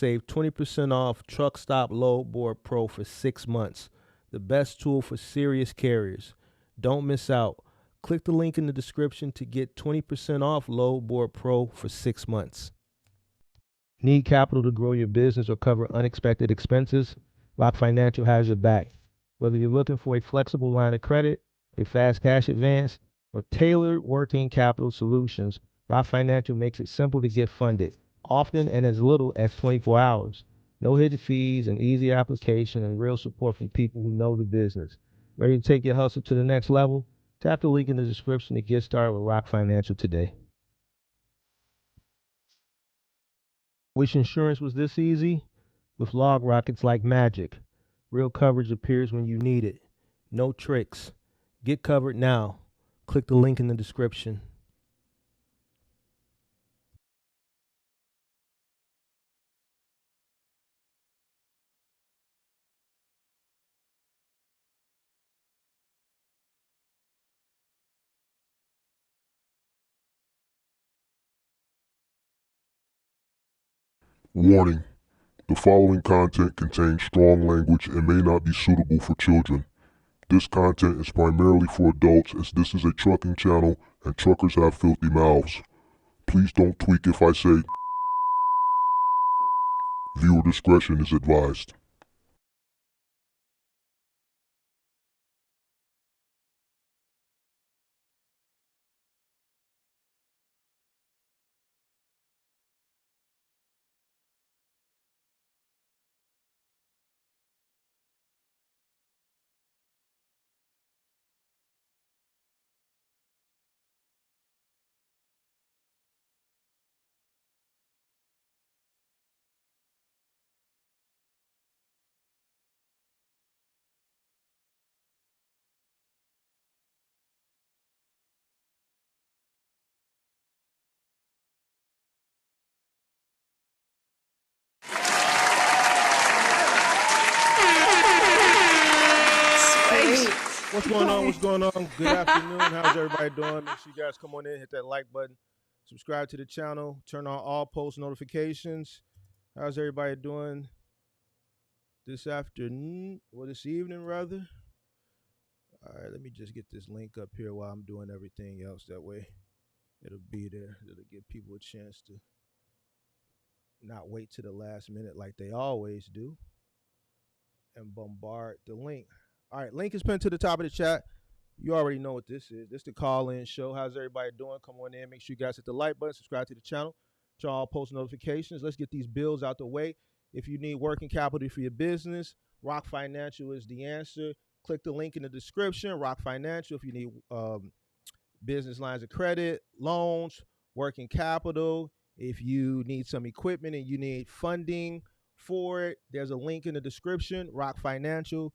save 20% off Truck Stop Load Board Pro for 6 months. The best tool for serious carriers. Don't miss out. Click the link in the description to get 20% off Load Board Pro for 6 months. Need capital to grow your business or cover unexpected expenses? Rock Financial has your back. Whether you're looking for a flexible line of credit, a fast cash advance, or tailored working capital solutions, Rock Financial makes it simple to get funded, often in as little as 24 hours. No hidden fees, an easy application, and real support from people who know the business. Ready to take your hustle to the next level? Tap the link in the description to get started with Rock Financial today. Wish insurance was this easy? With LogRock, it's like magic. Real coverage appears when you need it. No tricks. Get covered now. Click the link in the description. Warning: the following content contains strong language and may not be suitable for children. This content is primarily for adults, as this is a trucking channel and truckers have filthy mouths. Please don't tweak if I say. Viewer discretion is advised. What's going on? What's going on? Good afternoon. How's everybody doing? Make sure you guys come on in, hit that like button, subscribe to the channel, turn on all post notifications. How's everybody doing this afternoon? Or this evening, rather? All right, let me just get this link up here while I'm doing everything else. That way it'll be there. It'll give people a chance to not wait to the last minute like they always do and bombard the link. All right, link is pinned to the top of the chat. You already know what this is. This is the call-in show. How's everybody doing? Come on in. Make sure you guys hit the like button, subscribe to the channel, turn on all post notifications. Let's get these bills out the way. If you need working capital for your business, Rock Financial is the answer. Click the link in the description, Rock Financial. If you need business lines of credit, loans, working capital, if you need some equipment and you need funding for it, there's a link in the description, Rock Financial.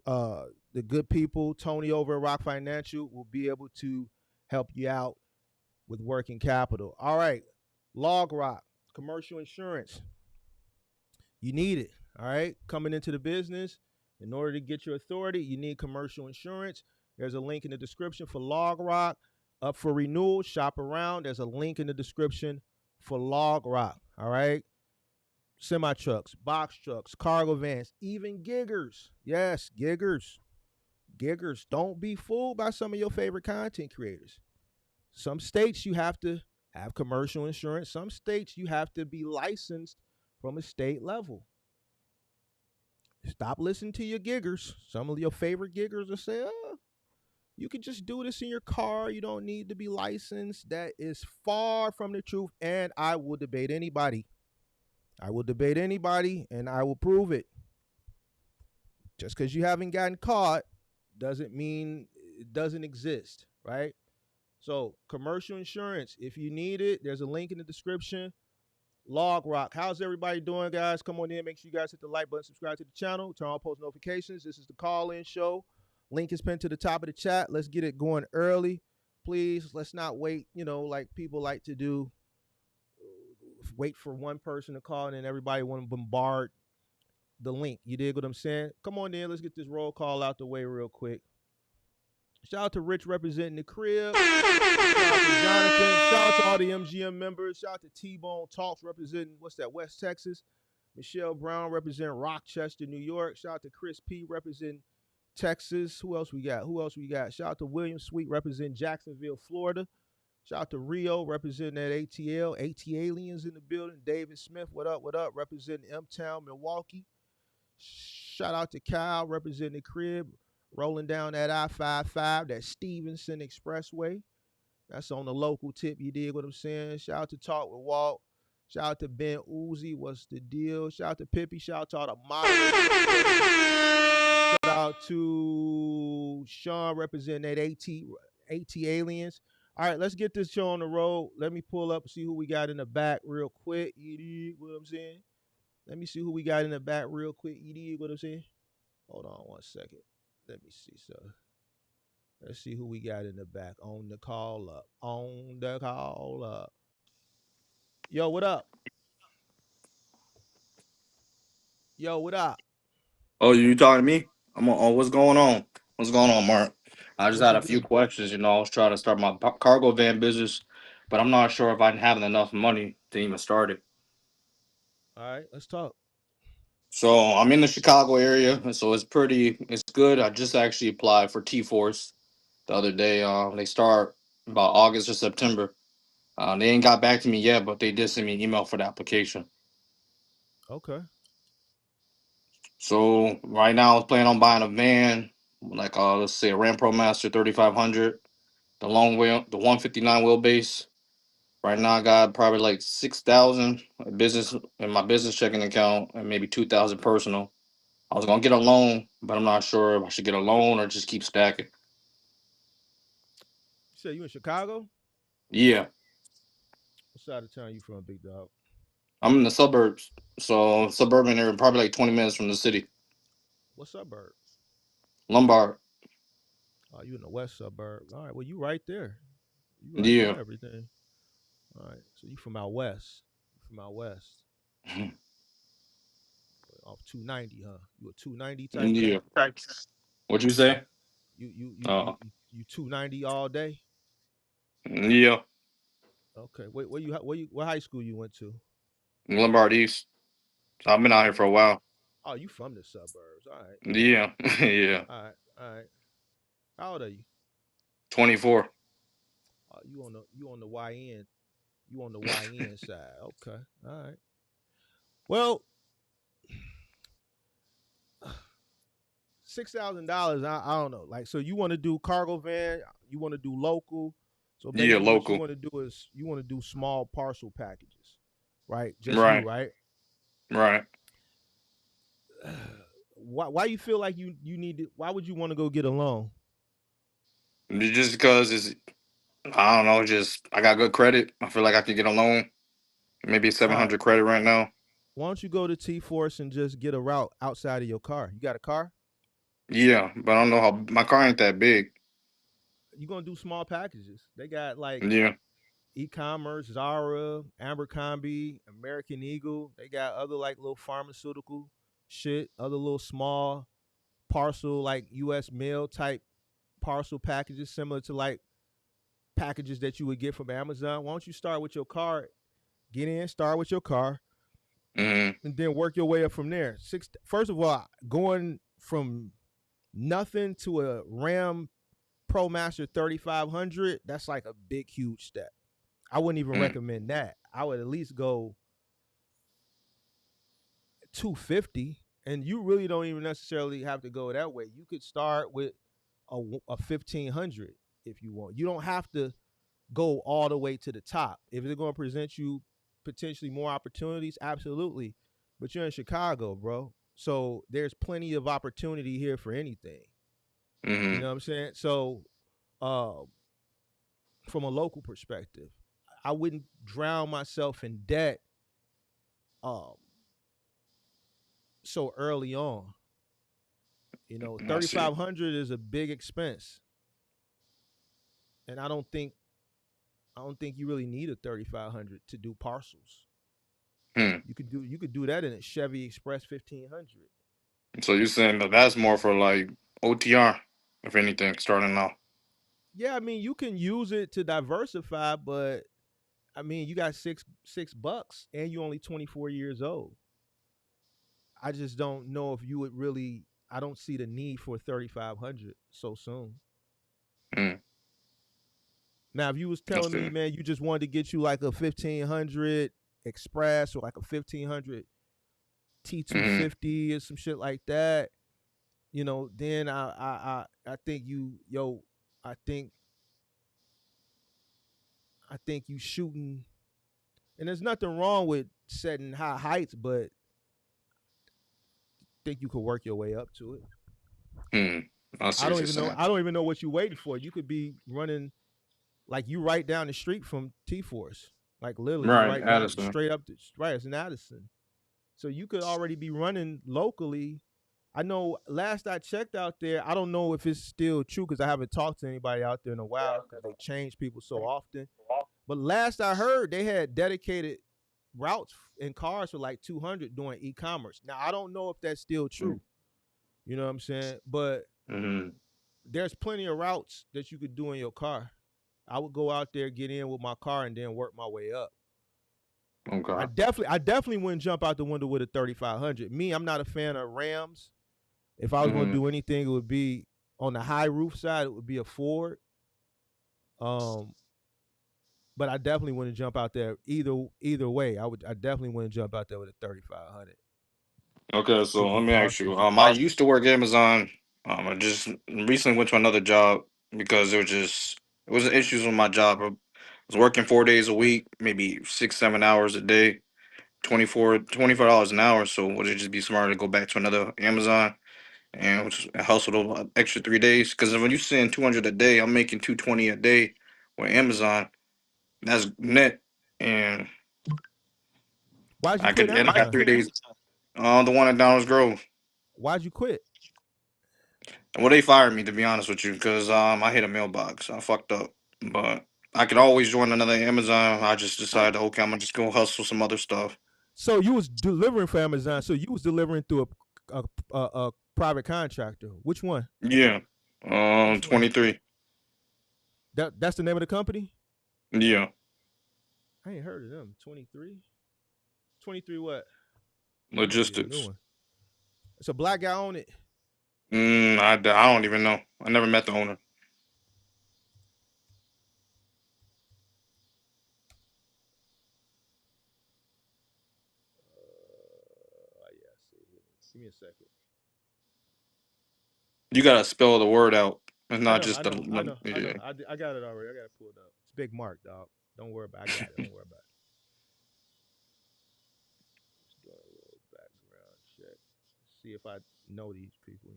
The good people, Tony over at Rock Financial, will be able to help you out with working capital. All right, LogRock, commercial insurance. You need it, all right? Coming into the business, in order to get your authority, you need commercial insurance. There's a link in the description for LogRock. Up for renewal, shop around. There's a link in the description for LogRock, all right? Semi-trucks, box trucks, cargo vans, even giggers. Yes, giggers. Giggers. Don't be fooled by some of your favorite content creators. Some states you have to have commercial insurance. Some states you have to be licensed from a state level. Stop listening to your giggers. Some of your favorite giggers will say, oh, you can just do this in your car. You don't need to be licensed. That is far from the truth, and I will debate anybody. I will debate anybody, and I will prove it. Just because you haven't gotten caught doesn't mean it doesn't exist, right? So commercial insurance, if you need it, there's a link in the description. LogRock. How's everybody doing, guys? Come on in. Make sure you guys hit the like button, subscribe to the channel, turn on post notifications. This is the call-in show. Link is pinned to the top of the chat. Let's get it going early. Please, let's not wait, like people like to do. Wait for one person to call and then everybody want to bombard the link. You dig what I'm saying? Come on in. Let's get this roll call out the way real quick. Shout out to Rich representing the crib. Shout out to Jonathan. Shout out to all the MGM members. Shout out to T-Bone Talks representing, West Texas. Michelle Brown represent Rochester, New York. Shout out to Chris P represent Texas. Who else we got? Shout out to William Sweet represent Jacksonville, Florida. Shout out to Rio representing that ATL. AT Aliens in the building. David Smith, what up? What up? Representing M Town, Milwaukee. Shout out to Kyle representing the crib. Rolling down that I-55, that Stevenson Expressway. That's on the local tip. You dig what I'm saying? Shout out to Talk with Walt. Shout out to Ben Uzi. What's the deal? Shout out to Pippi. Shout out to all the moderators. Shout out to Sean representing that AT Aliens. All right, let's get this show on the road. Let me pull up and see who we got in the back real quick. You dig what I'm saying? Let me see who we got in the back real quick. You dig what I'm saying? Hold on 1 second. Let me see, sir. Let's see who we got in the back. On the call up. On the call up. Yo, what up? Yo, what up? Oh, you talking to me? I'm on. Oh, what's going on? What's going on, Mark? I just What's had the a few deal? questions. I was trying to start my cargo van business, but I'm not sure if I'm having enough money to even start it. All right, let's talk. So I'm in the Chicago area, and so it's good. I just actually applied for T-Force the other day. They start about August or September. They ain't got back to me yet, but they did send me an email for the application. Okay. So right now, I was planning on buying a van, like let's say a Ram Pro Master 3500. The long wheel, the 159 wheelbase. Right now, I got probably like 6,000 business in my business checking account and maybe 2,000 personal. I was gonna get a loan, but I'm not sure if I should get a loan or just keep stacking. You said you in Chicago? Yeah, What side of town you from, big dog? I'm in the suburbs, so suburban area, probably like 20 minutes from the city. What suburb? Lombard. Oh, you in the west suburb. All right, well, you right there. You right Yeah, by everything. All right, so you from out west. You from out west. Off 290, huh? You a 290 type yeah. cat? What you say? Uh, You 290 all day? yeah, Okay. Wait, what high school you went to? Lombard East. I've been out here Oh, for a while. oh, you from the suburbs. All right. Yeah, yeah. All right. All right. How old are you? 24. You on the YN. You on the YN side. Okay. All right. Well, $6,000. I don't know. Like, so you want to do cargo van? You want to do local? So Yeah, basically, what you local. want to do is you want to do small parcel packages, right? Just you, Right, right? right. Why you feel like you need to? Why would you want to go get a loan? Just because I don't know, just I got good credit. I feel like I could get a loan, maybe All right. 700 credit right now. Why don't you go to T Force and just get a route outside of your car? You got a car? Yeah, but I don't know how my car ain't that big. You gonna do small packages? They got like Yeah. e-commerce, Zara, Abercrombie, American Eagle. They got other like little pharmaceutical shit, other little small parcel like U.S. mail type parcel packages, similar to like packages that you would get from Amazon. Why don't you start with your car? Get in, start with your car, Hmm. and then work your way up from there. First of all, going from nothing to a Ram Pro Master 3500, that's like a big, huge step. I wouldn't even Hmm. recommend that. I would at least go 250, and you really don't even necessarily have to go that way. You could start with a 1500 if you want. You don't have to go all the way to the top. If they're going to present you potentially more opportunities, absolutely. But you're in Chicago, bro. So there's plenty of opportunity here for anything. You Hmm. know what I'm saying? So, uh, from a local perspective, I wouldn't drown myself in debt um, so early on. You know, I see. 3,500 is a big expense, and I don't think you really need a 3,500 to do parcels. Hmm. You could do that in a Chevy Express 1500. So you saying that that's more for like OTR, if anything, starting now? Yeah, I mean you can use it to diversify, but I mean you got six bucks and you only 24 years old. I just don't know if you would really. I don't see the need for 3,500 so soon. Mm. Now, if you was That's telling me, the. man, you just wanted to get you like a 1,500 Express or like a 1,500 Mm-hmm. T250 or some shit like that, then I think I think I think you shooting, and there's nothing wrong with setting high heights, but I think you could work your way up to it. Mm. I see I what don't you're even know. saying. I don't even know what you waiting for. You could be running like you right down the street from T Force, like literally you Right, right down Addison. straight up. Right, it's in Addison, so you could already be running locally. I know last I checked out there, I don't know if it's still true because I haven't talked to anybody out there in a while because they change people so often. But last I heard, they had dedicated routes in cars for like 200 doing e-commerce. Now I don't know if that's still true. You know what I'm saying? But Mm-hmm. there's plenty of routes that you could do in your car. I would go out there, get in with my car, and then work my way up. Okay. I definitely wouldn't jump out the window with a 3,500. Me, I'm not a fan of Rams. If I was going to Mm-hmm. do anything, it would be on the high roof side. It would be a Ford. Um, but I definitely wouldn't jump out there either way. I definitely wouldn't jump out there with a 3,500. Okay, It'd so be let me ask you. cautious. I used to work Amazon. I just recently went to another job because it was issues with my job. I was working 4 days a week, maybe 6, 7 hours a day, $24 an hour. So would it just be smarter to go back to another Amazon and just hustle the extra 3 days? Because when you send 200 a day, I'm making 220 a day with Amazon. That's net, and Why'd you quit I got Amazon? 3 days. The one at Downers Grove. Why'd you quit? Well, they fired me to be honest with you because I hit a mailbox. I fucked up, but I could always join another Amazon. I just decided, okay, I'm gonna just go hustle some other stuff. So you was delivering for Amazon. So you was delivering through a private contractor. Which one? Yeah, Which one? 23. That's the name of the company. Yeah, I ain't heard of them. 23. 23 what? That might be a new logistics. one. It's a black guy on it. I don't even know. I never met the owner. Yeah, I see. Give me a second. You gotta spell the word out. It's I not know, just I the know, I know, I know. yeah. I got it already. I got it pulled up. It's Big Mark, dog. Don't worry about it. I got it. Don't worry about it. Just doing a little background check. See if I know these people.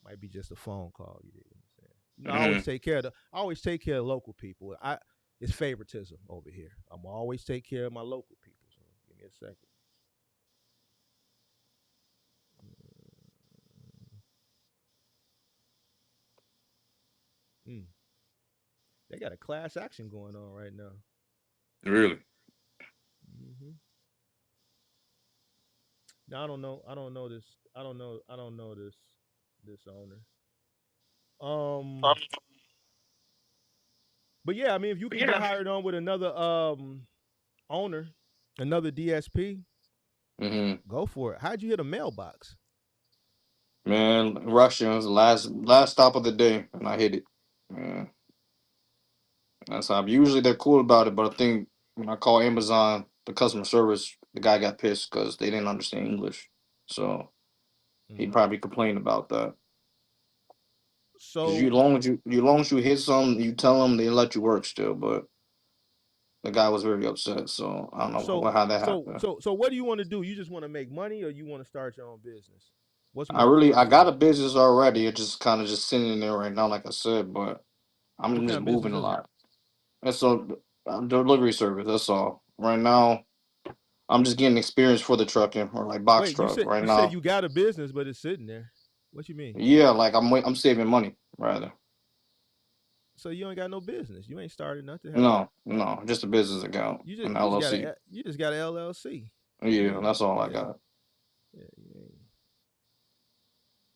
Might be just a phone call, you dig what I'm saying? I always Hmm. take care of I always take care of local people. It's favoritism over here. I'm always take care of my local people. So give me a second. Mm. They got a class action going on right now. Really? Mm-hmm. Now I don't know. I don't know this. I don't know. I don't know this owner. Um, but yeah, I mean, if you can get hired on with another owner, another DSP, Hmm. go for it. How'd you hit a mailbox? Man, Russian was the last stop of the day, and I hit it. Yeah, that's how. Usually they're cool about it, but I think when I call Amazon, the customer service, the guy got pissed because they didn't understand English. So he Mm. probably complained about that. Because So long as you hit something, you tell them they let you work still. But the guy was very upset, so I don't know so how that so happened. so so what do you want to do? You just want to make money, or you want to start your own business? What's more I important to got you? a business already. It's just kind of just sitting in there right now, like I said. But What I'm kind just of business moving a is it? lot. That's a delivery service. That's all. Right now, I'm just getting experience for the trucking or like box Wait, you truck. said Right you said now, you got a business, but it's sitting there. What you mean? yeah, like I'm saving money rather. So you ain't got no business. You ain't started nothing, have you? No, just a business account, an LLC. You just got a LLC. Yeah, that's all I Yeah, got. yeah.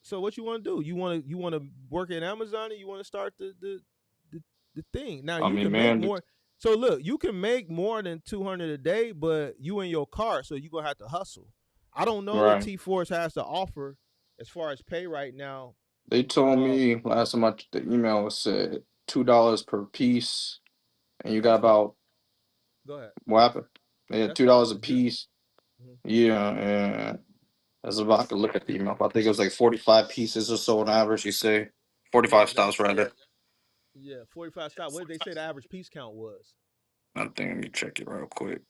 So what you want to do? You want to work at Amazon, or you want to start the thing? Now I you mean, can make man, more. So look, you can make more than 200 a day, but you in your car, so you're gonna have to hustle. I don't know what Right. T Force has to offer as far as pay right now. They told Um, me last time the email was said $2 per piece, and you got that's for about go ahead. what happened? They had That's for $2 a Office Depot. piece. Mhm. Yeah, and that's about I could look at the email. I think it was like 45 pieces or so on average. You say Yeah, 45 stops rather. 45 stop. What did they say the average piece count was? I think let me check it real quick.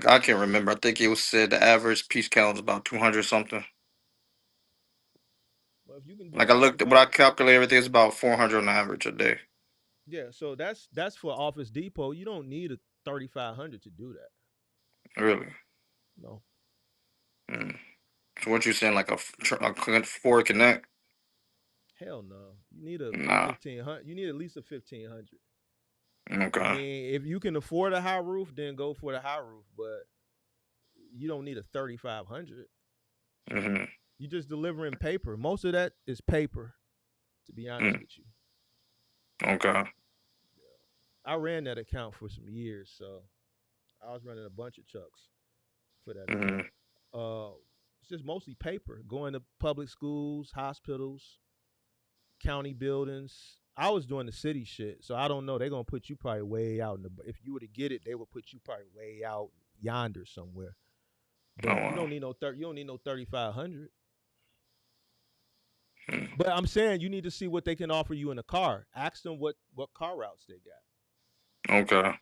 I can't remember. I think it was said the average piece count was about 200 something. Well, if you can do Like I that, looked at what I calculated, everything is about 400 on average a day. yeah. So that's for Office Depot. You don't need a 3,500 to do that. Really. No, Mm. So what you saying? Like a Ford Connect? hell no. You need a Nah. 1,500. You need at least a 1,500. I Okay. mean, if you can afford a high roof, then go for the high roof. But you don't need a 3,500. Mm-hmm. You just delivering paper. Most of that is paper. To be honest Mm. with you, Okay. I ran that account for some years, so I was running a bunch of trucks for that Mm-hmm. account. It's just mostly paper. Going to public schools, hospitals, county buildings. I was doing the city shit, so I don't know. They're gonna put you probably way out in the. If you were to get it, they would put you probably way out yonder somewhere. Oh But you wow. don't need no You don't need no 3,500. Mm. But I'm saying you need to see what they can offer you in a car. Ask them what car routes they got. Okay.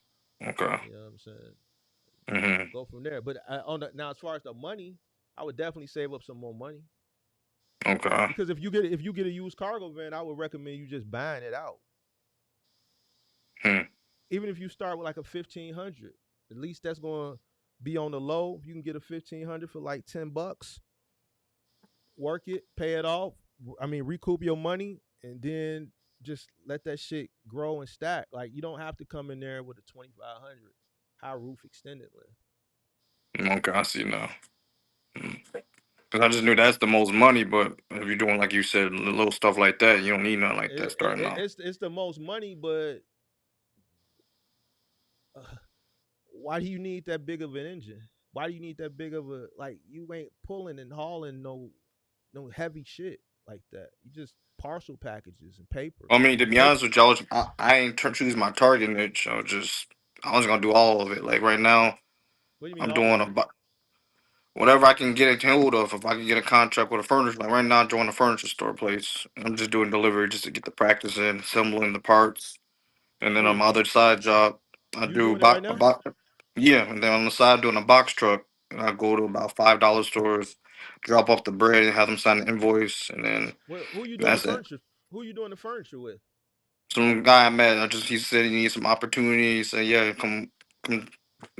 Okay. You know what I'm saying? Mm-hmm. Go from there. But now, as far as the money, I would definitely save up some more money Okay. because if you get a used cargo van, I would recommend you just buying it out. Hmm. Even if you start with like a 1,500, at least that's going to be on the low. If you can get a 1,500 for like $10, work it, pay it off. I mean, recoup your money, and then just let that shit grow and stack. Like you don't have to come in there with a 2,500 high roof extended length. Okay. I see now. Because I just knew that's the most money, but if you're doing like you said, little stuff like that, you don't need nothing like that starting off. It's the most money, but uh, why do you need that big of an engine? Why do you need that big of a like? You ain't pulling and hauling no heavy shit like that. You just parcel packages and paper. I mean, to be Paper. honest with y'all, I ain't choose my target niche. I was gonna do all of it. Like right now, What do you mean I'm all doing of it? whatever I can get a hold of. If I can get a contract with a furniture, like right now, I'm doing a furniture store place. I'm just doing delivery just to get the practice in, assembling the parts. And then Where on my other side job, I you do doing it right now? yeah. And then on the side, doing a box truck. And I go to about $5 stores, drop off the bread, and have them sign the invoice, and then Who you doing the that's it. furniture? Who you doing the furniture with? Some guy I met, he said he needs some opportunity. He said, yeah, come.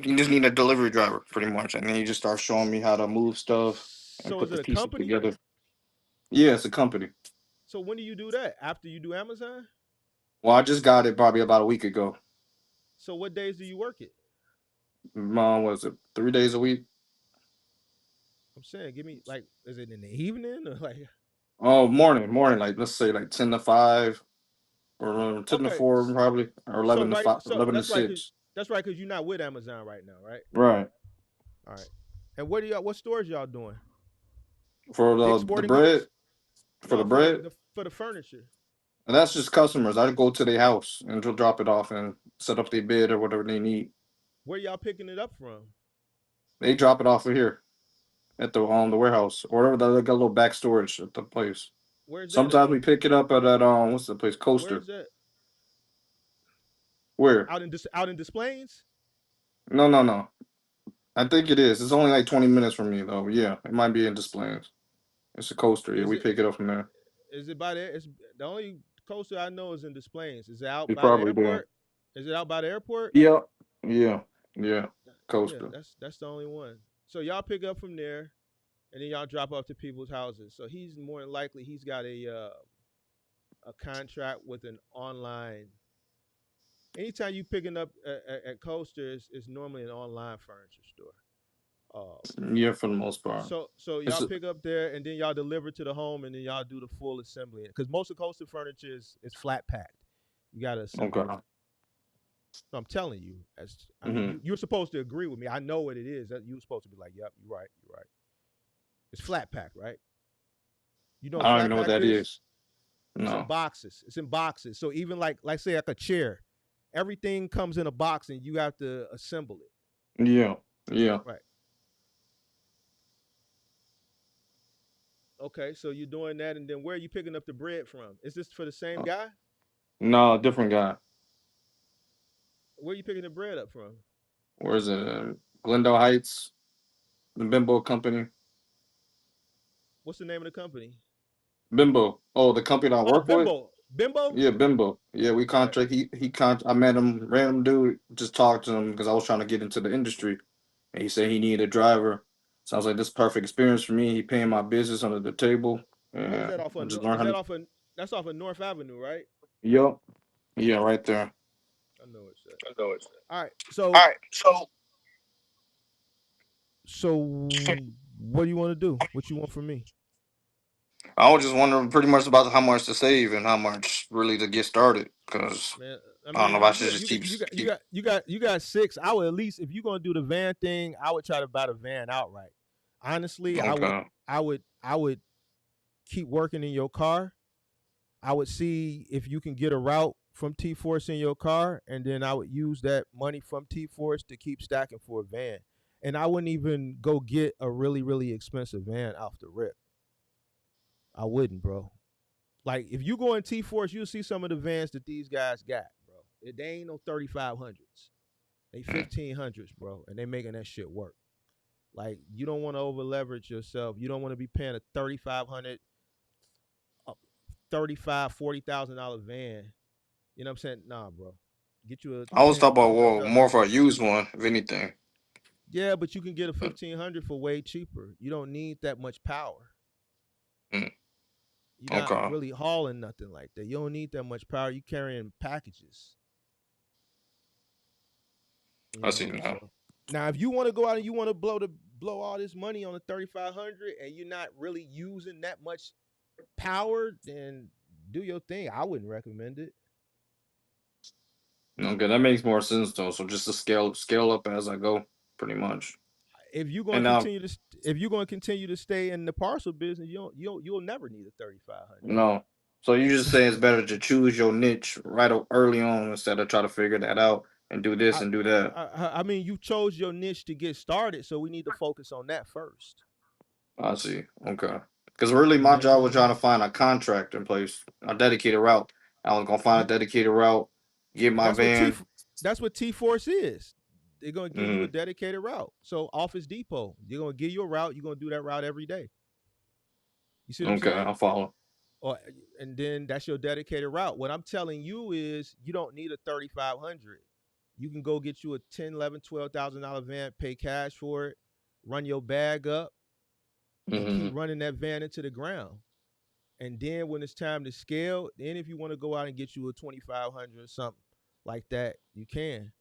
You just need a delivery driver, pretty much. And then he just starts showing me how to move stuff and So put is the it a pieces company? together. Yeah, it's a company. So when do you do that? After you do Amazon? Well, I just got it probably about a week ago. So what days do you work it? Mom, was it 3 days a week? I'm saying, give me like, is it in the evening or like? Oh, morning. Like let's say like 10 to 5 or 10 to 4 Okay, probably, or so 11 to 5, so 11 to 6. that's right, cause you're not with Amazon right now, right? Right. All right. And what stores y'all doing? For Big the sporting bread, goods? for the No, bread, for the furniture. and that's just customers. I go to their house and they'll drop it off and set up their bid or whatever they need. Where y'all picking it up from? They drop it off of here at the warehouse or whatever. They got a little back storage at the place. Where's that at? Sometimes we pick it up at that what's the place, Coaster. Where's that? Where? Out in Displays? No. I think it is. It's only like 20 minutes from me though. Yeah, it might be in Displays. It's a Coaster. Yeah, Is we it pick it up from there. is it by there? It's the only coaster I know is in Displays. Is it out We by the probably do. airport? Is it out by the airport? Yeah, yeah, yeah. Yeah, Coaster. that's the only one. So y'all pick up from there, and then y'all drop off to people's houses. So he's more than likely he's got a contract with an online. Anytime you picking up at Coasters, it's normally an online furniture store. Uh, Yeah, for the most part. so It's y'all pick up there, and then y'all deliver to the home, and then y'all do the full assembly. Because most of Coaster furniture is flat packed. You got to assemble it. Okay. So I'm telling you, I mean, Hmm. you're supposed to agree with me. I know what it is. That you're supposed to be like, yep, you're right, you're right. It's flat pack, right? You know what I don't even flat know what pack that is? is. It's in No. boxes. It's in boxes. So even like say like a chair, everything comes in a box and you have to assemble it. Yeah. Yeah. Right. Okay, so you're doing that, and then where are you picking up the bread from? Is this for the same guy? No, different guy. Where are you picking the bread up from? Where is it? Glendale Heights, the Bimbo Company. What's the name of the company? Bimbo. Oh, the company that I Oh, work with. Bimbo. Bimbo. Yeah, Bimbo. Yeah, we Right. contract. I met him, random dude. Just talked to him because I was trying to get into the industry, and he said he needed a driver. So I was like, "This is perfect experience for me." He paying my business under the table, What is and that off I of? just learned Is how that to. off of? That's off of North Avenue, right? Yup. Yeah, right there. I know it's that. I know it's. All right. All So right. So what do you want to do? What you want from me? I was just wondering pretty much about how much to save and how much really to get started. Because Man, I I don't know mean, if I you should get just you got keep you got you keep. got you got you got six. I would at least if you're gonna do the van thing, I would try to buy the van outright. Honestly, Okay. I would keep working in your car. I would see if you can get a route from T Force in your car, and then I would use that money from T Force to keep stacking for a van. And I wouldn't even go get a really, really expensive van off the rip. I wouldn't, bro. Like if you go in T Force, you'll see some of the vans that these guys got, bro. They ain't no 3500s. They Mm. 1500s, bro, and they making that shit work. Like you don't want to over leverage yourself. You don't want to be paying a 3500, uh, 35, $40,000 van. You know what I'm saying? Nah, bro. Get you a I was 10, talking about, twelve well, thousand more dollar for a van. used one, if anything. Yeah, but you can get a Mm, 1500 for way cheaper. You don't need that much power. mm, You're not okay. really hauling nothing like that. You don't need that much power. You carrying packages. You I see know, now. so now if you want to go out and you want to blow all this money on the 3500 and you're not really using that much power, then do your thing. I wouldn't recommend it. Okay, that makes more sense though. So just to scale up as I go, pretty much. If you're going And to now, continue to if you're going to continue to stay in the parcel business, you'll never need a 3500. no. So you just say it's better to choose your niche early on instead of try to figure that out and do this I, and do that. I mean, you chose your niche to get started, so we need to focus on that first, I see. Okay. Because really, and my job was trying to then find a contract in place, a dedicated route. I was gonna find you a dedicated route, get my that's what van. that's what T Force is. They're gonna give you a Hmm. dedicated route. So Office Depot, you're gonna give you a route. You're gonna do that route every day. You see what I'm Okay, saying? I follow. Or and then that's your dedicated route. What I'm telling you is you don't need a 3500. You can go get you a 10, 11, $12,000 van, pay cash for it, run your bag up, and keep Hmm. running that van into the ground. And then when it's time to scale, then if you want to go out and get you a 2500 or something like that, you can.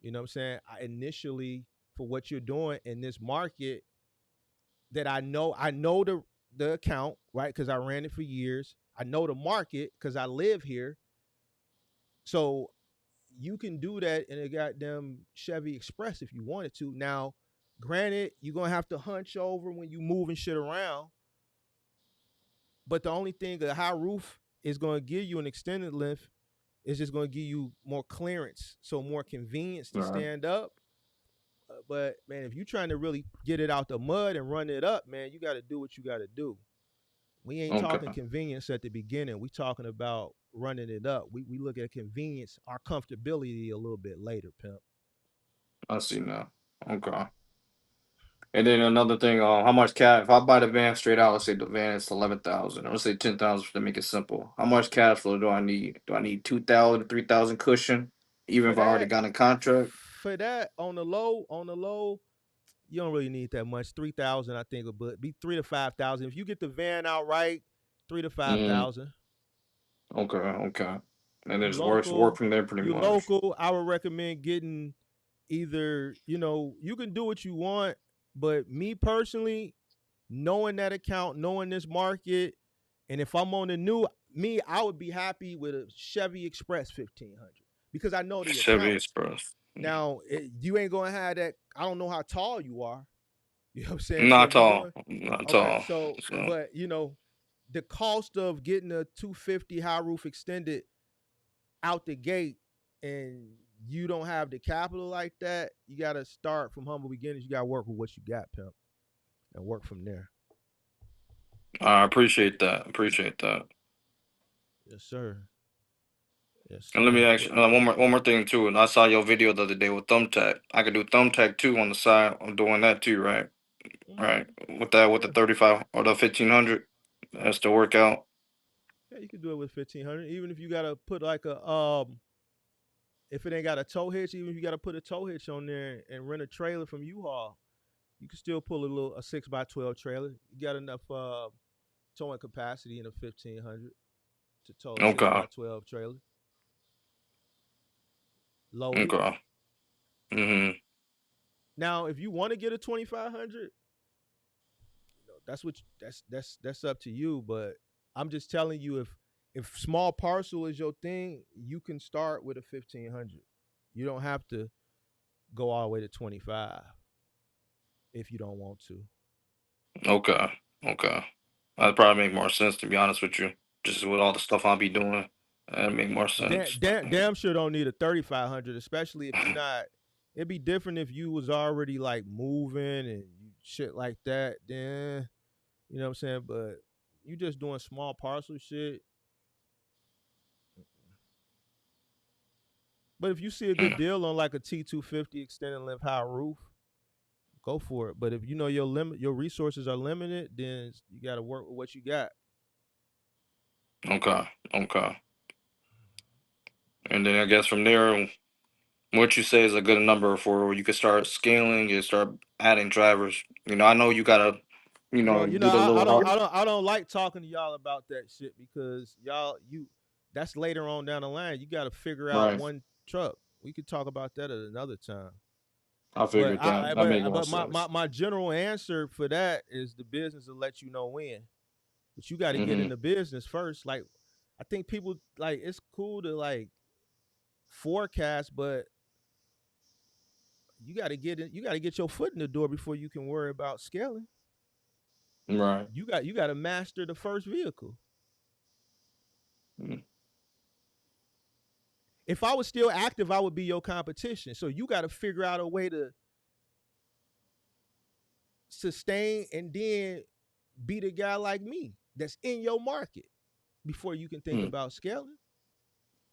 You know what I'm saying? Initially, for what you're doing in this market, that I know the account, right? Because I ran it for years. I know the market because I live here. So you can do that in a goddamn Chevy Express if you wanted to. Now, granted, you're gonna have to hunch over when you moving shit around. But the only thing a high roof is gonna give you an extended length is just gonna give you more clearance, so more convenience to All right. stand up. But man, if you're trying to really get it out the mud and run it up, man, you got to do what you got to do. We ain't talking Okay, convenience at the beginning. We talking about running it up. We look at convenience, our comfortability a little bit later, pimp. I see now. Okay. And then another thing, how much cash? If I buy the van straight out, let's say the van is 11,000. Let's say 10,000 to make it simple. How much cash flow do I need? Do I need 2,000, 3,000 cushion, even For if I already that, got a contract? for that on the low, you don't really need that much. 3,000, I think, but be 3 to 5,000. If you get the van outright, three to five Mm, thousand. okay, okay. And then You just work local, from there pretty you much. local. I would recommend getting either, you can do what you want, but me personally, knowing that account, knowing this market, and if I'm on the new, me, I would be happy with a Chevy Express 1500 because I know the Chevy accounts. Express. Now, you ain't gonna have that. I don't know how tall you are. You know what I'm saying? So Not if you're tall. doing Not okay, tall. so So but the cost of getting a 250 high roof extended out the gate, and you don't have the capital like that, you gotta start from humble beginnings. You gotta work with what you got, pimp, and work from there. I appreciate that. Appreciate that. Yes, sir. Yes, And let me sir. ask But you one more thing too. And I saw your video the other day with thumbtack. I could do thumbtack too on the side. I'm doing that too, right? Right. With the yeah, 35 or the 1500. That's the workout. yeah, you can do it with 1500. Even if you gotta put like a if it ain't got a tow hitch, even if you gotta put a tow hitch on there and rent a trailer from U-Haul, you can still pull a 6x12 trailer. You got enough towing capacity in a 1500 to tow a six Okay. by 12 trailer loaded. Okay. Mhm. Now, if you want to get a 2500, that's what that's up to you. But I'm just telling you, if small parcel is your thing, you can start with a 1500. You don't have to go all the way to 25 if you don't want to. Okay. Okay. That'd probably make more sense to be honest with you. Just with all the stuff I'll be doing. That'd make more sense. Damn sure don't need a 3500, especially if you're not. It'd be different if you was already like moving and shit like that. Then you know what I'm saying. But you just doing small parcel shit. But if you see a good Mm. deal on like a T250 extended length high roof, go for it. But if you know your resources are limited, then you got to work with what you got. Okay. Okay. And then I guess from there, what you say is a good number for where you could start scaling, you start adding drivers. I know you gotta, Well, do the I little don't help. I don't I don't like talking to y'all about that shit because you that's later on down the line. You got to figure out Right. one truck. We could talk about that at another time. I But figured that. That made more but sense. my general answer for that is the business will let you know when. But you got to get in Hmm. the business first. Like I think people like it's cool to like forecast, but you got to get in, you got to get your foot in the door before you can worry about scaling. Right. You got to master the first vehicle. Mm. If I was still active, I would be your competition. So you got to figure out a way to sustain and then beat a guy like me that's in your market before you can think Mm. about scaling.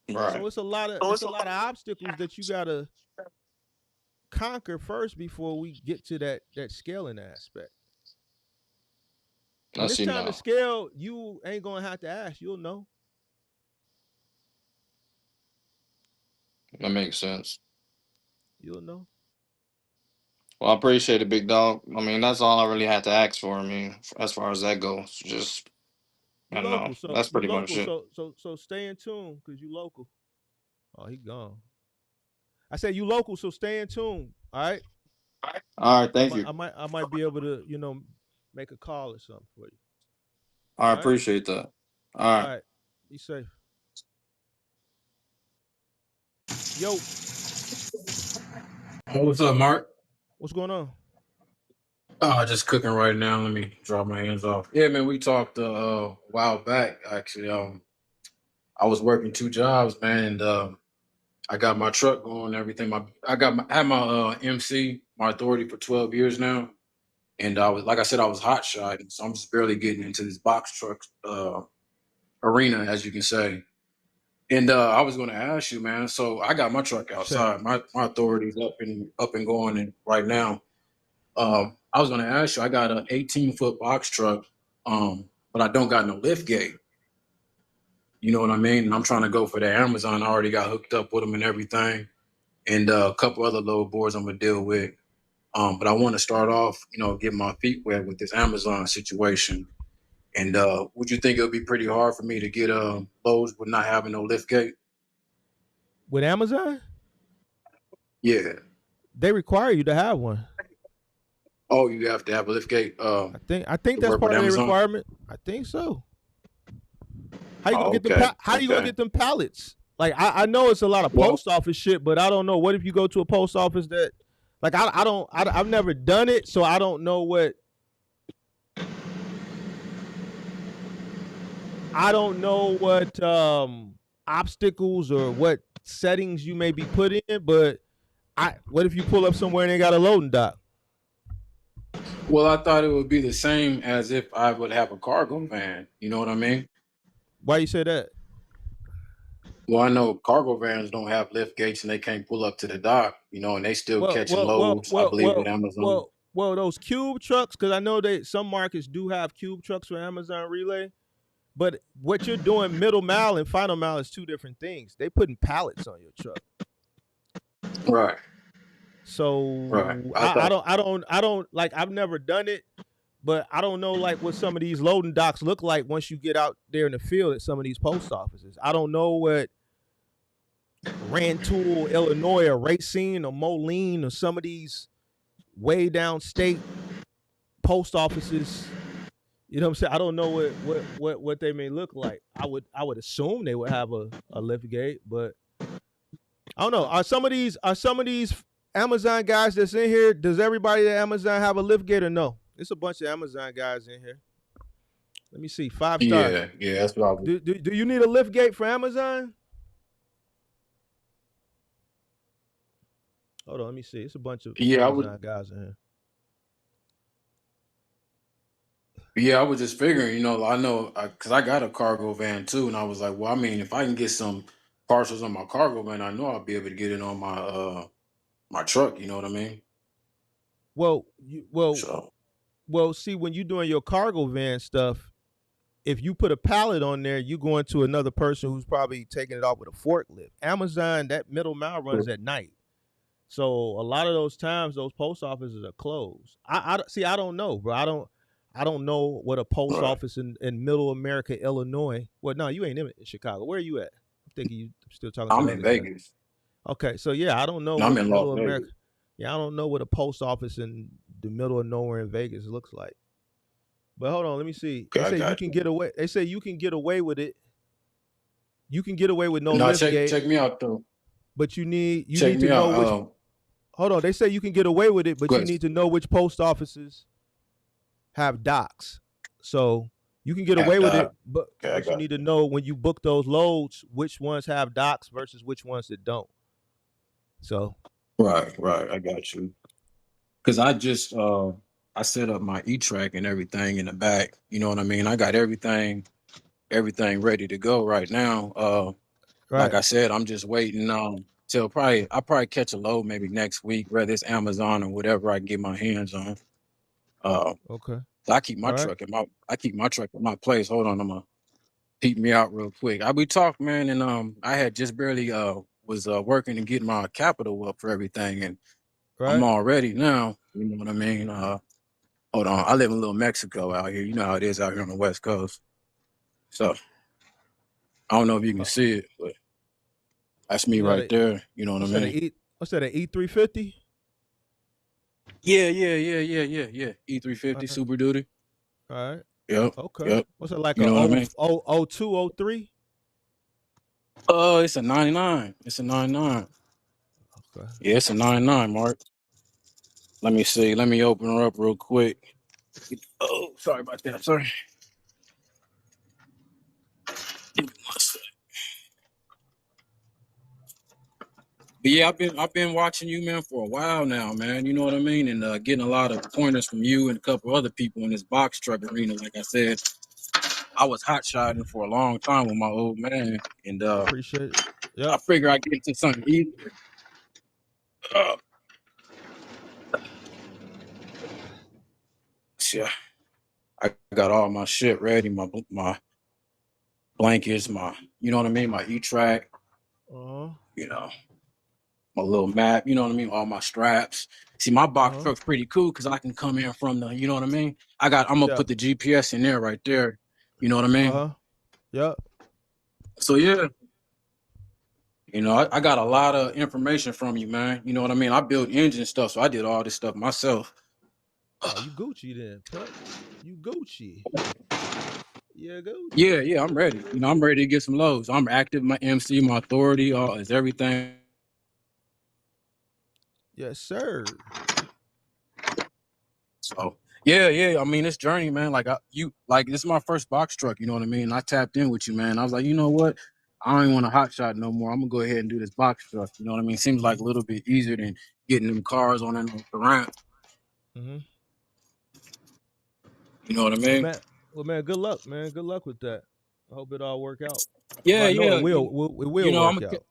So Right. it's a lot of obstacles that you got to conquer first before we get to that scaling aspect. I When it's see time to now. scale, you ain't going to have to ask. You'll know. That makes sense. You'll know. Well, I appreciate it, big dog. I mean, that's all I really had to ask for. I mean, as far as that goes, just I You don't know. local, so That's you pretty much local, it. so stay in tune because you local. Oh, he gone. I said you local, so stay in tune. All right. All right. I Thank might, you. I might, I might be able to, make a call or something for you. I All right. appreciate that. All All right. right. Be safe. Yo, Hey, what's up, Mark? what's going on? Oh, just cooking right now. Let me drop my hands off. Yeah, man, we talked a while back. Actually, I was working two jobs, man, and I got my truck going and everything. I had my MC, my authority for 12 years now, and I was like I said, I was hot shot, so I'm just barely getting into this box truck arena, as you can say. And I was going to ask you, man. So I got my truck Check. outside. My authority's up and going, and right now. I was gonna ask you, I got an 18-foot box truck, but I don't got no lift gate. You know what I mean? And I'm trying to go for the Amazon. I already got hooked up with them and everything, and a couple other load boards I'm gonna deal with. But I want to start off, get my feet wet with this Amazon situation. And would you think it would be pretty hard for me to get loads with not having no lift gate? With Amazon, Yeah. they require you to have one. Oh, you have to have a lift gate I think to that's work with part of their Amazon. requirement. I think so. How you gonna get them? Okay. How you gonna Okay. get them pallets? Like I know it's a lot of Well, post office shit, but I don't know. What if you go to a post office that, like I've never done it, so I don't know what. I don't know what obstacles or what settings you may be put in, but what if you pull up somewhere and they got a loading dock? well, I thought it would be the same as if I would have a cargo van. You know what I mean? Why you say that? Well, I know cargo vans don't have lift gates and they can't pull up to the dock, you know, and they still Well, catching well, well, loads, I well, believe, with well, Amazon. well, those cube trucks, because I know some markets do have cube trucks for Amazon Relay, but what you're doing middle mile and final mile is two different things. They putting pallets on your truck. Right. So Right. I don't like, I've never done it, but I don't know like what some of these loading docks look like once you get out there in the field at some of these post offices. I don't know what Rantoul, Illinois, or Racine, or Moline, or some of these way down state post offices. You know what I'm saying? I don't know what they may look like. I would assume they would have a lift gate, but I don't know. Are some of these Amazon guys that's in here? Does everybody at Amazon have a lift gate or no? It's a bunch of Amazon guys in here. Let me see. 5-star. Yeah, that's what I was. Do you need a lift gate for Amazon? Hold on, let me see. It's a bunch of Amazon guys in here. Yeah, I was just figuring, you know, I know because I got a cargo van too, and I was like, well, I mean, if I can get some parcels on my cargo van, I know I'll be able to get it on my my truck. You know what I mean? Well, So see, when you're doing your cargo van stuff, if you put a pallet on there, you going to another person who's probably taking it off with a forklift. Amazon, that middle mile runs at night. So a lot of those times, those post offices are closed. I see. I don't know, bro. I don't know what a post office in Middle America, Illinois. Well, no, you ain't in Chicago. Where are you at? I'm thinking you still talking. I'm in Vegas. Okay, so yeah, I don't know No, what I'm in Middle Las America. Vegas. Yeah, I don't know what a post office in the middle of nowhere in Vegas looks like. But hold on, let me see. They say you can get away. They say you can get away with it. You can get away with no lift gate. Check me out though. But you need to know which. Hold on, they say you can get away with it, but you need to know which post offices have docks. So you can get away with it, but you need to know when you book those loads which ones have docks versus which ones that don't. So right, I got you. Because I just I set up my E-track and everything in the back. You know what I mean? I got everything ready to go right now. Like I said, I'm just waiting till I'll probably catch a load maybe next week, whether it's Amazon or whatever I can get my hands on. Okay. So I keep my truck at my place. Hold on, I'm gonna peep me out real quick. We talked, man, and I had just barely was working to get my capital up for everything, and I'm all ready now. You know what I mean? Hold on, I live in Little Mexico out here. You know how it is out here on the West Coast. So I don't know if you can see it, but that's me right there. You know what I mean? What's that? An E350? Yeah. E350 Super Duty. All right. Yep. Okay. Yep. What's it like? You know what I mean? 02, 03? It's a 99. It's a 99. Okay. Yeah, it's a 99, Mark. Let me see. Let me open her up real quick. Oh, sorry about that. Sorry. But yeah, I've been watching you, man, for a while now, man. You know what I mean? And getting a lot of pointers from you and a couple other people in this box truck arena. Like I said, I was hot shotting for a long time with my old man, and appreciate it. Yep. I figure I get into something easier. Yeah, I got all my shit ready. My blankets, you know what I mean? My E-track. You know, my little map. You know what I mean? All my straps. See, my box truck's pretty cool because I can come in from the. You know what I mean? I'm gonna put the GPS in there right there. You know what I mean? Yep. So yeah. You know, I got a lot of information from you, man. You know what I mean? I built engine stuff, so I did all this stuff myself. Oh, you Gucci then, Pep. You Gucci. Yeah, go. Yeah, I'm ready. You know, I'm ready to get some loads. I'm active. My MC, my authority, all is everything. Yes, sir. So yeah. I mean, this journey, man. Like this is my first box truck. You know what I mean? I tapped in with you, man. I was like, you know what? I don't even want a hot shot no more. I'm gonna go ahead and do this box truck. You know what I mean? Seems like a little bit easier than getting them cars on the ramp. Mm-hmm. You know what I Well, mean? man. Well, man. Good luck, man. Good luck with that. I hope it all work out. Well, Yeah, I know it yeah. will. It will You know, work out.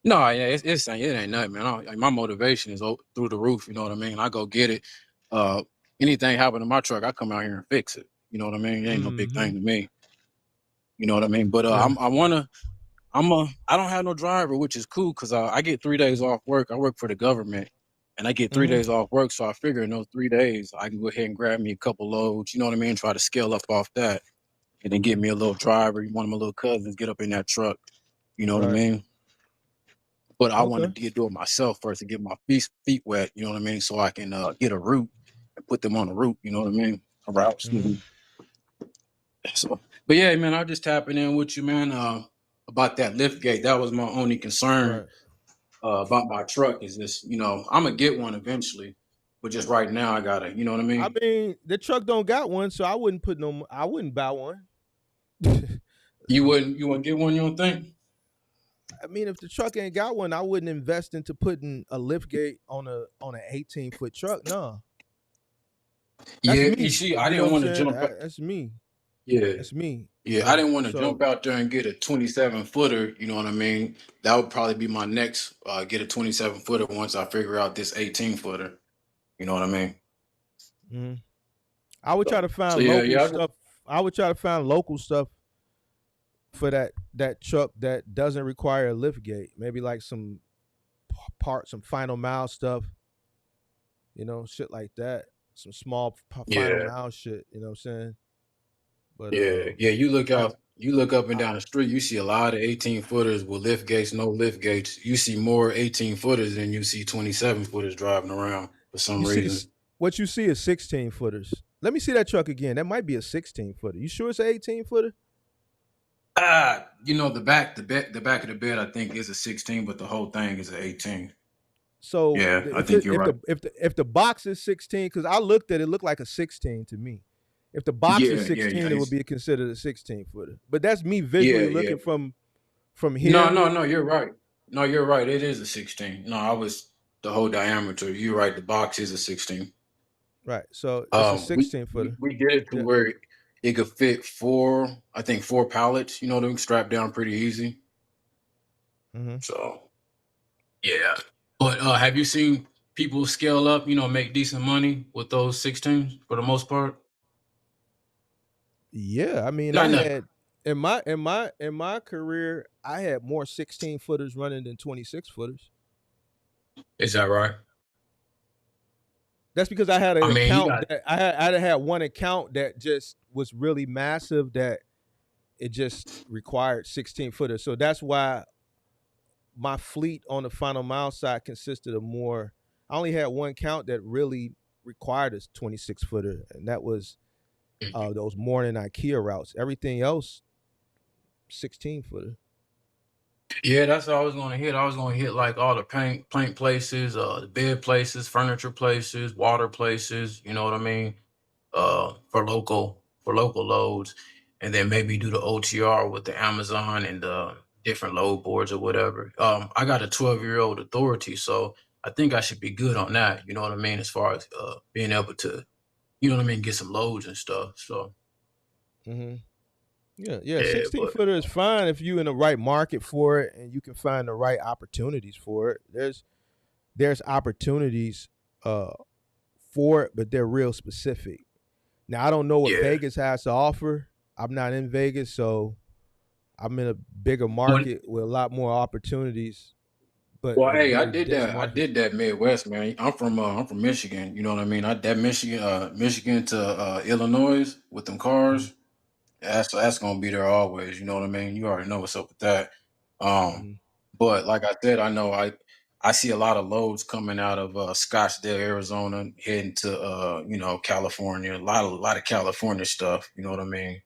no, yeah, it ain't nothing, man. Like, my motivation is through the roof. You know what I mean? I go get it. Uh, Anything happen to my truck, I come out here and fix it. You know what I mean? It ain't no big Mm-hmm. thing to me. You know what I mean? But Yeah. I don't have no driver, which is cool because I get 3 days off work. I work for the government, and I get 3 days Mm-hmm. off work. So I figure in those 3 days, I can go ahead and grab me a couple loads. You know what I mean? Try to scale up off that, and then get me a little driver. One of my little cousins get up in that truck. You know what I Right. mean? But I want Okay. to do it myself first to get my feet wet. You know what I mean? So I can get a route and put them on the route. You know what I mean? A route. Excuse Mm-hmm. me. So, but yeah, man, I'm just tapping in with you, man. About that lift gate, that was my only concern Right. about my truck. Is this, I'm gonna get one eventually, but just right now, I gotta, you know what I I mean? mean, the truck don't got one, so I wouldn't put no. I wouldn't buy one. You wouldn't get one? You don't think? I mean, if the truck ain't got one, I wouldn't invest into putting a lift gate on an 18-foot truck. No, that's Yeah, you me. see, I You know what didn't I'm want to saying? jump. That's me. Yeah, That's me. You yeah, I know. didn't want to So jump out there and get a 27-footer. You know what I mean? That would probably be my next get a 27-footer once I figure out this 18-footer. You know what I mean? mhm. I would try to So find yeah, local yeah, stuff. I would try to find local stuff for that truck that doesn't require a lift gate. Maybe like some parts, some final mile stuff. Shit like that. Some small final yeah, mile shit. You know what I'm saying? But yeah. I You look up and I down the street. You see a lot of 18-footers with lift gates, no lift gates. You see more 18-footers than you see 27-footers driving around for some you see reason. this, what you see is 16-footers. Let me see that truck again. That might be a 16-footer. You sure it's an 18-footer? The back of the bed, I think, is a 16, but the whole thing is an 18. So Yeah, I if think you're right. the box is 16, because I looked at it, looked like a 16 to me. If the box is Yeah. 16, it would be considered a 16-footer. But that's me Yeah, visually yeah. looking from No, here. no, no, you're right. No, you're right. It is a 16. No, I was the whole diameter. You're right. The box is a 16. Right. So it's a We 16-footer. we did it to Yeah. where it could fit I think four pallets. You know, them strapped down pretty easy. Hmm. So yeah. But have you seen people scale up? You know, make decent money with those 16s for the most part. Yeah. I mean, I Not enough. had in my career, I had more 16-footers running than 26-footers. Is that right? That's because I had an I mean, you account got that I had one account that just was really massive, that it just required 16-footers. So that's why my fleet on the final mile side consisted of more. I only had one count that really required a 26-footer, and that was those morning IKEA routes. Everything else, 16-footer. Yeah, that's what I was gonna hit. I was gonna hit like all the paint places, the bed places, furniture places, water places. You know what I mean? For local loads, and then maybe do the OTR with the Amazon and the different load boards or whatever. I got a 12-year-old authority, so I think I should be good on that. You know what I mean? As far as being able to, you know what I mean, get some loads and stuff. So Hmm. Yeah. yeah, 16-footer is fine if you in the right market for it and you can find the right opportunities for it. There's opportunities uh, for it, but they're real specific. Now I don't know what yeah. Vegas has to offer. I'm not in Vegas, so I'm in a bigger Well, market with a lot more opportunities, but well, in a hey, very dense I market. did that Midwest, man. I'm from Michigan. You know what I mean? I that Michigan to Illinois with them Mm-hmm. cars. That's gonna be there always. You know what I mean? You already know what's up with that. Um, Mm-hmm. but like I said, I know I see a lot of loads coming out of Scottsdale, Arizona, heading to California. A lot of California stuff. You know what I mean?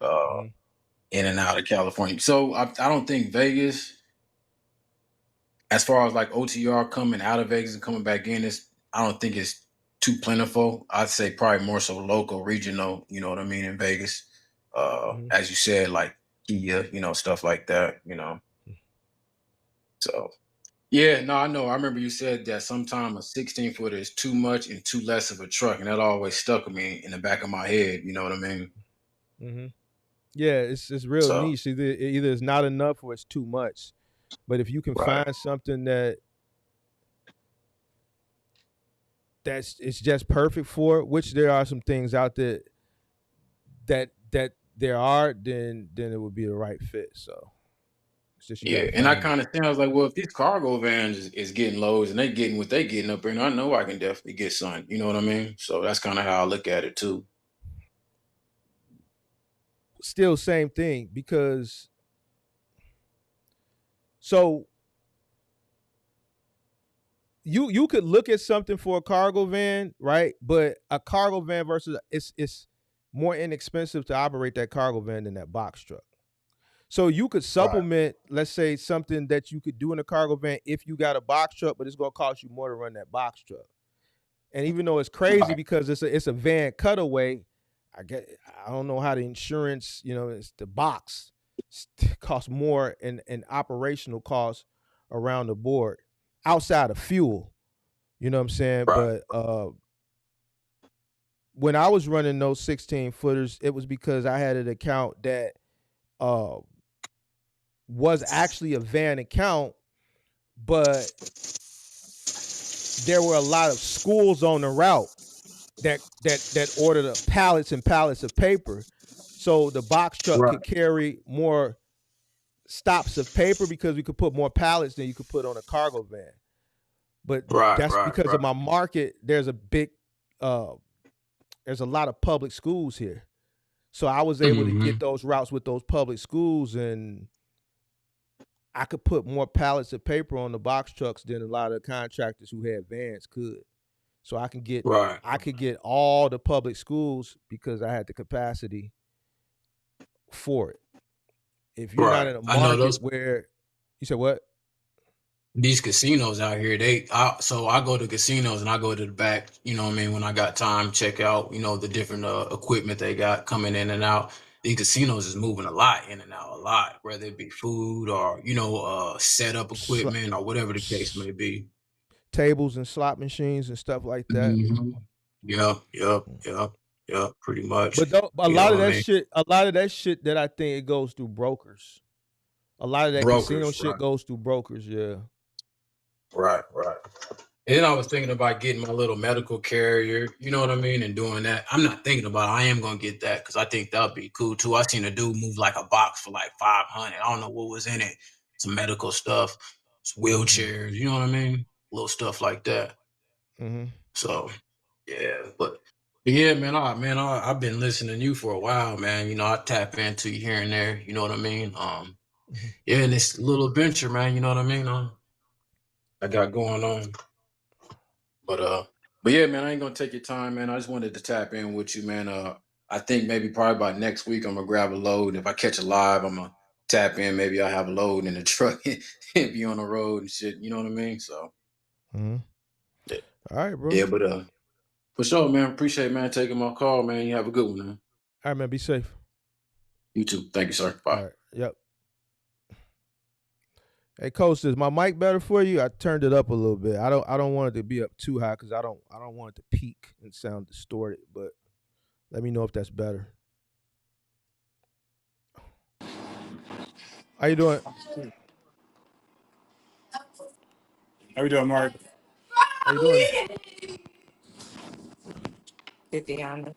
Mm-hmm. In and out of California. So I don't think Vegas, as far as like OTR coming out of Vegas and coming back in, I don't think it's too plentiful. I'd say probably more so local, regional. You know what I mean? In Vegas, Mm-hmm. as you said, like Kia, stuff like that. So. Yeah, no, I know. I remember you said that sometime a 16 footer is too much and too less of a truck, and that always stuck with me in the back of my head. You know what I mean? Mm-hmm. Yeah, it's real So, niche. Either it's not enough or it's too much. But if you can right, find something that's it's just perfect for it, which there are some things out there that there are, then it would be the right fit. So it's just you got yeah. to And I find it. kind of think I was like, well, if these cargo vans is getting loads and they getting what they getting up here, and I know I can definitely get some. You know what I mean? So that's kind of how I look at it too. Still same thing because so you could look at something for a cargo van, right? But a cargo van versus it's more inexpensive to operate that cargo van than that box truck. So you could Right, supplement, let's say, something that you could do in a cargo van if you got a box truck, but it's gonna cost you more to run that box truck. And even though it's crazy right, because it's a van cutaway, I don't know how the insurance, it's the box costs more in operational costs around the board outside of fuel. You know what I'm saying? right, But when I was running those 16 footers, it was because I had an account that uh, was actually a van account, but there were a lot of schools on the route that ordered pallets and pallets of paper. So the box truck right, could carry more stops of paper because we could put more pallets than you could put on a cargo van. But right, that's right, because of right. my market. Uh, there's a lot of public schools here. So I was able to Mm-hmm. get those routes with those public schools, and I could put more pallets of paper on the box trucks than a lot of contractors who had vans could. So Right. I could get all the public schools because I had the capacity for it. If you're not Right. in a I know market those where you said what? these casinos out here, so I go to casinos and I go to the back, you know what I mean, when I got time, check out, the different equipment they got coming in and out. These casinos is moving a lot in and out, a lot, whether it be food or, setup Sl- equipment or whatever the case may be. Tables and slot machines and stuff like that. Hmm. Yep, yep, yep, yep, pretty much. A You know lot of what I that mean? shit, that I think it goes through brokers. A lot of that casino Brokers, shit right, goes through brokers. Yeah. right, right. And then I was thinking about getting my little medical carrier, you know what I mean, and doing that. I'm not thinking about it. I am gonna get that because I think that'd be cool too. I seen a dude move like a box for like 500. I don't know what was in it. Some medical stuff, some Mm-hmm. wheelchairs, you know what I mean? Little stuff like that. Mm-hmm. So yeah, but yeah, man, I've been listening to you for a while, man. I tap into you here and there, you know what I mean? Mm-hmm. Yeah, and this little adventure, man, you know what I mean? I got going on. But yeah, man, I ain't gonna take your time, man. I just wanted to tap in with you, man. I think maybe probably by next week I'm gonna grab a load. If I catch a live, I'm gonna tap in. Maybe I'll have a load in the truck and be on the road and shit. You know what I mean? So Mm-hmm. yeah, All right, bro. yeah, but for sure, man. Appreciate man taking my call, man. You have a good one, man. All right, man. Be safe. You too. Thank you, sir. All Bye. right. Yep. Hey, coach, is my mic better for you? I turned it up a little bit. I don't want it to be up too high because I don't want it to peak and sound distorted. But let me know if that's better. How you doing? How we doing, Mark? How you doing? 50 on it.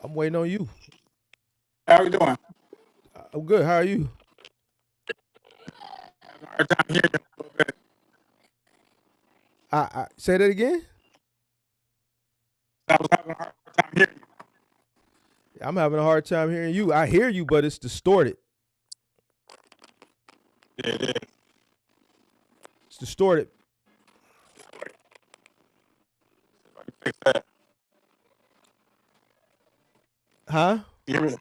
I'm waiting on you. How we doing? I'm good. How are you? Having a hard time hearing you a little bit. I say that again. I was having a hard time hearing you. I'm having a hard time hearing you. I hear you, but it's distorted. Yeah, it is. It's distorted. Fix that. Huh? You hear me?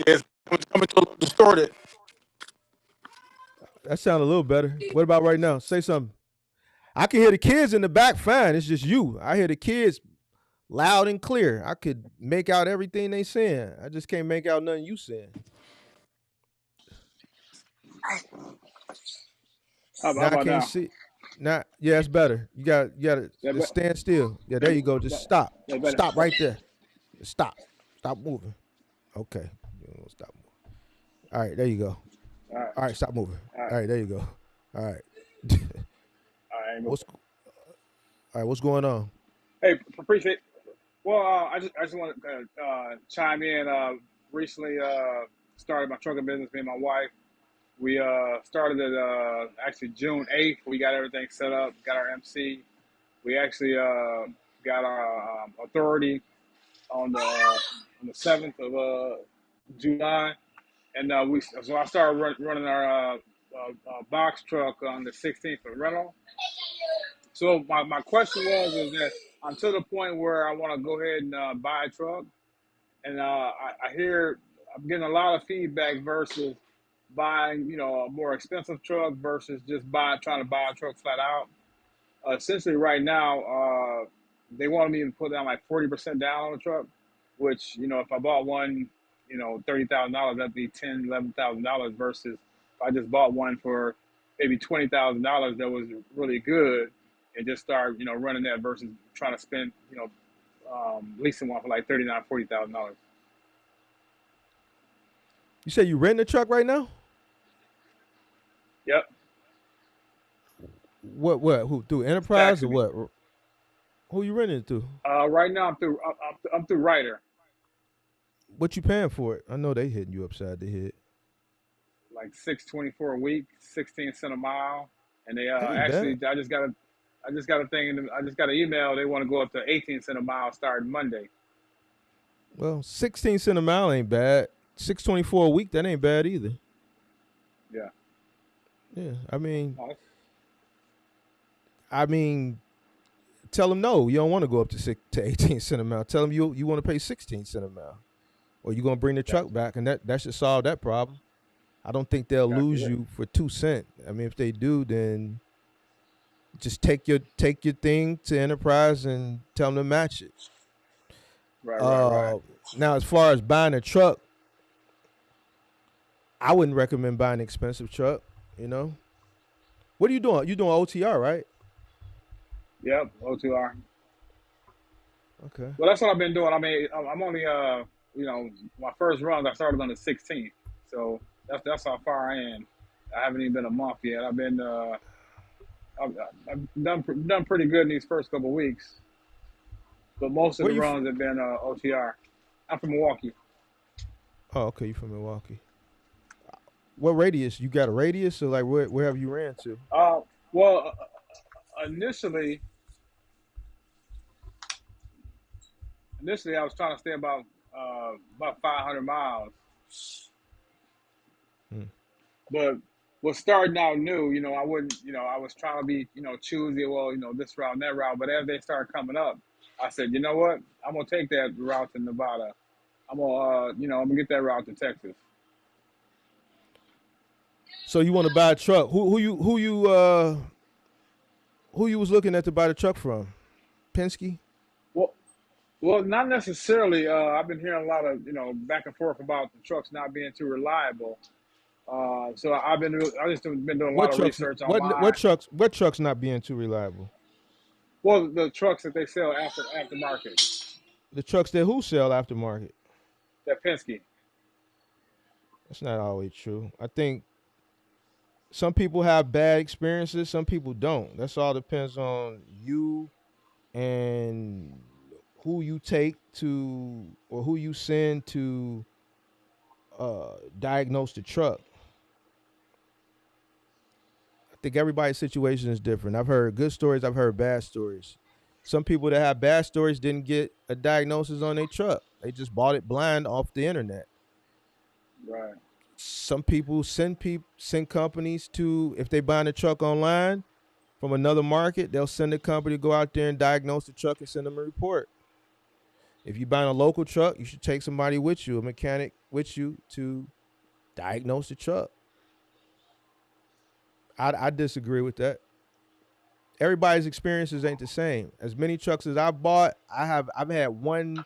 Yeah, it's coming to a little distorted. That sounds a little better. What about right now? Say something. I can hear the kids in the back fine. It's just you. I hear the kids loud and clear. I could make out everything they saying. I just can't make out nothing you saying. How Now I about can't now? see. Now, yeah, it's better. You got to That just be- stand still. Yeah, there you go. Just stop. that better. Stop right there. Stop. Stop moving. Okay. Stop moving. All right, there you go. All right. All right, stop moving. All right. All right, there you go. All right. All right. All right, what's going on? Hey, appreciate. Well, I just want to chime in. Recently, started my trucking business. Me and my wife. We started it actually June 8th. We got everything set up. Got our MC. We actually got our authority on the 7th of July, and so I started running our box truck on the 16th for rental. So my question is that I'm to the point where I want to go ahead and buy a truck, and I hear I'm getting a lot of feedback versus buying a more expensive truck versus just trying to buy a truck flat out. Essentially, right now, they wanted me to put down like 40% down on the truck, which if I bought one, $30,000, that'd be $11,000 versus if I just bought one for maybe $20,000 that was really good and just start running that versus trying to spend leasing one for like $40,000. You say you renting a truck right now? Yep. What? Who? Through Enterprise or Taxi. what? Who you renting it to? Right now I'm through Ryder. What you paying for it? I know they hitting you upside the head. Like $6.24 a week, 16 cents a mile, and they That ain't actually bad. I just got a thing. I just got an email. They want to go up to 18 cents a mile starting Monday. Well, 16 cents a mile ain't bad. $6.24 a week, that ain't bad either. Yeah. Yeah, I mean, Oh, tell them no. You don't want to go up to 18 cents a mile. Tell them you want to pay 16 cents a mile, or you gonna bring the truck back, and that should solve that problem. I don't think they'll gotcha. lose Yeah. you for 2 cents. I mean, if they do, then just take your thing to Enterprise and tell them to match it. Right. Now, as far as buying a truck, I wouldn't recommend buying an expensive truck. What are you doing? You doing OTR, right? Yep. O2R. Okay. Well, that's what I've been doing. I mean, I'm only my first runs I started on the 16th, so that's how far I am. I haven't even been a month yet. I've been I've done pretty good in these first couple of weeks, but most of Where the you? runs have been OTR. I'm from Milwaukee. Oh, okay. You from Milwaukee? What radius? You got a radius, or like where have you ran to? Well, initially I was trying to stay about 500 miles, Hmm. but was starting out new. I wouldn't. I was trying to be choosy. Well, this route and that route. But as they started coming up, I said, you know what? I'm gonna take that route to Nevada. I'm gonna get that route to Texas. So you want to buy a truck? Who you was looking at to buy the truck from? Penske? Well, not necessarily. I've been hearing a lot of back and forth about the trucks not being too reliable. So I just been doing a What lot of trucks? research What online. trucks? What trucks not being too reliable? Well, the trucks that they sell aftermarket, The trucks that who sell aftermarket? that Penske. That's not always true. I think some people have bad experiences. Some people don't. That's all depends on you and who you take to or who you send to diagnose the truck. I think everybody's situation is different. I've heard good stories. I've heard bad stories. Some people that have bad stories didn't get a diagnosis on their truck. They just bought it blind off the internet. Right. Some people send companies to, if they buying a truck online from another market, they'll send a company to go out there and diagnose the truck and send them a report. If you're buying a local truck, you should take somebody with you, a mechanic with you, to diagnose the truck. I disagree with that. Everybody's experiences ain't the same. As many trucks as I bought, I've had one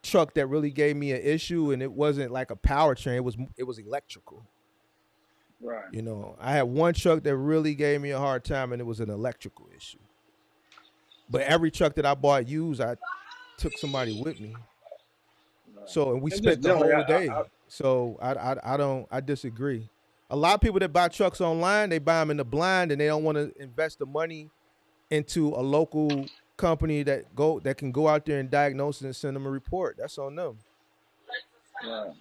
truck that really gave me an issue, and it wasn't like a powertrain. It was electrical. Right. You know, I had one truck that really gave me a hard time, and it was an electrical issue. But every truck that I bought used, I took somebody with me. Right. So, and we And spent just the whole generally, day. So I disagree. A lot of people that buy trucks online, they buy them in the blind, and they don't want to invest the money into a local company that can go out there and diagnose it and send them a report. That's on them. Right.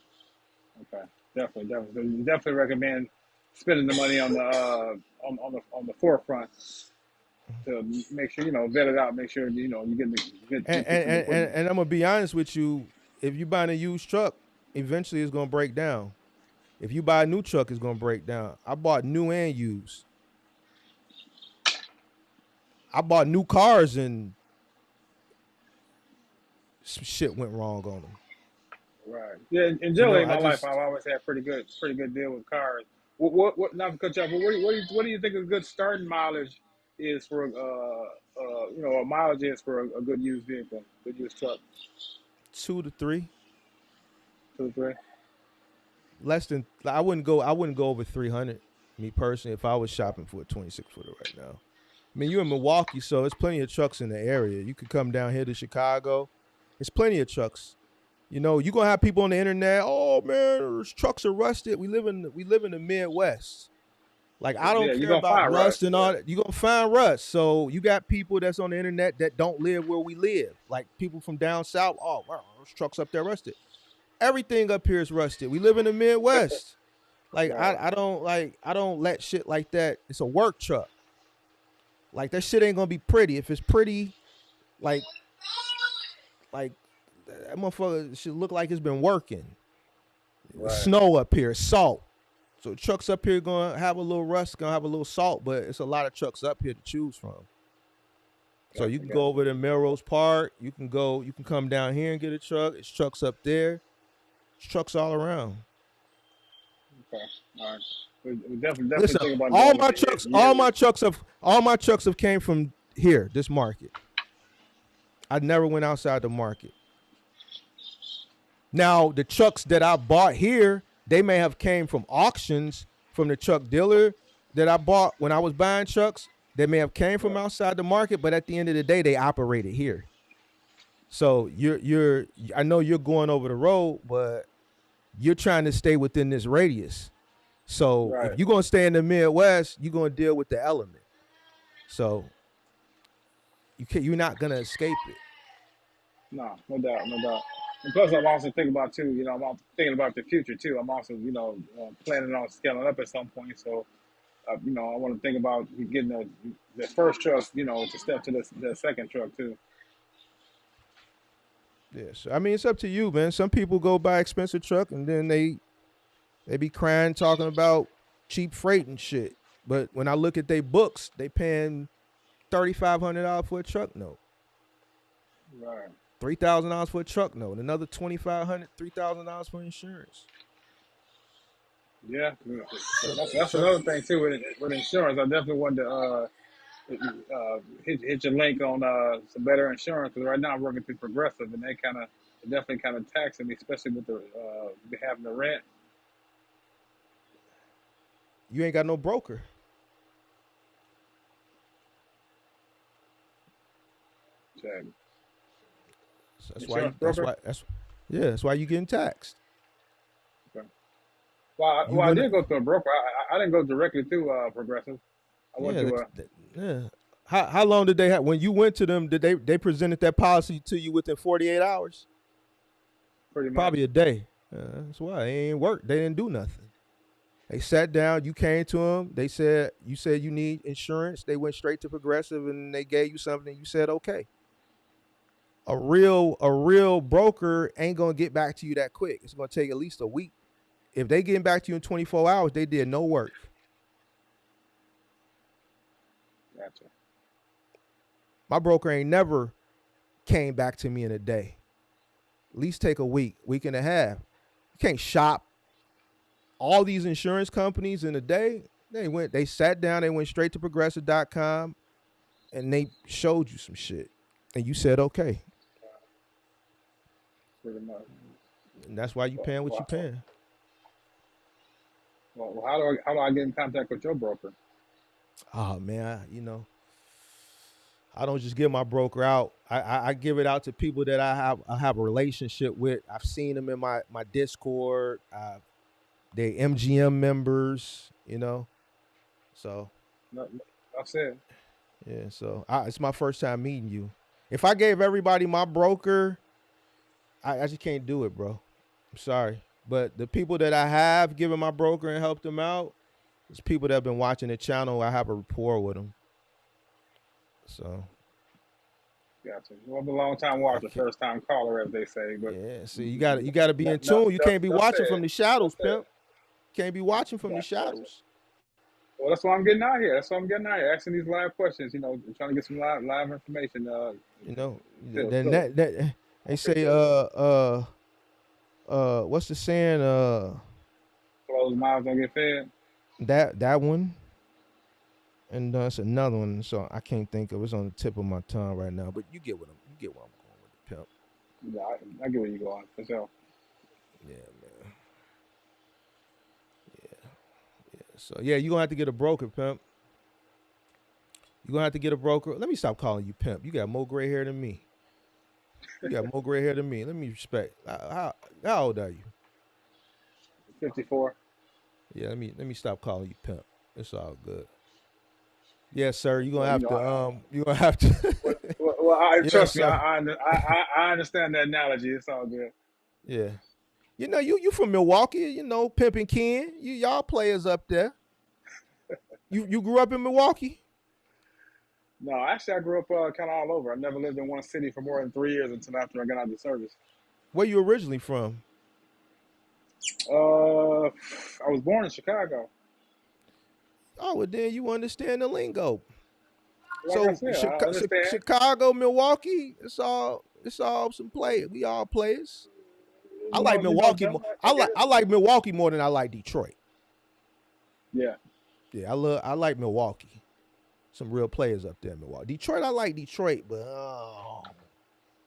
Okay. Definitely. So you definitely recommend spending the money on the on the forefront to make sure vet it out. Make sure you get the good. And I'm gonna be honest with you. If you buying a used truck, eventually it's gonna break down. If you buy a new truck, it's gonna break down. I bought new and used. I bought new cars and some shit went wrong on them. Right. Yeah. And generally, in my life, I've always had pretty good deal with cars. What? Not to cut you off, but what do you think a good starting mileage is for a mileage is for a good used vehicle, good used truck? 2 to 3. 2 to 3. Less than, I wouldn't go over 300. Me personally, if I was shopping for a 26 footer right now. I mean, you're in Milwaukee, so there's plenty of trucks in the area. You could come down here to Chicago. There's plenty of trucks. You know, you're gonna have people on the internet. Oh man, trucks are rusted. We live in the Midwest. Like, I don't care about rust and all that. You're gonna find rust. So you got people that's on the internet that don't live where we live. Like people from down south. Oh wow, those trucks up there rusted. Everything up here is rusted. We live in the Midwest. Like I don't let shit like that. It's a work truck. Like that shit ain't gonna be pretty. If it's pretty, like that motherfucker should look like it's been working. Right. Snow up here, salt. So trucks up here gonna have a little rust, gonna have a little salt, but it's a lot of trucks up here to choose from. So you can go over to Melrose Park. You can come down here and get a truck. It's trucks up there. It's trucks all around. Okay. All right. We definitely Listen, think about all my trucks have came from here, this market. I never went outside the market. Now, the trucks that I bought here, they may have came from auctions from the truck dealer that I bought when I was buying trucks. They may have came from outside the market, but at the end of the day, they operated here. So I know you're going over the road, but you're trying to stay within this radius. So if you're going to stay in the Midwest, you're going to deal with the element. So you're not going to escape it. No doubt. And plus, I'm also thinking about too. I'm thinking about the future too. I'm also, planning on scaling up at some point. So, I want to think about getting the first truck, to step to the second truck too. Yes, I mean, it's up to you, man. Some people go buy expensive truck and then they be crying talking about cheap freight and shit. But when I look at their books, they paying $3,500 for a truck note. Right. $3,000 for a truck note, and another $2,500, $3,000 for insurance. Yeah, that's another thing too with insurance. I definitely wanted to hit your link on some better insurance, because right now I'm working through Progressive, and they definitely kind of taxing me, especially with the having the rent. You ain't got no broker. Check. That's why you getting taxed. Okay. Well, I did go through a broker. I didn't go directly through Progressive. I went to How long did they have when you went to them? Did they presented that policy to you within 48 hours? Pretty much. Probably a day. That's why they ain't work. They didn't do nothing. They sat down. You came to them. You said you need insurance. They went straight to Progressive and they gave you something. You said okay. a real broker ain't gonna get back to you that quick. It's gonna take at least a week. If they getting back to you in 24 hours, they did no work. Gotcha. My broker ain't never came back to me in a day. At least take a week and a half. You can't shop all these insurance companies in a day. They sat down, they went straight to progressive.com and they showed you some shit. And you said, okay. Pretty much. And that's why you paying what you paying. Well, how do I get in contact with your broker? Oh man, I don't just give my broker out. I give it out to people that I have a relationship with. I've seen them in my Discord. They MGM members, So That's it. Yeah, so it's my first time meeting you. If I gave everybody my broker, I just can't do it, bro. I'm sorry. But the people that I have given my broker and helped them out, it's people that have been watching the channel. I have a rapport with them. So. Gotcha. Well, I'm a long time watcher, first time caller, as they say. But yeah, see, you gotta be in tune. You can't be watching from the shadows, pimp. Can't be watching from the shadows. Well, that's why I'm getting out here. Asking these live questions. Trying to get some live information. Then that they say what's the saying? Closed mouths don't get fed. That one. And it's another one, so I can't think of it. It's on the tip of my tongue right now. But you get where I'm going with the pimp. Yeah, I get where you're going, for sure. Yeah, man. Yeah. So yeah, you're gonna have to get a broker, pimp. You're gonna have to get a broker. Let me stop calling you pimp. You got more gray hair than me. Let me respect. How old are you? 54. Yeah, let me stop calling you pimp. It's all good. Yes, sir. You're gonna have to. You're gonna have to. Well, trust me. I understand that analogy. It's all good. Yeah. You from Milwaukee. Pimpin' Ken. Y'all players up there. You grew up in Milwaukee? No, actually, I grew up kind of all over. I never lived in one city for more than 3 years until after I got out of the service. Where you originally from? I was born in Chicago. Oh, well, then you understand the lingo. Like So I said, Chicago, Milwaukee, it's all some play. We all players. I like Milwaukee. I like Milwaukee more than I like Detroit. Yeah. Yeah, I like Milwaukee. Some real players up there in Milwaukee. Detroit, I like Detroit, but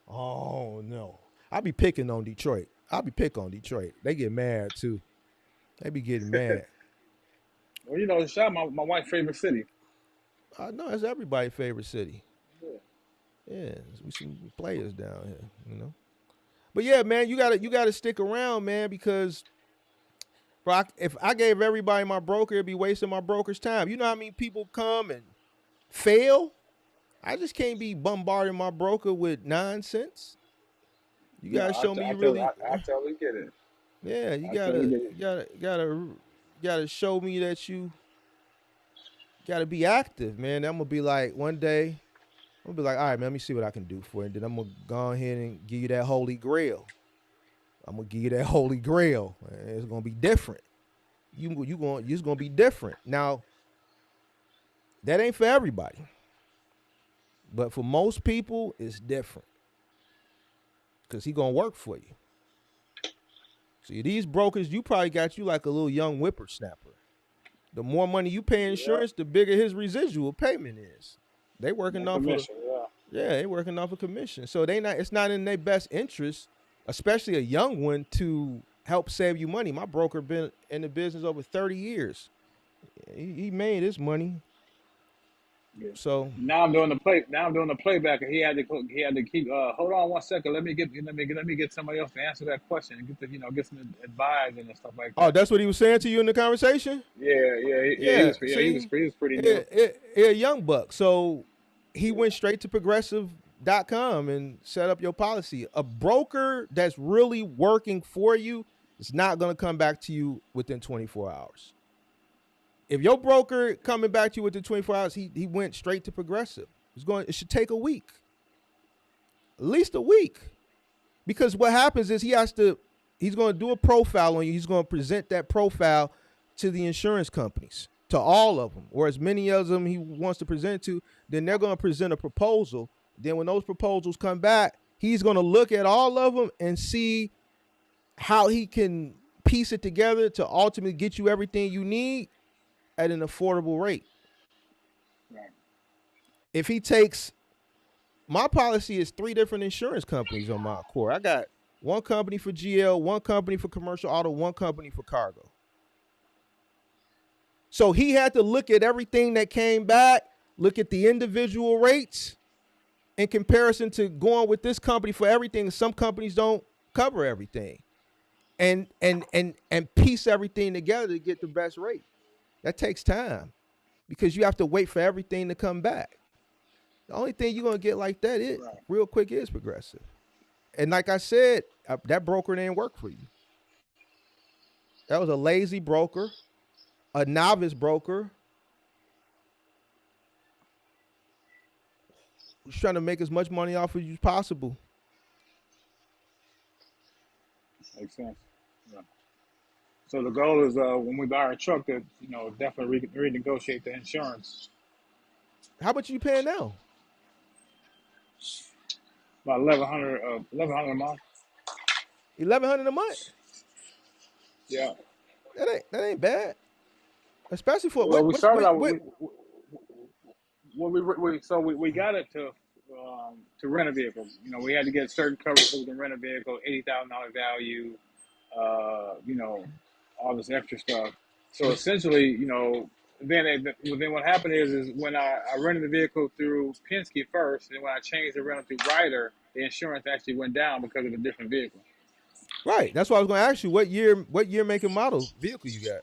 oh no. I be picking on Detroit. They get mad too. They be getting mad. Well, Shop, my wife's favorite city. I know it's everybody's favorite city. Yeah, we some players down here, But yeah, man, you gotta stick around, man, because if I gave everybody my broker, it'd be wasting my broker's time. You know how many people come and fail? I just can't be bombarding my broker with nonsense. You gotta show me you really. I totally get it. Yeah, you gotta show me that you gotta be active, man. I'm gonna be like one day, all right, man, let me see what I can do for you. And then I'm gonna go ahead and give you that holy grail. It's gonna be different. It's gonna be different. Now, that ain't for everybody. But for most people, it's different. Because he gonna work for you. See, these brokers, you probably got you like a little young whippersnapper. The more money you pay insurance, the bigger his residual payment is. They working off commission, they working off a commission. So it's not in their best interest, especially a young one, to help save you money. My broker been in the business over 30 years. He made his money. Yeah. So now I'm doing the playback, and he had to keep. Hold on one second. Let me get somebody else to answer that question and get some advice and stuff like that. Oh, that's what he was saying to you in the conversation. He was pretty new. Yeah, young buck. So he went straight to progressive.com and set up your policy. A broker that's really working for you is not going to come back to you within 24 hours. If your broker coming back to you within 24 hours, he went straight to Progressive. It should take a week. At least a week. Because what happens is he's going to do a profile on you. He's going to present that profile to the insurance companies, to all of them, or as many of them he wants to present to. Then they're going to present a proposal. Then when those proposals come back, he's going to look at all of them and see how he can piece it together to ultimately get you everything you need at an affordable rate. Right. If he takes, my policy is 3 different insurance companies on my core. I got one company for GL, one company for commercial auto, one company for cargo. So he had to look at everything that came back, look at the individual rates in comparison to going with this company for everything. Some companies don't cover everything, and piece everything together to get the best rate. That takes time because you have to wait for everything to come back. The only thing you're going to get like that real quick is Progressive. And like I said, that broker didn't work for you. That was a lazy broker, a novice broker. Who's trying to make as much money off of you as possible. Makes sense. Yeah. So the goal is when we buy our truck to, definitely renegotiate the insurance. How much are you paying now? About $1,100 a month. $1,100 a month? Yeah. That ain't bad. Especially for well, we started out with we got it to rent a vehicle. We had to get certain coverage so we can rent a vehicle, $80,000 value, all this extra stuff. So essentially, then what happened is when I rented the vehicle through Penske first, and when I changed the rental through Ryder, the insurance actually went down because of a different vehicle. Right. That's why I was going to ask you what year, make, and model vehicle you got.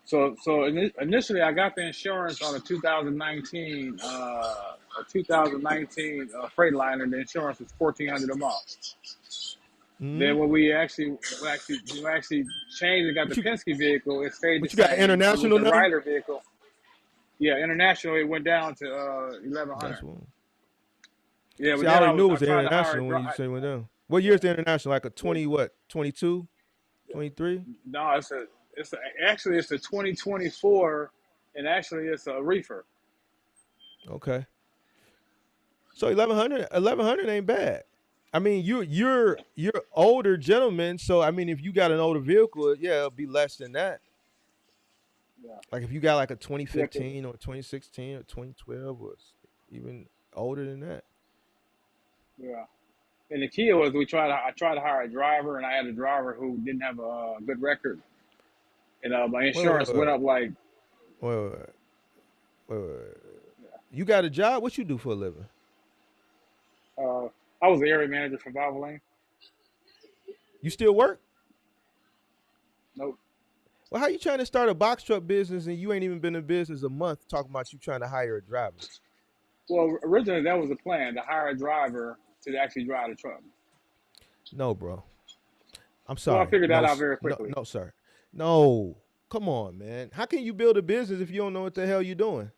So initially, I got the insurance on a 2019 Freightliner. The insurance was $1,400 a month. Mm-hmm. Then when we actually changed and got the Penske vehicle, it stayed the same. But you got international now? The Ryder vehicle. Yeah, international, it went down to $1,100. Yeah, see, I already knew it was the international when you say it went down. What year is the international? Like a 22, 23? No, it's a 2024, and actually it's a reefer. Okay. So 1,100 ain't bad. I mean, you're older gentlemen, so I mean, if you got an older vehicle, it'll be less than that. Yeah. Like if you got like a 2015 or 2016 or 2012 or even older than that. Yeah. And the key was I tried to hire a driver, and I had a driver who didn't have a good record, and my insurance went up like. Wait. You got a job? What you do for a living? I was the area manager for Valvoline. You still work? Nope. Well, how you trying to start a box truck business and you ain't even been in business a month talking about you trying to hire a driver? Well, originally that was the plan, to hire a driver to actually drive the truck. No, bro. I'm sorry. Well, I figured that out very quickly. No, sir. No. Come on, man. How can you build a business if you don't know what the hell you're doing?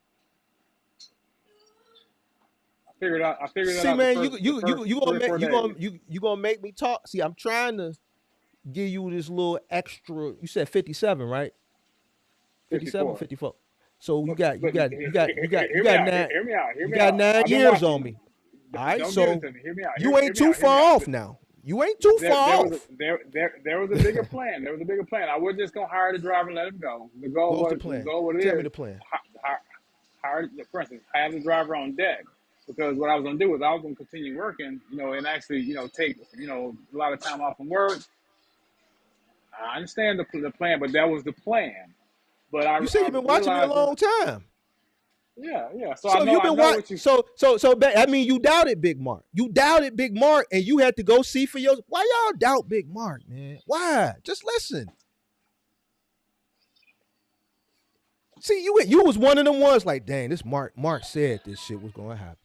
I figured that out. See, man, you gonna make me talk. See, I'm trying to give you this little extra. You said 57, right? 57, 54. So you got 9 years on me. All right, so you ain't too far off now. You ain't too far off. There was a bigger plan. I wasn't just gonna hire the driver and let him go. The goal was Tell me the plan. Hire, for instance, have the driver on deck. Because what I was going to do was I was going to continue working, and actually, take, a lot of time off from work. I understand the plan, but that was the plan. But you said you've been watching me a long time. Yeah. So you've been watching. So I mean, you doubted Big Mark. You doubted Big Mark, and you had to go see for yours. Why y'all doubt Big Mark, man? Why? Just listen. See, you was one of them ones like, dang, this Mark said this shit was going to happen.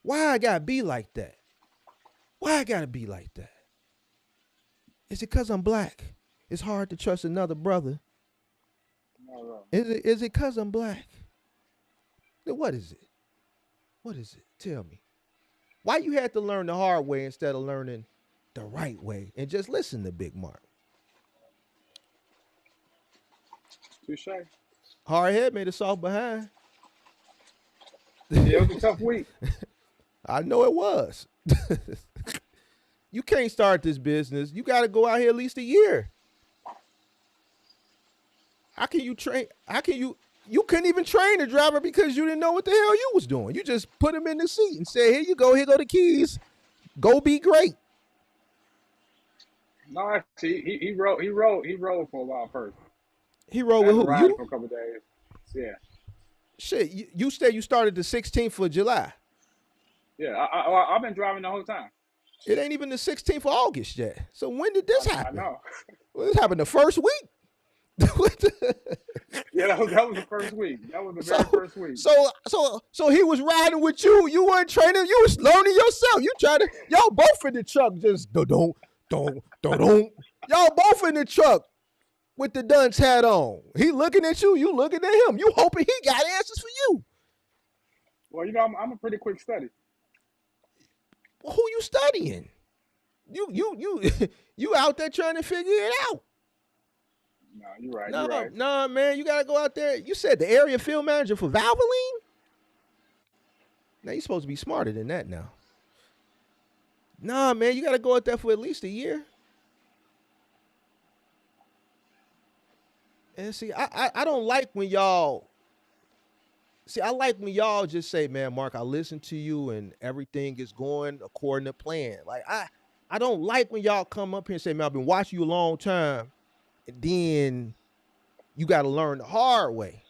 Why I gotta be like that? Why I gotta be like that? Is it because I'm black? It's hard to trust another brother. No. Is it because I'm black? Then what is it? What is it? Tell me. Why you had to learn the hard way instead of learning the right way and just listen to Big Mark? Touche. Hard head made a soft behind. Yeah, it was a tough week. I know it was. You can't start this business. You got to go out here at least a year. How can you train? How can you? You couldn't even train the driver because you didn't know what the hell you was doing. You just put him in the seat and said, "Here you go. Here go the keys. Go be great." No, actually, he rode for a while first. He rode I with had to who? ride You? for a couple of days. Yeah, Shit. You said you started the 16th of July. yeah. I've been driving the whole time. It ain't even the 16th of August yet. So when did this I happen? know. Well, this happened the first week. Yeah, that was the first week. That was the very first week. So he was riding with you. You weren't training. You was learning yourself. You trying to. Y'all both in the truck. Just don't. Y'all both in the truck with the dunce hat on. He looking at you. You looking at him. You hoping he got answers for you. Well, I'm a pretty quick study. Well, who you studying? You out there trying to figure it out. No, you're right. No, You're right. no, man, you gotta go out there. You said the area field manager for Valvoline? Now you're supposed to be smarter than that now. Nah, man, you gotta go out there for at least a year. And see, I don't like when y'all. See, I like when y'all just say, "Man, Mark, I listen to you and everything is going according to plan." Like I don't like when y'all come up here and say, "Man, I've been watching you a long time," and then you got to learn the hard way.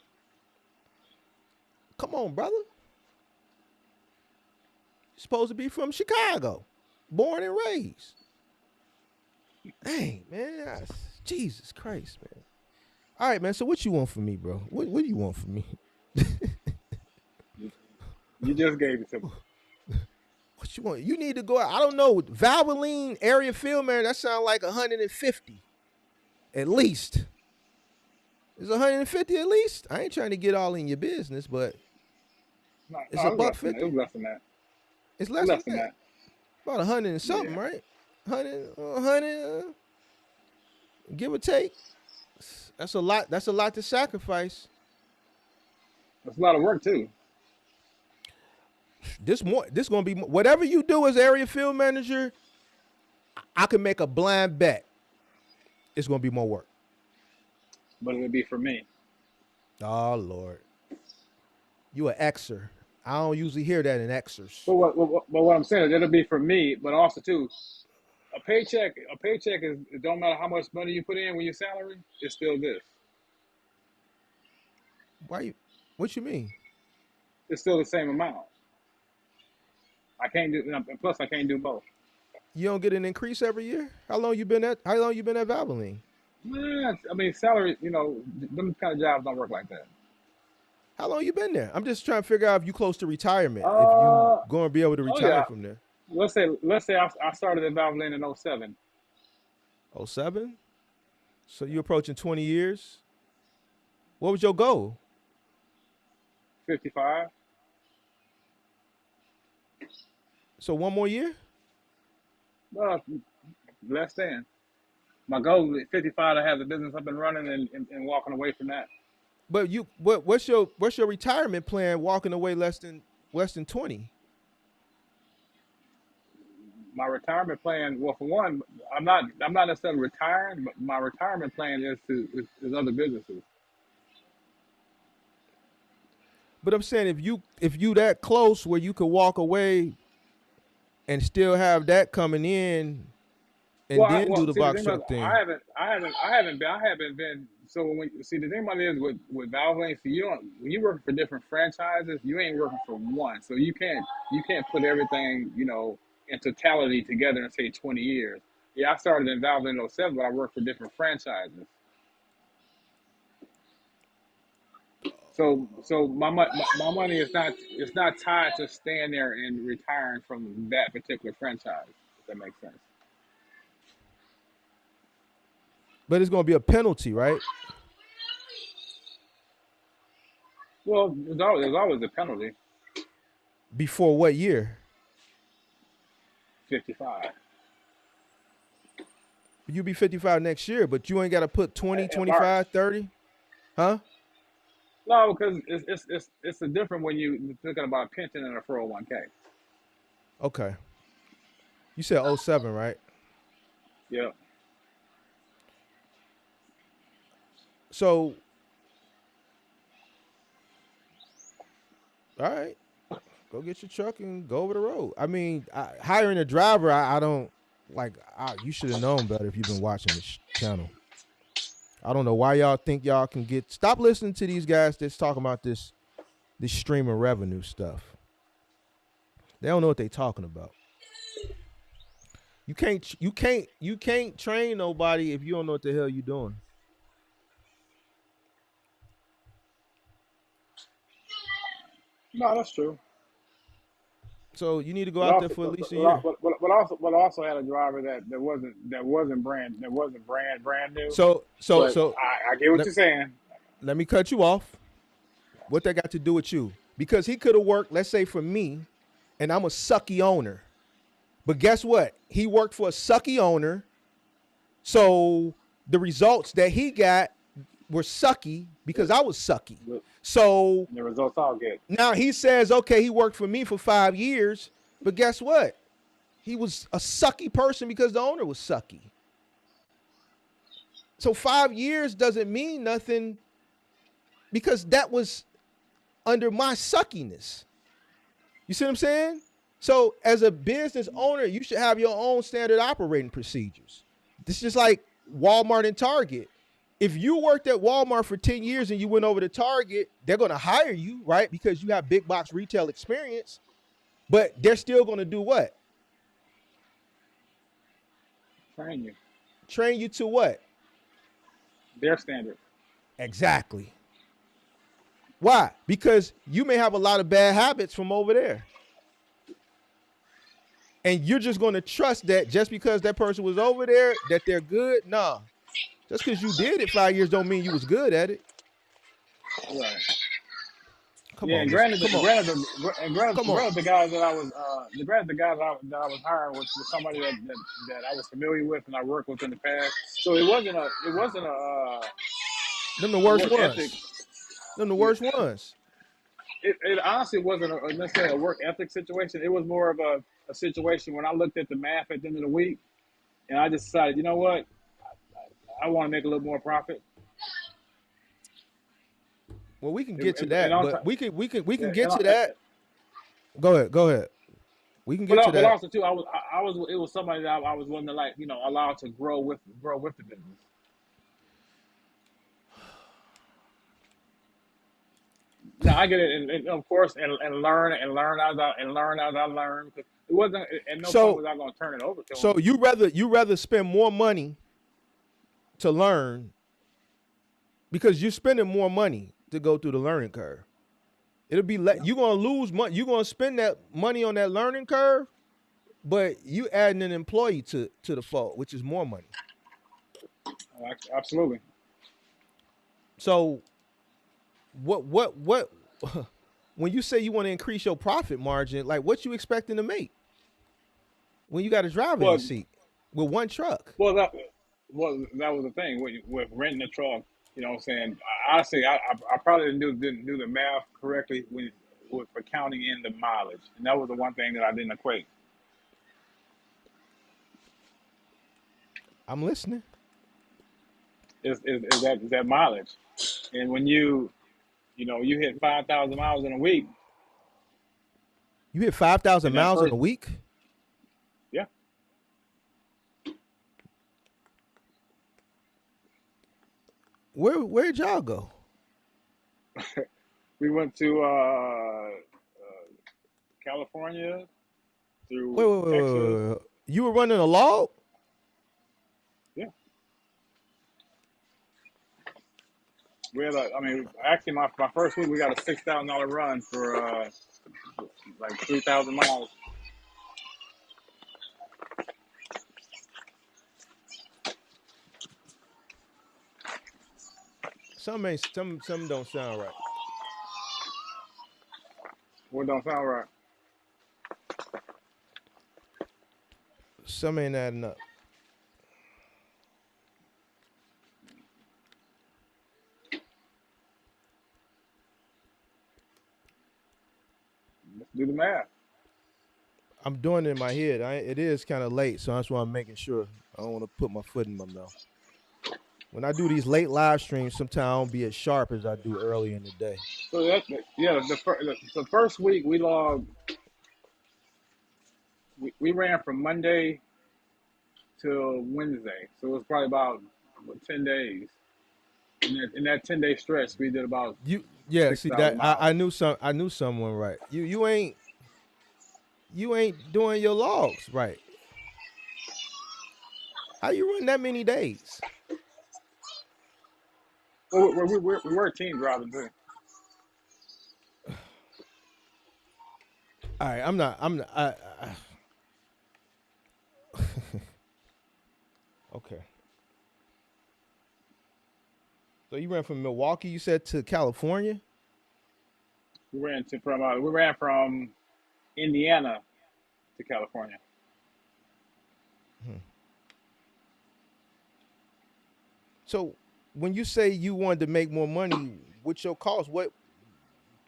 Come on, brother. You're supposed to be from Chicago, born and raised. Dang, man, Jesus Christ, man. All right, man. So what you want from me, bro? What do you want from me? You just gave it to me. What you want? You need to go out. I don't know. Valvoline area field manager, that sounds like 150 at least. Is 150 at least? I ain't trying to get all in your business, but it's a buck 50. It was less than that. It's less than that. About 100 and something, Yeah. right? 100, give or take. That's a lot. That's a lot to sacrifice. That's a lot of work too. This gonna be whatever you do as area field manager. I can make a blind bet. It's gonna be more work. But it would be for me. Oh Lord, you an Xer. I don't usually hear that in Xers. But what I'm saying is it'll be for me, but also too, a paycheck is, it don't matter how much money you put in when your salary, it's still this. Why you? What you mean? It's still the same amount. I can't do, plus I can't do both. You don't get an increase every year? How long you been at Valvoline? Man, I mean, salary, them kind of jobs don't work like that. How long you been there? I'm just trying to figure out if you close to retirement. If you going to be able to retire from there. Let's say I started at Valvoline in 07. 07? So you approaching 20 years? What was your goal? 55. So one more year? Well, less than. My goal is 55 to have the business up and running and walking away from that. But what's your retirement plan walking away less than 20? My retirement plan, well, for one, I'm not necessarily retiring, but my retirement plan is other businesses. But I'm saying if you that close where you could walk away and still have that coming in and then do the box truck thing. I haven't been. So the thing about it is with Valvoline, so when you work for different franchises, you ain't working for one. So you can't put everything, in totality together and say 20 years. Yeah, I started in Valvoline in 07, but I worked for different franchises. So my money is not tied to staying there and retiring from that particular franchise, if that makes sense. But it's going to be a penalty, right? Well, there's always a penalty. Before what year? 55. You'll be 55 next year, but you ain't got to put 20, In 25, 30? Huh? No, because it's a different when you're thinking about a pension and a 401k. Okay. You said 07, right? Yeah. So, all right, go get your truck and go over the road. I mean, hiring a driver, I don't like. You should have known better if you've been watching this channel. I don't know why y'all think y'all can get. Stop listening to these guys that's talking about this stream of revenue stuff. They don't know what they talking about. You can't train nobody if you don't know what the hell you doing. No, that's true. So you need to go out there for at least a year. But also had a driver that wasn't brand new. So I get what you're saying. let me cut you off. What that got to do with you? Because he could have worked, let's say for me, and I'm a sucky owner. But guess what? He worked for a sucky owner. So the results that he got were sucky because I was sucky. So the results I'll get. Now he says, okay, he worked for me for 5 years, but guess what? He was a sucky person because the owner was sucky. So 5 years doesn't mean nothing because that was under my suckiness. You see what I'm saying? So as a business owner, you should have your own standard operating procedures. This is just like Walmart and Target. If you worked at Walmart for 10 years and you went over to Target, they're going to hire you, right? Because you have big box retail experience, but they're still going to do what? Train you. Train you to what? Their standard. Exactly. Why? Because you may have a lot of bad habits from over there. And you're just going to trust that just because that person was over there, that they're good? Nah. Just because you did it 5 years don't mean you was good at it. Right. Come yeah, on, and granted, come on. the guys that I was hiring was somebody that I was familiar with and I worked with in the past. So it wasn't a them the worst work ones. ethic. Them the worst ones. It honestly wasn't necessarily a work ethic situation. It was more of a situation when I looked at the math at the end of the week, and I just decided, you know what, I want to make a little more profit. Well, we can get to that, but we can get to that. Go ahead. We can get to that. But also too, it was somebody that I was willing to allow to grow with the business. Now I get it, and of course, and learn as I learn. Because it wasn't at no point was I going to turn it over to him. So you rather spend more money to learn because you're spending more money to go through the learning curve. It'll be you're gonna lose money. You're gonna spend that money on that learning curve, but you adding an employee to the fold, which is more money. Absolutely. So what when you say you want to increase your profit margin, like what you expecting to make when you got a driver in the seat with one truck? Well, that was the thing with renting a truck. You know what I'm saying? Honestly, I probably didn't do the math correctly for counting in the mileage. And that was the one thing that I didn't equate. I'm listening. Is that mileage. And when you hit 5,000 miles in a week. You hit 5,000 miles in a week? Yeah. Where'd y'all go? We went to California through Texas. Wait. You were running a log? Yeah. We had actually my first week we got a $6,000 run for like 3,000 miles. Some don't sound right. What don't sound right? Some ain't adding up. Let's do the math. I'm doing it in my head. It is kind of late, so that's why I'm making sure. I don't want to put my foot in my mouth. When I do these late live streams, sometimes I don't be as sharp as I do early in the day. So the first week we logged. We ran from Monday till Wednesday, so it was probably about 10 days. In that 10-day stretch, we did about See 6,000 that miles. I knew someone right. You ain't doing your logs right. How you run that many days? Well, we were team driving too. All right, I'm not. Okay. So you ran from Milwaukee, you said, to California? We ran from Indiana to California. So when you say you wanted to make more money, what's your cost?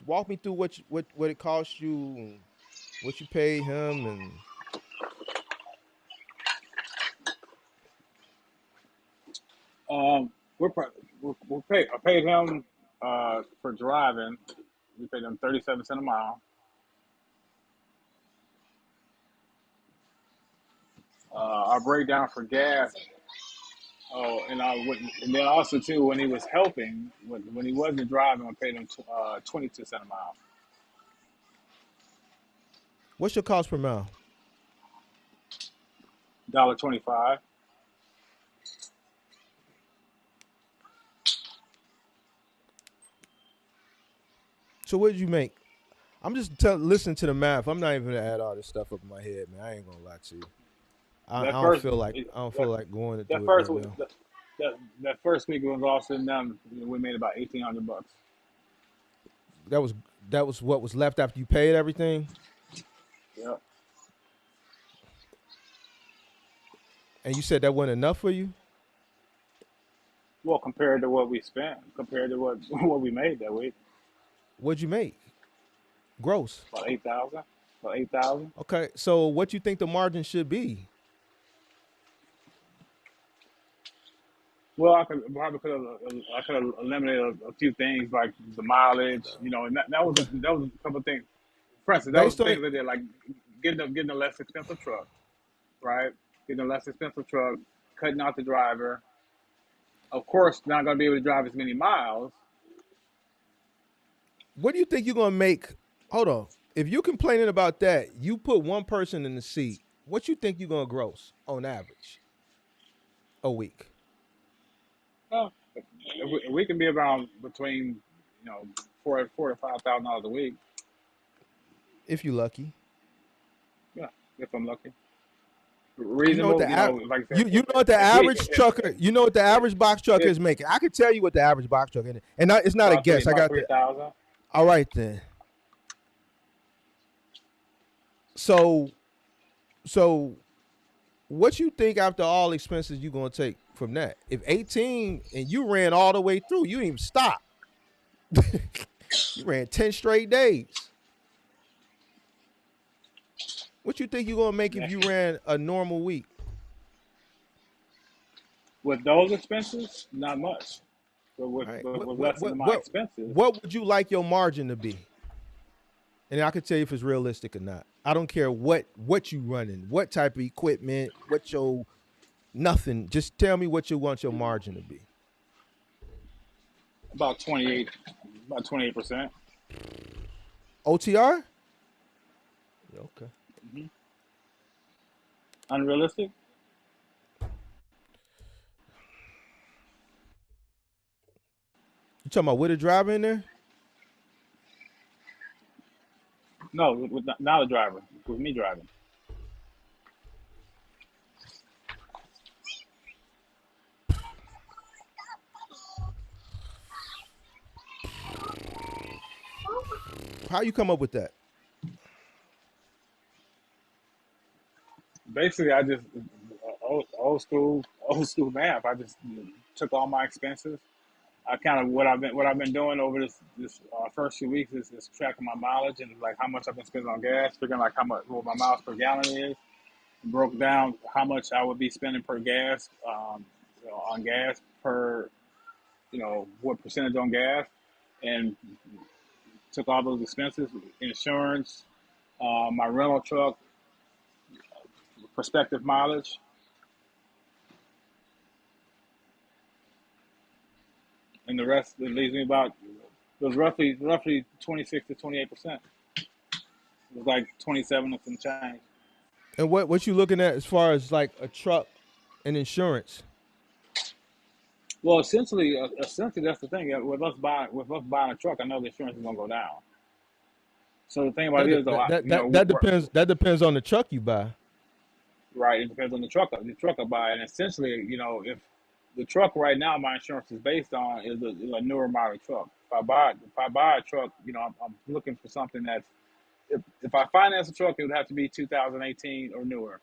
Walk me through what it cost you, and what you paid him, and I paid him for driving. We paid him 37 cents a mile. Our breakdown for gas. Oh, and then also too, when he was helping, when he wasn't driving, I paid him 22 cents a mile. what's your cost per mile? $1.25. So what did you make? I'm just listening to the math. I'm not even gonna add all this stuff up in my head, man. I ain't gonna lie to you. I don't feel like going That through first it right now. that first week it was all sitting down. We made about $1,800. That was what was left after you paid everything. Yep. And you said that wasn't enough for you? Well, compared to what we spent, compared to what we made that week, What'd you make? Gross. about 8,000. About 8,000. Okay, so what you think the margin should be? Well, I could have eliminated a few things like the mileage, and that was a couple of things. For instance, that was Based on things I did, like getting a less expensive truck, right? Getting a less expensive truck, cutting out the driver. Of course, not going to be able to drive as many miles. what do you think you're gonna make? Hold on. If you complaining about that, you put one person in the seat. What you think you're gonna gross on average a week? Well, we can be around between, $4,000 to $5,000 a week. If you lucky. Yeah, if I'm lucky. You know what Reasonable, the like I said, you know what the average trucker, you know what the average box trucker if is making. I can tell you what the average box trucker is, and it's not a guess. I got 3,000. All right then. So what you think after all expenses you gonna take from that? If 18 and you ran all the way through, you didn't even stop. You ran 10 straight days. What you think you're gonna make if you ran a normal week? With those expenses, not much. But with, Right. with less than my expenses, What would you like your margin to be? And I can tell you if it's realistic or not. I don't care what you running, what type of equipment, what your nothing. Just tell me what you want your margin to be. about 28%. OTR? Okay. Mm-hmm. Unrealistic? You talking about with a driver in there? No, not a driver. With me driving. How you come up with that? basically I just old school math. I just took all my expenses. I kind of what I've been doing over this first few weeks is tracking my mileage and like how much I've been spending on gas, figuring like how much what my miles per gallon is. Broke down how much I would be spending per gas, on gas per, what percentage on gas, and took all those expenses, insurance, my rental truck, prospective mileage, and the rest it leaves me about it was roughly 26 to 28%. It was like 27 and some change. And what you looking at as far as like a truck and insurance? Well, essentially that's the thing. With us buying a truck, I know the insurance is gonna go down. So the thing about it is, though, That depends on the truck you buy. right? It depends on the truck I buy, and essentially, if the truck right now my insurance is based on is a newer model truck. If I buy a truck, I'm looking for something that's if I finance a truck, it would have to be 2018 or newer.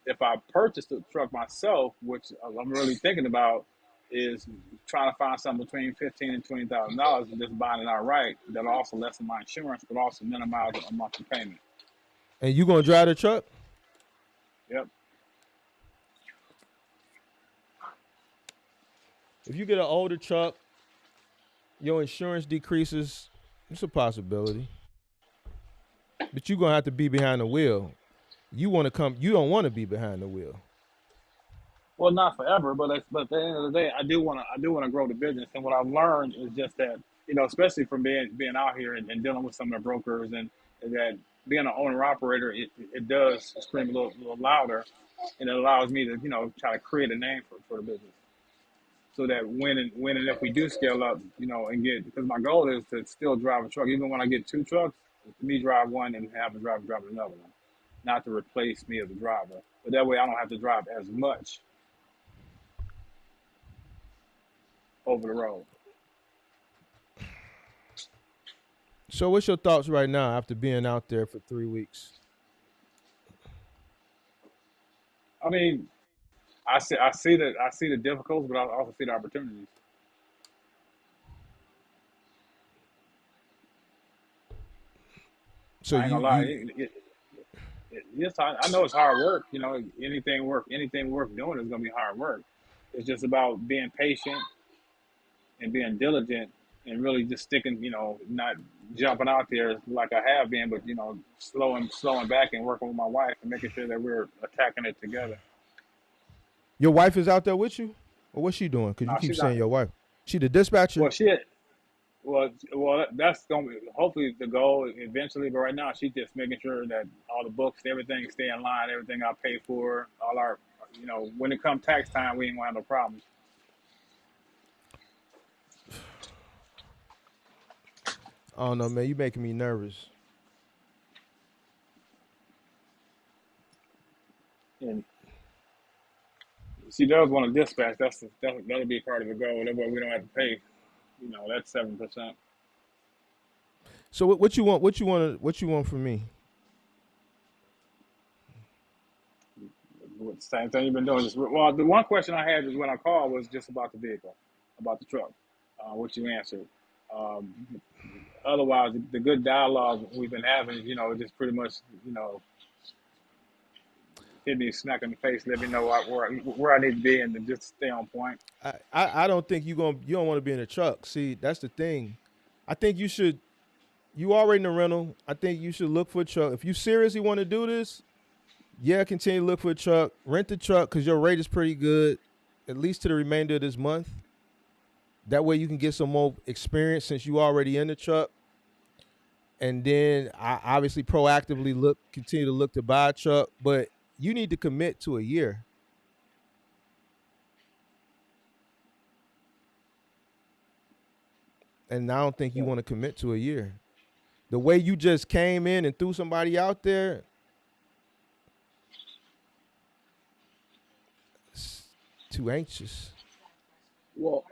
If I purchased the truck myself, which I'm really thinking about, is trying to find something between $15,000 and $20,000 and just buying it outright. That'll also lessen my insurance, but also minimize a monthly payment. And you gonna drive the truck? Yep. If you get an older truck, your insurance decreases. It's a possibility, but you're gonna have to be behind the wheel. You don't want to be behind the wheel. Well, not forever, but at the end of the day, I do want to grow the business. And what I've learned is just that, especially from being out here and dealing with some of the brokers, and that being an owner operator, it does scream a little louder, and it allows me to try to create a name for the business, so that when and if we do scale up, and because my goal is to still drive a truck, even when I get two trucks, me drive one and have a driver drive another one, not to replace me as a driver, but that way I don't have to drive as much over the road. So what's your thoughts right now after being out there for 3 weeks? I mean, I see the difficulties, but I also see the opportunities. So I ain't gonna lie. Yes, I know it's hard work. Anything worth doing is gonna be hard work. It's just about being patient and being diligent and really just sticking, not jumping out there like I have been, but slowing back and working with my wife and making sure that we're attacking it together. Your wife is out there with you, or what's she doing? Because you No, keep she's saying not. your wife. She the dispatcher. Well, that's going to be hopefully the goal eventually. But right now, she's just making sure that all the books, everything stay in line, everything I pay for, all our, when it comes tax time, we ain't gonna have no problems. I don't know, man. You making me nervous. And she does want to dispatch. That'll be part of the goal. That way we don't have to pay. That's 7%. So what you want? What you want from me? Same thing you've been doing. Well, the one question I had is when I called was just about the vehicle, about the truck, which you answered. Um, Otherwise, the good dialogue we've been having, just pretty much, hit me smack in the face, let me know where I need to be, and to just stay on point. I don't think you don't want to be in a truck. See, that's the thing. I think you should. You already in the rental. I think you should look for a truck. If you seriously want to do this, continue to look for a truck. Rent the truck because your rate is pretty good, at least to the remainder of this month. That way you can get some more experience since you already in the truck. And then I obviously proactively continue to look to buy a truck, but you need to commit to a year. And I don't think you want to commit to a year. The way you just came in and threw somebody out there, it's too anxious. But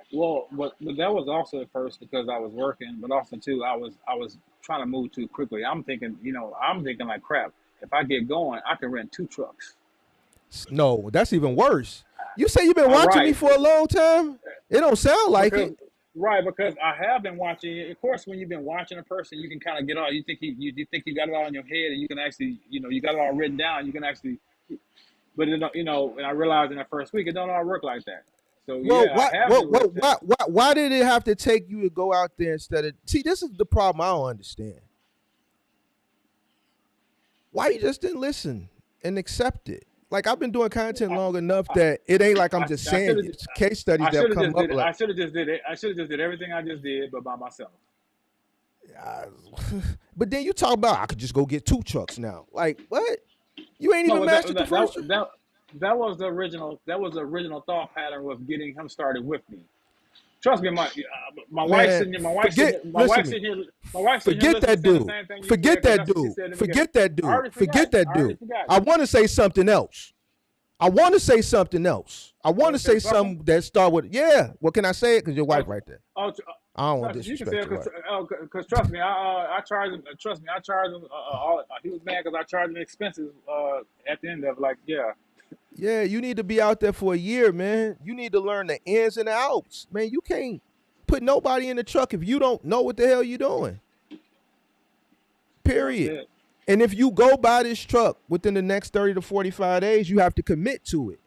that was also at first because I was working, but also too I was trying to move too quickly. I'm thinking like crap. If I get going, I can rent two trucks. No, that's even worse. You say you've been All watching me right, for a long time? It don't sound like because it. because I have been watching. Of course, when you've been watching a person, you can kind of get all. You think you got it all in your head, and you can actually you got it all written down. You can actually, but it don't, and I realized in that first week it don't all work like that. So Well, yeah, I have been listening. why did it have to take you to go out there instead of? See, this is the problem I don't understand. Why you just didn't listen and accept it? Like I've been doing content I, long enough that it ain't like I'm just I saying should have. it. It's case studies I that should have come just up did it. like, I should have just did it. I should have just did everything I just did, but by myself. uh, but then you talk about I could just go get 2 trucks now. Like what? You ain't No, even but mastered the first truck. that was the original. That was the original thought pattern was getting him started with me. Trust me, my wife Man, sitting here. forget. Listen to me. My wife sitting here Forget listening, that saying the dude. same thing you Forget said because that that's what she dude. said in the beginning. Forget that I dude. already forgot. Forget that I already dude. forgot. I want to say something else. I want to say something else. I You want want to to say say something? something that start with what can I say it? Because your Oh, wife right there. oh, I don't want no, to you can say disrespect it your wife. because trust me, I charge him. Trust me, I charge him. All, he was mad because I charged him expenses at the end of like yeah. Yeah, you need to be out there for a year, man. You need to learn the ins and the outs. Man, you can't put nobody in the truck if you don't know what the hell you're doing. That's Period. it. And if you go buy this truck within the next 30 to 45 days, you have to commit to it.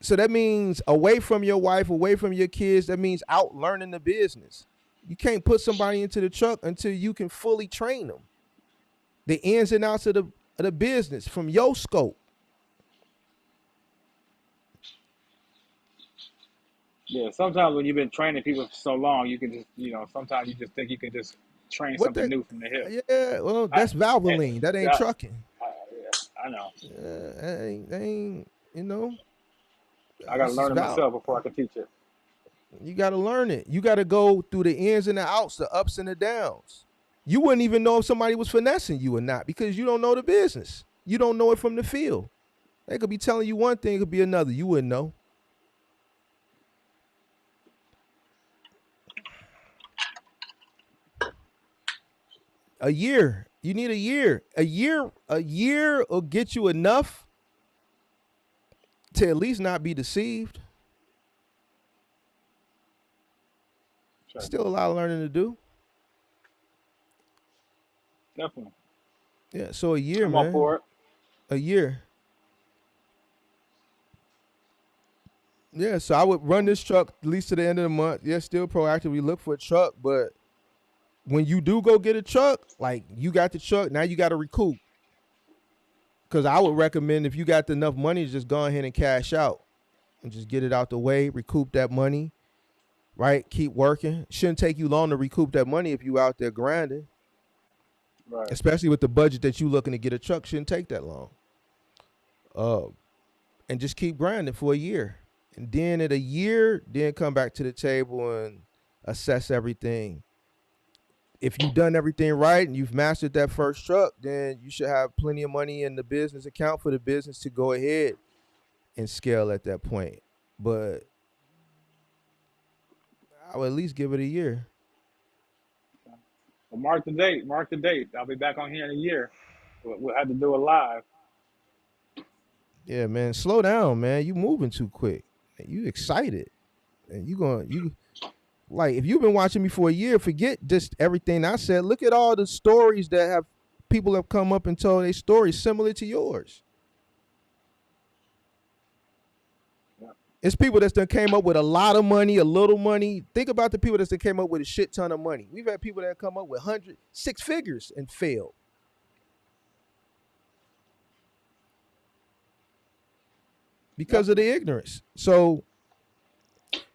So that means away from your wife, away from your kids, that means out learning the business. You can't put somebody into the truck until you can fully train them. The ins and outs of the business from your scope. Yeah, sometimes when you've been training people for so long, you can just, sometimes you just think you can just train What something the new from the hip. Yeah, well, I, that's Valvoline. That ain't I, trucking. yeah, I know. That ain't, I got to this is learn it Val. myself before I can teach it. You got to learn it. You got to go through the ins and the outs, the ups and the downs. You wouldn't even know if somebody was finessing you or not because you don't know the business. You don't know it from the field. They could be telling you one thing, it could be another. You wouldn't know. A year. You need a year. A year will get you enough to at least not be deceived. Sure. Still a lot of learning to do. Definitely. Yeah, so a year, I'm all man. for it. A year. Yeah, so I would run this truck at least to the end of the month. Yeah, still proactively look for a truck, but when you do go get a truck, like you got the truck, now you got to recoup. Because I would recommend if you got enough money, just go ahead and cash out and just get it out the way, recoup that money, right? Keep working. Shouldn't take you long to recoup that money if you out there grinding, Right. especially with the budget that you looking to get a truck. Shouldn't take that long. And just keep grinding for a year. And then at a year, then come back to the table and assess everything. If you've done everything right and you've mastered that first truck, then you should have plenty of money in the business account for the business to go ahead and scale at that point. But I would at least give it a year. Well, mark the date. Mark the date. I'll be back on here in a year. We'll have to do it live. Yeah, man, slow down, man. You moving too quick. You excited. And you like if you've been watching me for a year, forget just everything I said. Look at all the stories that people have come up and told their stories similar to yours. Yeah. It's people that's done came up with a lot of money, a little money. Think about the people that's done came up with a shit ton of money. We've had people that come up with 6 figures and failed. Because of the ignorance. So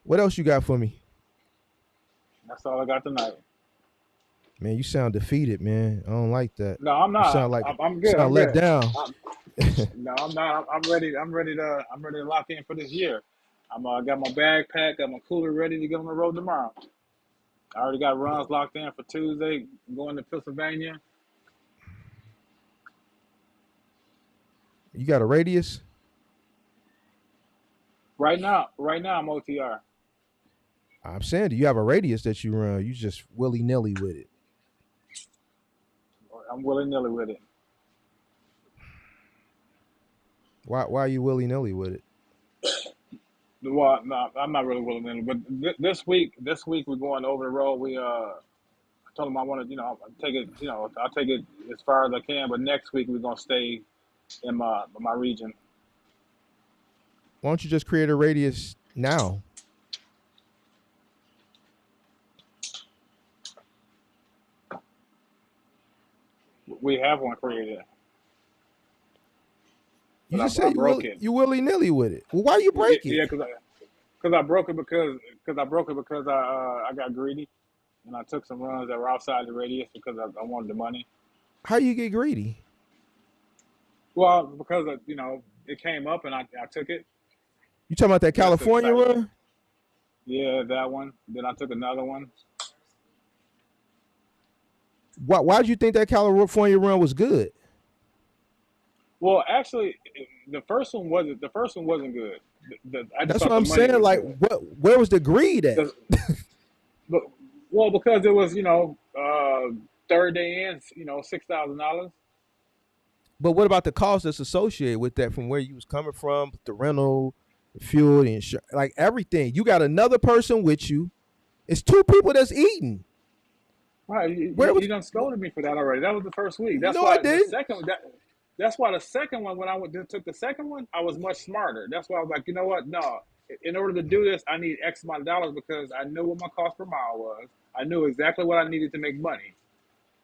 what else you got for me? That's all I got tonight. Man, you sound defeated, man. I don't like that. No, I'm not. You sound like I'm good. sound I'm let good. down. No, I'm not. I'm ready. I'm ready to lock in for this year. I'm got my bag packed. Got my cooler ready to get on the road tomorrow. I already got runs locked in for Tuesday. Going to Pennsylvania. You got a radius? Right now, I'm OTR. I'm saying, do you have a radius that you run? You just willy-nilly with it. I'm willy nilly with it. Why are you willy nilly with it? Well, no, I'm not really willing to. But this week we're going over the road. I told him I want to, I'll take it, I'll take it as far as I can. But next week we're gonna stay in my region. Why don't you just create a radius now? We have one created, You but just I said broke it. you willy nilly with it. Well, why you break it? Yeah, because I broke it because I got greedy and I took some runs that were outside the radius because I wanted the money. How you get greedy? Well, because it came up and I took it. You talking about that Just to California excite me. run? Yeah, that one. Then I took another one. Why'd you think that California run was good? Well, actually, the first one wasn't. The first one wasn't good. I just That's thought what the I'm money saying. was Like, good. where was the greed at? But well, because it was third day in, $6,000. But what about the cost that's associated with that from where you was coming from, the rental, the fuel, the insurance, like everything? You got another person with you. It's two people that's eating. Right, Where was? you done scolded me for that already. That was the first week. That's No, I why the didn't. second that's why the second one when took the second one, I was much smarter. That's why I was like, you know what? No, in order to do this, I need X amount of dollars because I knew what my cost per mile was. I knew exactly what I needed to make money.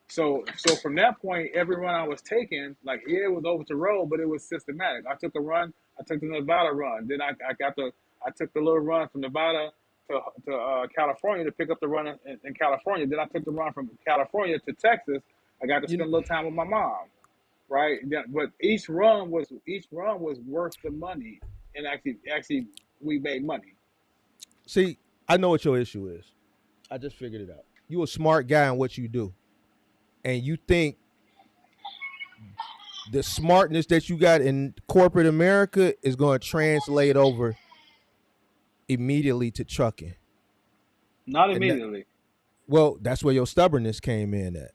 So from that point, every run I was taking, like it was over the road, but it was systematic. I took a run. I took the Nevada run. Then I took the little run from Nevada to California to pick up the run in California. Then I took the run from California to Texas. I got to You spend a little time with my mom, right? But each run was worth the money, and actually we made money. see, I know what your issue is. I just figured it out. You a smart guy in what you do, and you think the smartness that you got in corporate America is going to translate over immediately to trucking. Not And immediately. well, that's where your stubbornness came in at.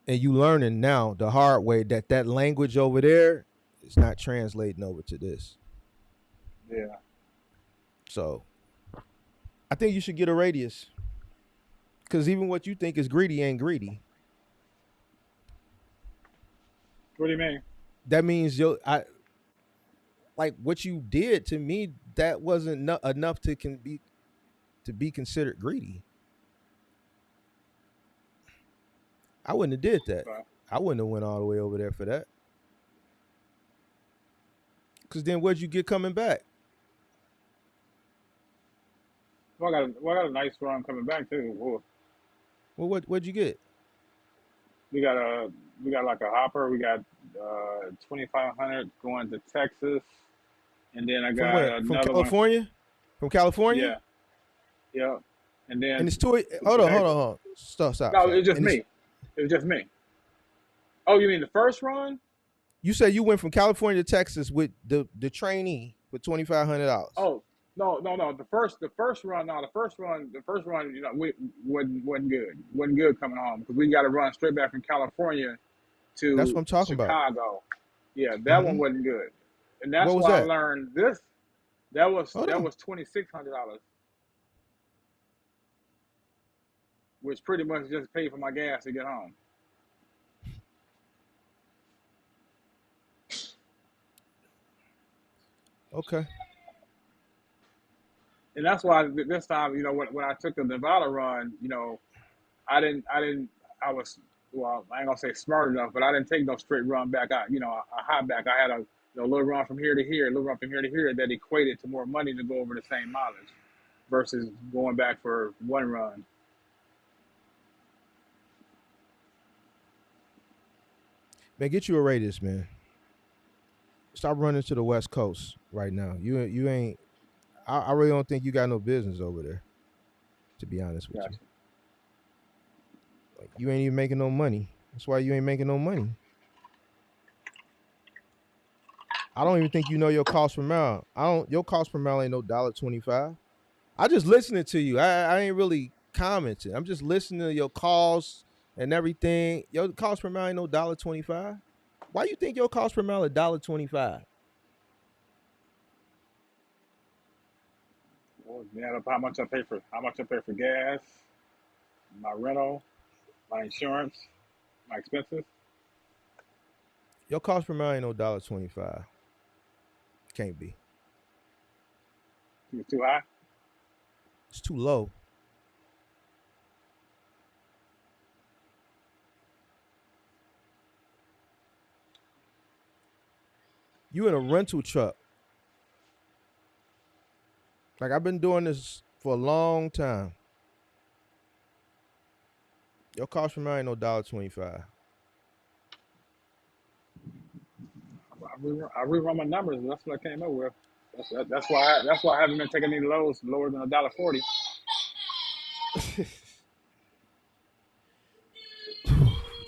And you learning now the hard way that language over there is not translating over to this. Yeah. So I think you should get a radius. Because even what you think is greedy ain't greedy. What do you mean? That means like what you did to me, that wasn't enough to be considered greedy. I wouldn't have did that. Right. I wouldn't have went all the way over there for that. Because then what'd you get coming back? Well, I got a nice run coming back too. Ooh. Well, what'd you get? We got like a hopper. We got 2,500 going to Texas, and then I From got where? From another one. California? From California? Yeah, yeah. And And then it's two. Hold on. Stop. no, it was just And it's, me. It was just me. Oh, you mean the first run? you said you went from California to Texas with the trainee for $2,500. Oh, no. The first run. No, the first run. We wasn't good. Wasn't good coming home because we got to run straight back from California That's what to I'm talking about. Chicago. Yeah, that one Mm-hmm. wasn't good, and that's What was why I that? learned this. That was Hold on. $2,600, which pretty much just paid for my gas to get home. Okay. And that's why this time, when I took the Nevada run, I was, well, I ain't gonna say smart enough, but I didn't take no straight run back. A hot back. I had a little run from here to here, a little run from here to here that equated to more money to go over the same mileage versus going back for one run. Man, get you a radius, man. Stop running to the West Coast right now. You ain't. I really don't think you got no business over there. To be honest with Gotcha. you, like you ain't even making no money. That's why you ain't making no money. I don't even think you know your cost per mile. Your cost per mile ain't no $1.25. I just listening to you. I ain't really commenting. I'm just listening to your calls and everything. Your cost per mile ain't no $1.25. Why you think your cost per mile $1.25? Well, yeah, how much I pay for gas, my rental, my insurance, my expenses. Your cost per mile ain't no $1.25. Can't be. It's too high. It's too low. You in a rental truck. Like, I've been doing this for a long time. Your cost per mile ain't no $1.25. I rerun my numbers, and that's what I came up with. That's why I haven't been taking any lows lower than $1.40.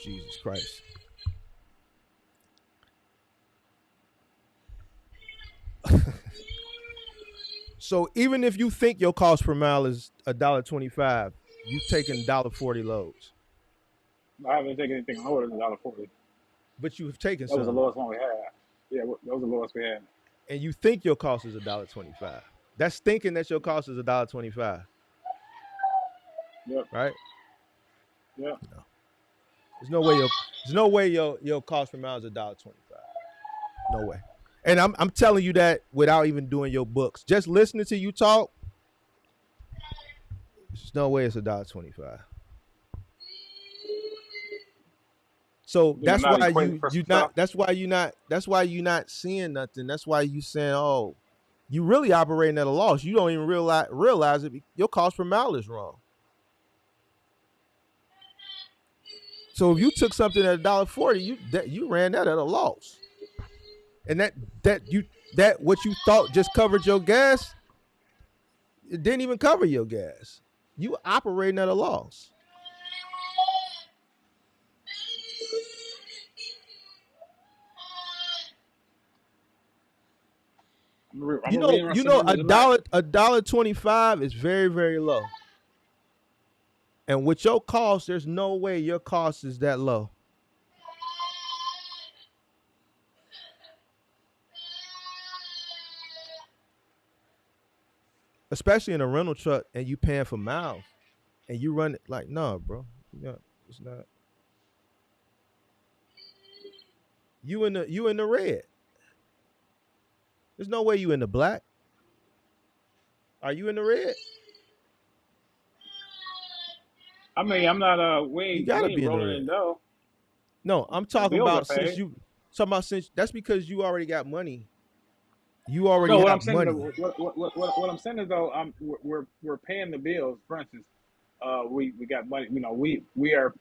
Jesus Christ. So even if you think your cost per mile is $1.25, you taking $1.40 loads. I haven't taken anything lower than $1.40. But you have taken That was the some. lowest one we had. Yeah, that was the lowest we had. And you think your cost is $1.25. That's thinking that your cost is $1.25. Yep. Right? Yep. No. There's no way your cost per mile is $1.25. No way. And I'm telling you that without even doing your books. Just listening to you talk, there's no way it's $1.25. So that's why you not seeing nothing. That's why you saying, oh, you really operating at a loss. You don't even realize it. Your cost per mile is wrong. So if you took something at $1.40, you ran that at a loss. And that what you thought just covered your gas, it didn't even cover your gas. You operating at a loss. You know, $1.25 is very, very low. And with your cost, there's no way your cost is that low. Especially in a rental truck and you paying for miles and you run it like, no, bro. No, it's not. You in the red. There's no way you in the black. Are you in the red? I mean, I'm not you gotta be rolling in dough. No, I'm talking about since that's because you already got money. You already have money. What I'm saying is though, we're paying the bills. For instance, we got money. You know, we are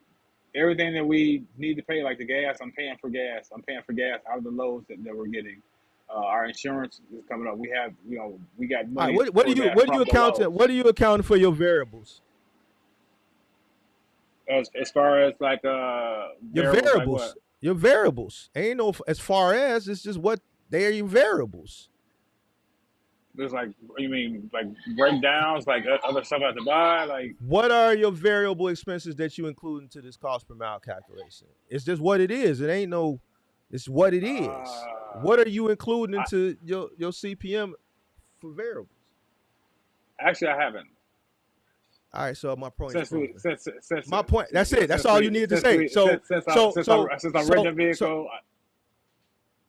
everything that we need to pay, like the gas. I'm paying for gas. Out of the loads that we're getting. Our insurance is coming up. We have, we got money. Right, what are you accounting for your variables? As far as like your variables, like your variables ain't no as far as it's just what they are your variables. There's like, you mean like breakdowns, like other stuff I have to buy, like what are your variable expenses that you include into this cost per mile calculation? It's just what it is. It ain't no. It's what it is. What are you including into your CPM for variables? Actually, I haven't. All right, so my point. My point. That's it. That's all you needed to say. Since I read the vehicle.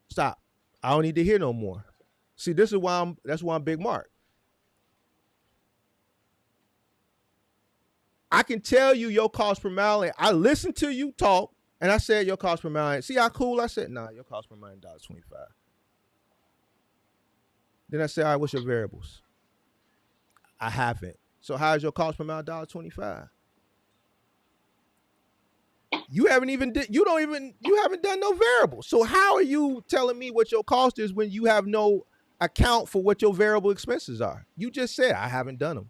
Stop. I don't need to hear no more. See, this is why that's why I'm Big Mark. I can tell you your cost per mile, and I listened to you talk, and I said your cost per mile. See how cool I said? Nah, your cost per mile is $1.25. Then I said, all right, what's your variables? I haven't. So how is your cost per mile $1.25? You haven't done no variables. So how are you telling me what your cost is when you have no account for what your variable expenses are? You just said I haven't done them.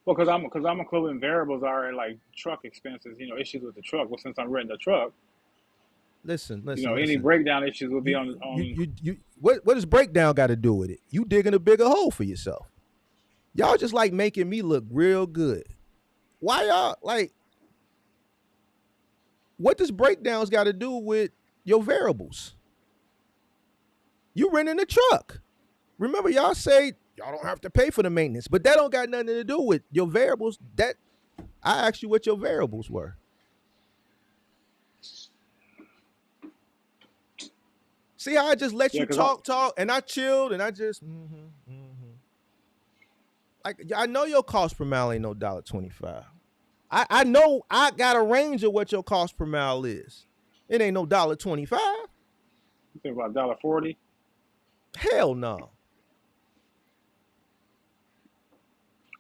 Well, because I'm including variables are like truck expenses, issues with the truck. Well, since I'm renting the truck, listen. Any breakdown issues will be on. What does breakdown got to do with it? You digging a bigger hole for yourself. Y'all just like making me look real good. Why y'all like? what does breakdowns got to do with your variables? You renting a truck. Remember, y'all say y'all don't have to pay for the maintenance, but that don't got nothing to do with your variables. That I asked you what your variables were. See how I just let you talk, and I chilled, and I just like I know your cost per mile ain't no $1.25. I know I got a range of what your cost per mile is. It ain't no $1.25. You think about $1.40? Hell no.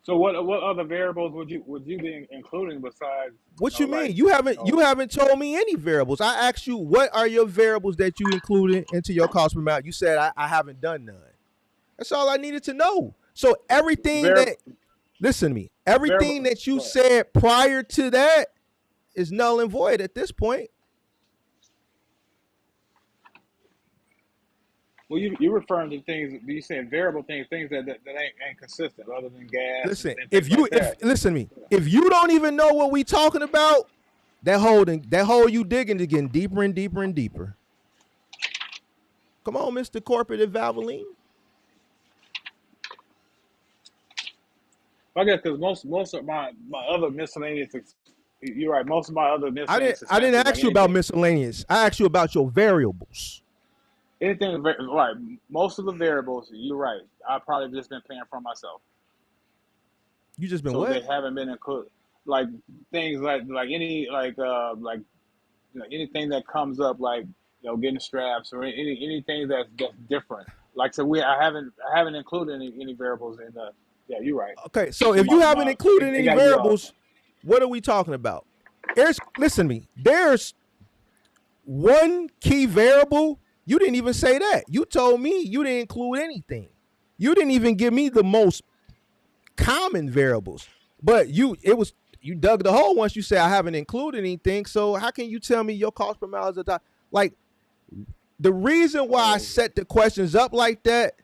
So what other variables would you be including besides? What you mean? You haven't told me any variables. I asked you what are your variables that you included into your cost per mile. You said I haven't done none. That's all I needed to know. So everything listen to me. Everything that you said prior to that is null and void at this point. Well, you're referring to things. You said variable things that ain't consistent, other than gas. Listen, if listen to me, if you don't even know what we talking about, that hole you digging is getting deeper and deeper and deeper. Come on, Mr. Corporate Valvoline. I guess because most of my other miscellaneous. You're right. Most of my other miscellaneous. I didn't ask you about miscellaneous. I asked you about your variables. Anything right? Most of the variables, you're right. I've probably just been paying for myself. You just been so what? They haven't been included. Like things like anything that comes up, like getting straps or anything that's different. Like so, I haven't included any variables in the. Yeah, you're right. Okay, so if you haven't included any variables, what are we talking about? Listen to me. There's one key variable. You didn't even say that. You told me you didn't include anything. You didn't even give me the most common variables. But you dug the hole once you said I haven't included anything. So how can you tell me your cost per mile is $1? Like the reason why I set the questions up like that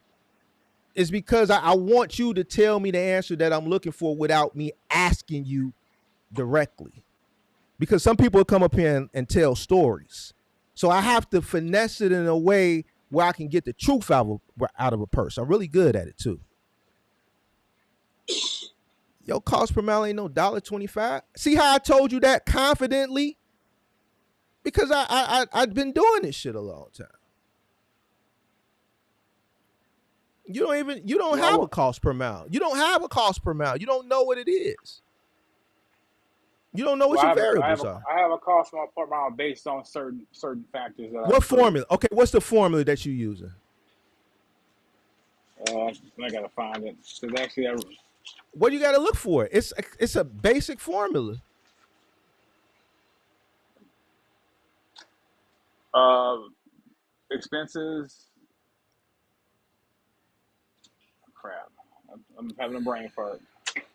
is because I want you to tell me the answer that I'm looking for without me asking you directly. Because some people come up here and tell stories. So I have to finesse it in a way where I can get the truth out of a person. I'm really good at it too. Your cost per mile ain't no $1.25. See how I told you that confidently? Because I've been doing this shit a long time. You don't have a cost per mile. You don't have a cost per mile. You don't know what it is. You don't know what your variables are. I have a cost per mile based on certain factors. What formula? Okay, what's the formula that you're using? I gotta find it. Actually, what do you gotta look for? It's a basic formula. Expenses. Crap. I'm having a brain fart.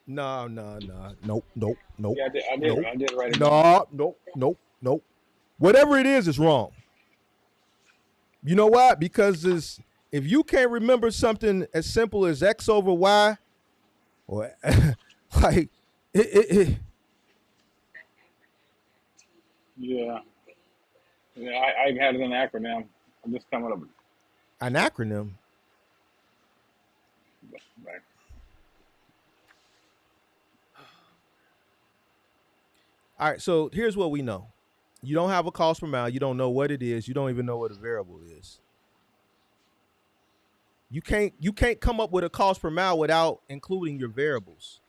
No. Nope. Yeah, I did right. Nope. Whatever it is, it's wrong. You know why? Because if you can't remember something as simple as X over Y, or like it. Yeah, I had it in an acronym. I'm just coming up with an acronym. Right. All right, so here's what we know. You don't have a cost per mile. You don't know what it is. You don't even know what a variable is. You can't come up with a cost per mile without including your variables.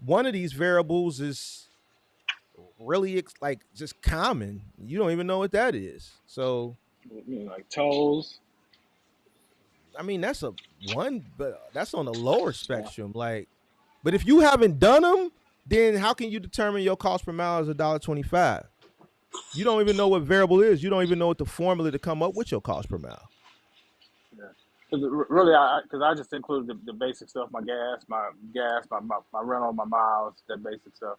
One of these variables is really like just common. You don't even know what that is. So, like tolls. I mean, that's a one, but that's on the lower spectrum. Like, but if you haven't done them, then how can you determine your cost per mile is $1.25? You don't even know what variable is. You don't even know what the formula to come up with your cost per mile. Yeah, really, because I just included the basic stuff: my gas, my rental, my miles, that basic stuff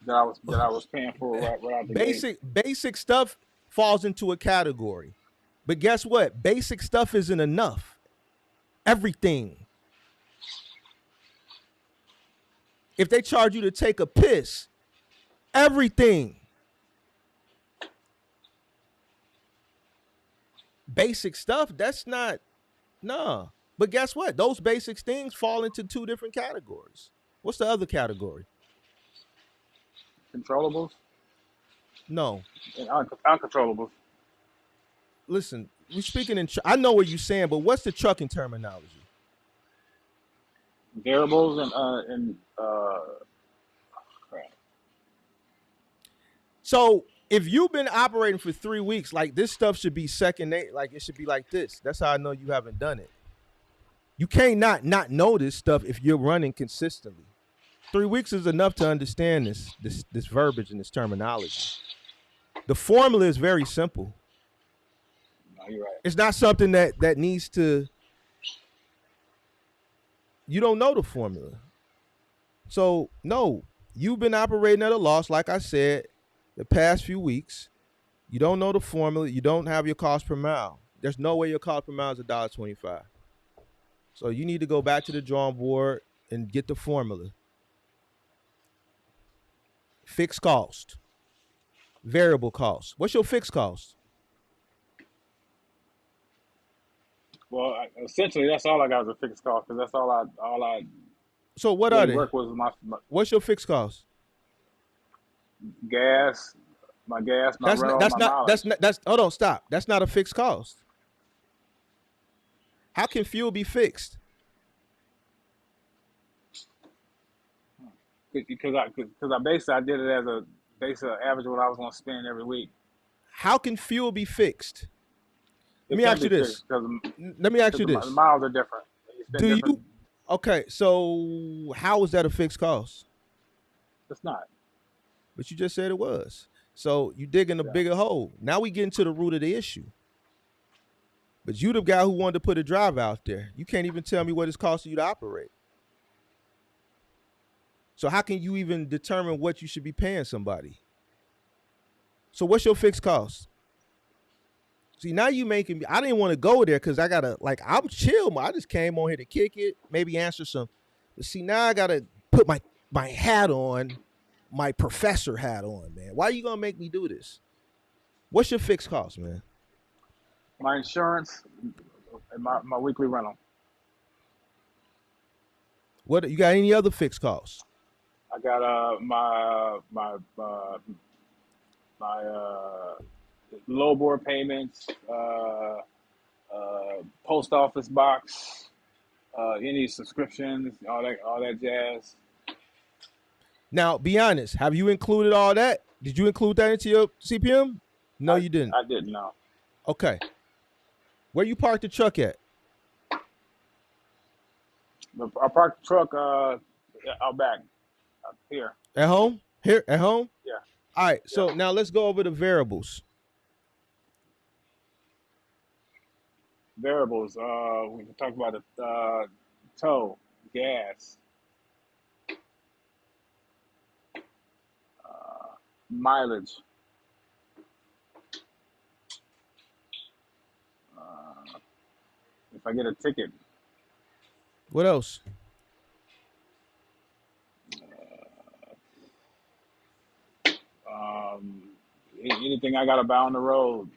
that I was paying for right out the gate. Basic stuff falls into a category, but guess what? Basic stuff isn't enough. Everything. If they charge you to take a piss, Everything. Basic stuff, that's not, nah. But guess what? Those basic things fall into two different categories. What's the other category? Controllables No. and uncontrollables. Listen, we're speaking in, I know what you're saying, but what's the trucking terminology? Variables and crap. So if you've been operating for 3 weeks, like this stuff should be second, like it should be like this. That's how I know you haven't done it. You can't not know this stuff if you're running consistently. 3 weeks is enough to understand this verbiage and this terminology. The formula is very simple. No, you're right. It's not something that needs to. You don't know the formula. So no, you've been operating at a loss, like I said, the past few weeks. You don't know the formula. You don't have your cost per mile. There's no way your cost per mile is $1.25. So you need to go back to the drawing board and get the formula. Fixed cost, variable cost. What's your fixed cost? Well, essentially, that's all I got is a fixed cost because that's all I. So what are they? Work was my What's your fixed cost? gas, my rental, my mileage. Hold on, stop. That's not a fixed cost. How can fuel be fixed? Because I did it as a base average what I was going to spend every week. How can fuel be fixed? Let me ask you this. The miles are different. Okay, so how is that a fixed cost? It's not. But you just said it was. So you dig in a bigger hole. Now we get into the root of the issue. But you the guy who wanted to put a drive out there. You can't even tell me what it's costing you to operate. So how can you even determine what you should be paying somebody? So what's your fixed cost? See, now you making me, I didn't want to go there because I got to, like, I'm chill. I just came on here to kick it, maybe answer some. But see, now I got to put my hat on, my professor hat on, man. Why are you going to make me do this? What's your fixed cost, man? My insurance and my weekly rental. What, you got any other fixed costs? I got my low board payments, post office box, any subscriptions, all that jazz. Now, be honest. Have you included all that? Did you include that into your CPM? No, you didn't. I didn't. No. Okay. Where you parked the truck at? I parked the truck out back, up here. At home? Here at home? Yeah. All right. So now let's go over the variables. Variables. We can talk about the tow, gas, mileage. If I get a ticket. What else? Anything I got to buy on the road.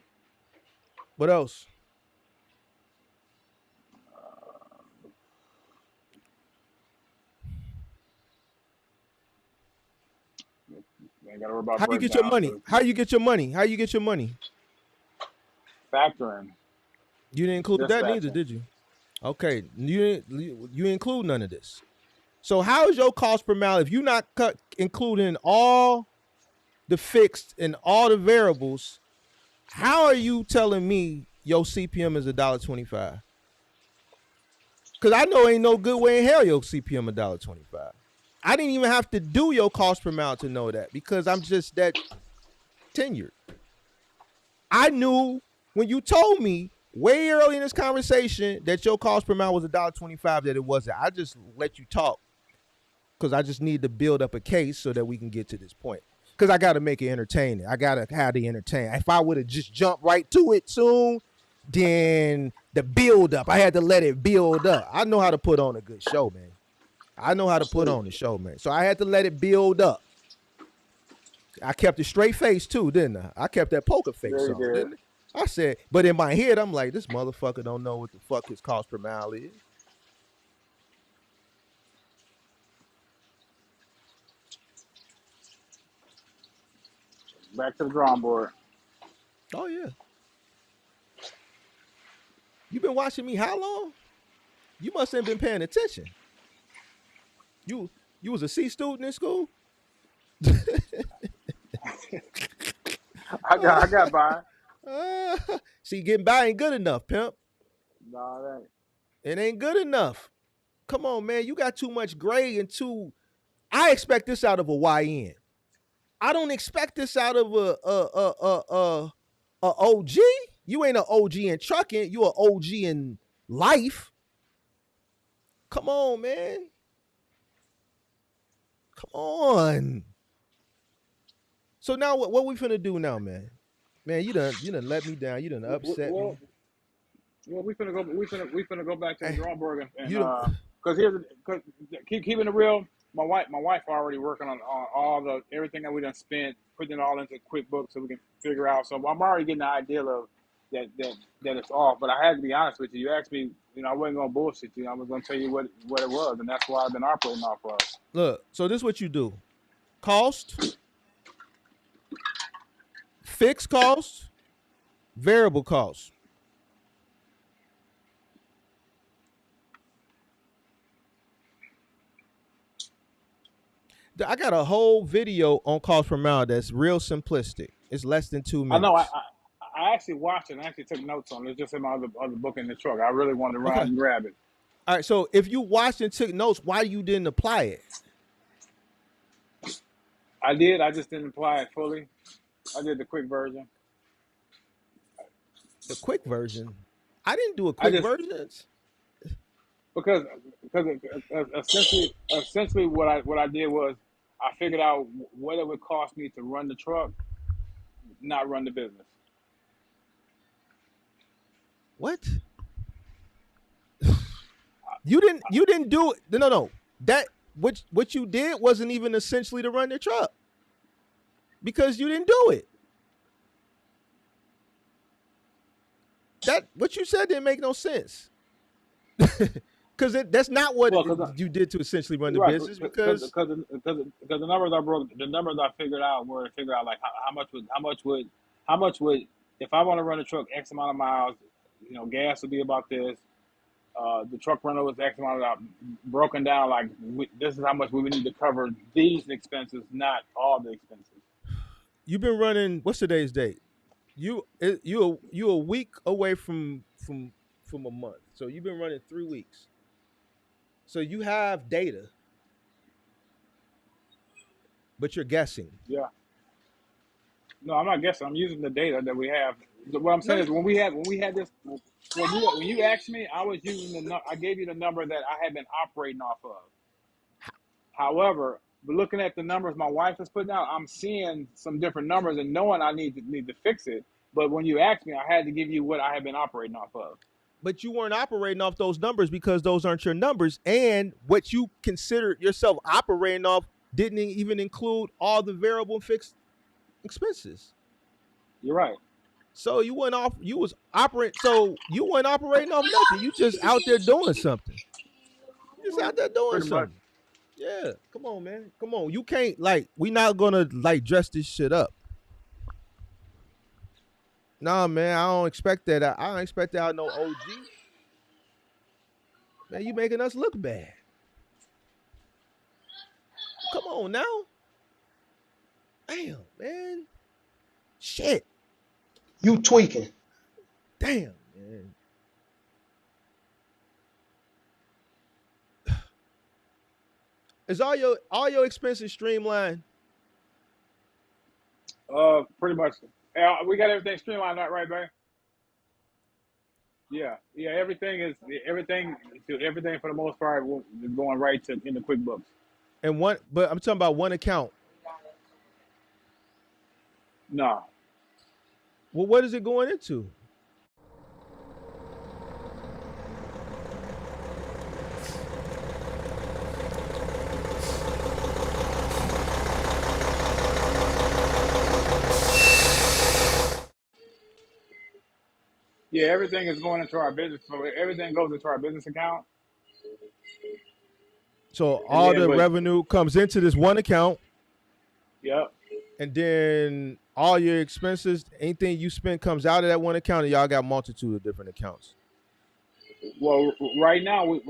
What else? I got to worry about How you get your money? How you get your money? How you get your money? Factoring. You didn't include that neither, did you? Okay, you include none of this. So how is your cost per mile if you're not including all the fixed and all the variables? How are you telling me your CPM is $1.25? Because I know ain't no good way in hell your CPM $1.25. I didn't even have to do your cost per mile to know that because I'm just that tenured. I knew when you told me way early in this conversation that your cost per mile was $1.25 that it wasn't. I just let you talk because I just need to build up a case so that we can get to this point. Because I got to make it entertaining. I got to have the entertain. If I would have just jumped right to it soon, then the build up, I had to let it build up. I know how to put on a good show, man. I know how to put on the show, man. So I had to let it build up. I kept a straight face too, didn't I? I kept that poker face There you on, did. didn't I? I said, but in my head, I'm like, this motherfucker don't know what the fuck his cost per mile is. Back to the drawing board. Oh yeah. You been watching me how long? You must have been paying attention. You was a C student in school? I got by. See, getting by ain't good enough, pimp. Nah, that ain't. It ain't good enough. Come on, man. You got too much grade and too. I expect this out of a YN. I don't expect this out of a OG. You ain't an OG in trucking. You an OG in life. Come on, man. Come on. So now what we finna do now, man? Man, you done let me down. You done upset me. Well, we finna go back to the drawing board and You done, because keeping it real. My wife already working on all the everything that we done spent, putting it all into QuickBooks so we can figure out. So I'm already getting the idea of that it's off. But I had to be honest with you. You asked me, I wasn't gonna bullshit you. I was gonna tell you what it was, and that's why I've been operating off of. look, so this is what you do. Cost, fixed cost, variable cost. I got a whole video on cost per mile that's real simplistic. It's less than 2 minutes. I know. I actually watched it and I actually took notes on it. It's just in my other book in the truck. I really wanted to ride and grab it. All right. So if you watched and took notes, why you didn't apply it? I did. I just didn't apply it fully. I did the quick version. The quick version. I didn't do a quick version. Because essentially what I did was I figured out what it would cost me to run the truck, not run the business. What? You didn't do it. No. That what you did wasn't even essentially to run the truck. Because you didn't do it. That what you said didn't make no sense. Because that's not what you did to essentially run the business. Because the numbers I broke, the numbers I figured out were to figure out like how much would if I want to run a truck X amount of miles, gas would be about this. The truck rental was X amount of broken down like this is how much we would need to cover these expenses, not all the expenses. You've been running. What's today's date? You a week away from a month. So you've been running 3 weeks. So you have data, but you're guessing. Yeah. No, I'm not guessing. I'm using the data that we have. What I'm saying is when we had this, when you asked me, I was using I gave you the number that I had been operating off of. However, looking at the numbers my wife is putting out, I'm seeing some different numbers and knowing I need to fix it. But when you asked me, I had to give you what I had been operating off of. But you weren't operating off those numbers because those aren't your numbers. And what you considered yourself operating off didn't even include all the variable and fixed expenses. You're right. So you weren't operating off nothing. You just out there doing something. You just out there doing Pretty something. much. Yeah. Come on, man. Come on. You can't we not gonna dress this shit up. Nah, man, I don't expect that. I don't expect that out of no OG. Man, you making us look bad. Come on now. Damn, man. Shit. You tweaking. Damn, man. Is all your expenses streamlined? Pretty much. We got everything streamlined, right, babe? Yeah. Everything for the most part is going right in the QuickBooks. And but I'm talking about one account. No. Well, what is it going into? Yeah, everything is going into our business. So everything goes into our business account. So And all then the with revenue comes into this one account, yep. and then all your expenses, anything you spend comes out of that one account, and y'all got multitude of different accounts. Well, right now we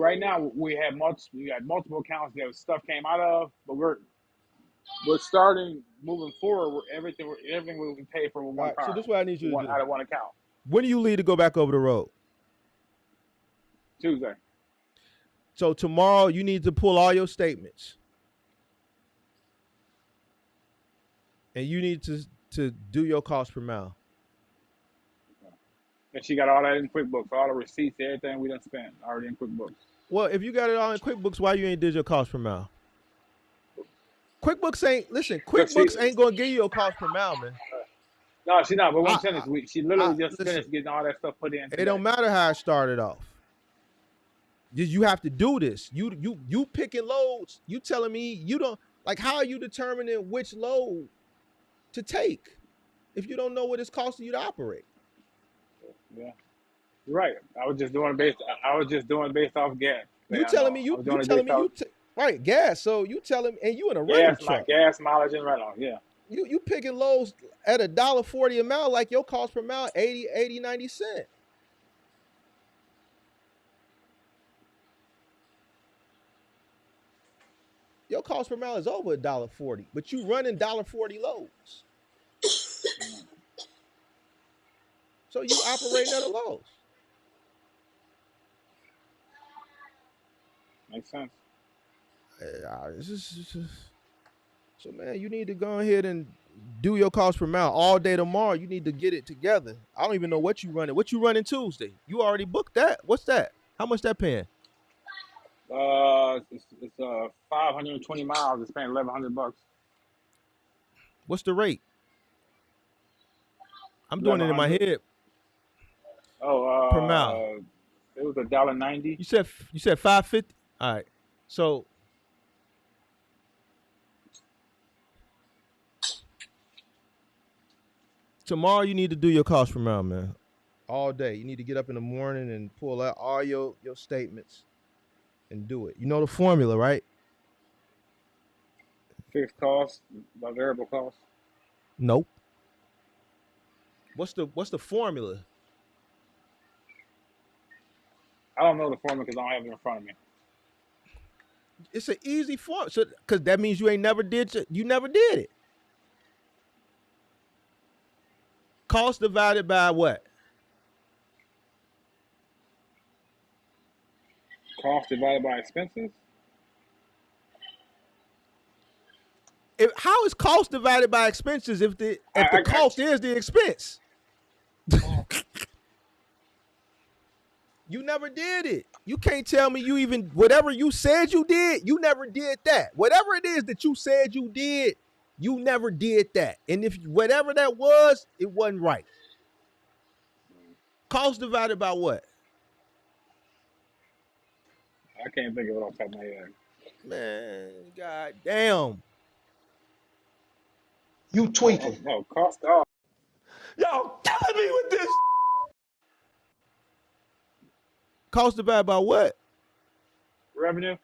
have we got multiple accounts that stuff came out of, but we're starting moving forward. Everything will be paid for with All one right, so card, this is what I need you to one do. out of one account. When do you leave to go back over the road? Tuesday. So tomorrow you need to pull all your statements, and you need to do your cost per mile. And she got all that in QuickBooks, all the receipts, everything we done spent already in QuickBooks. Well, if you got it all in QuickBooks, why you ain't did your cost per mile? QuickBooks ain't gonna give you a cost per mile, man. No, she not. But what I'm I, saying I, is, she literally just listen, finished getting all that stuff put in it today. don't matter how I started off. You have to do this. You picking loads. You telling me you don't like, how are you determining which load to take if you don't know what it's costing you to operate? Yeah, you're right. I was just doing based off gas. You telling me right, gas. So you telling, and you in a rental truck. Gas mileage and rental. Yeah. You picking loads at $1.40 a mile, like your cost per mile 90 cents. Your cost per mile is over $1.40, but you running $1.40 loads. So you operating at a loss. Makes sense. So man, you need to go ahead and do your cost per mile all day tomorrow. You need to get it together. I don't even know what you running. What you running Tuesday? You already booked that. What's that? How much that paying? It's 520 miles. It's paying $1,100. What's the rate? I'm doing it in my head. Oh, per mile. It was $1.90. You said 550. All right. So tomorrow you need to do your cost per mile, man. All day. You need to get up in the morning and pull out all your statements and do it. You know the formula, right? Fixed cost by variable cost. Nope. What's the formula? I don't know the formula because I don't have it in front of me. It's an easy formula, so because that means you never did it. Cost divided by what? Cost divided by expenses. How is cost divided by expenses if the cost is the expense? You never did it. You can't tell me you even, whatever you said you did, you never did that. Whatever it is that you said you did, you never did that. And if whatever that was, it wasn't right. Cost divided by what? I can't think of it off the top of my head. Man, god damn. You tweaking. No, cost off. Y'all killing me with this. Cost divided by what? Revenue.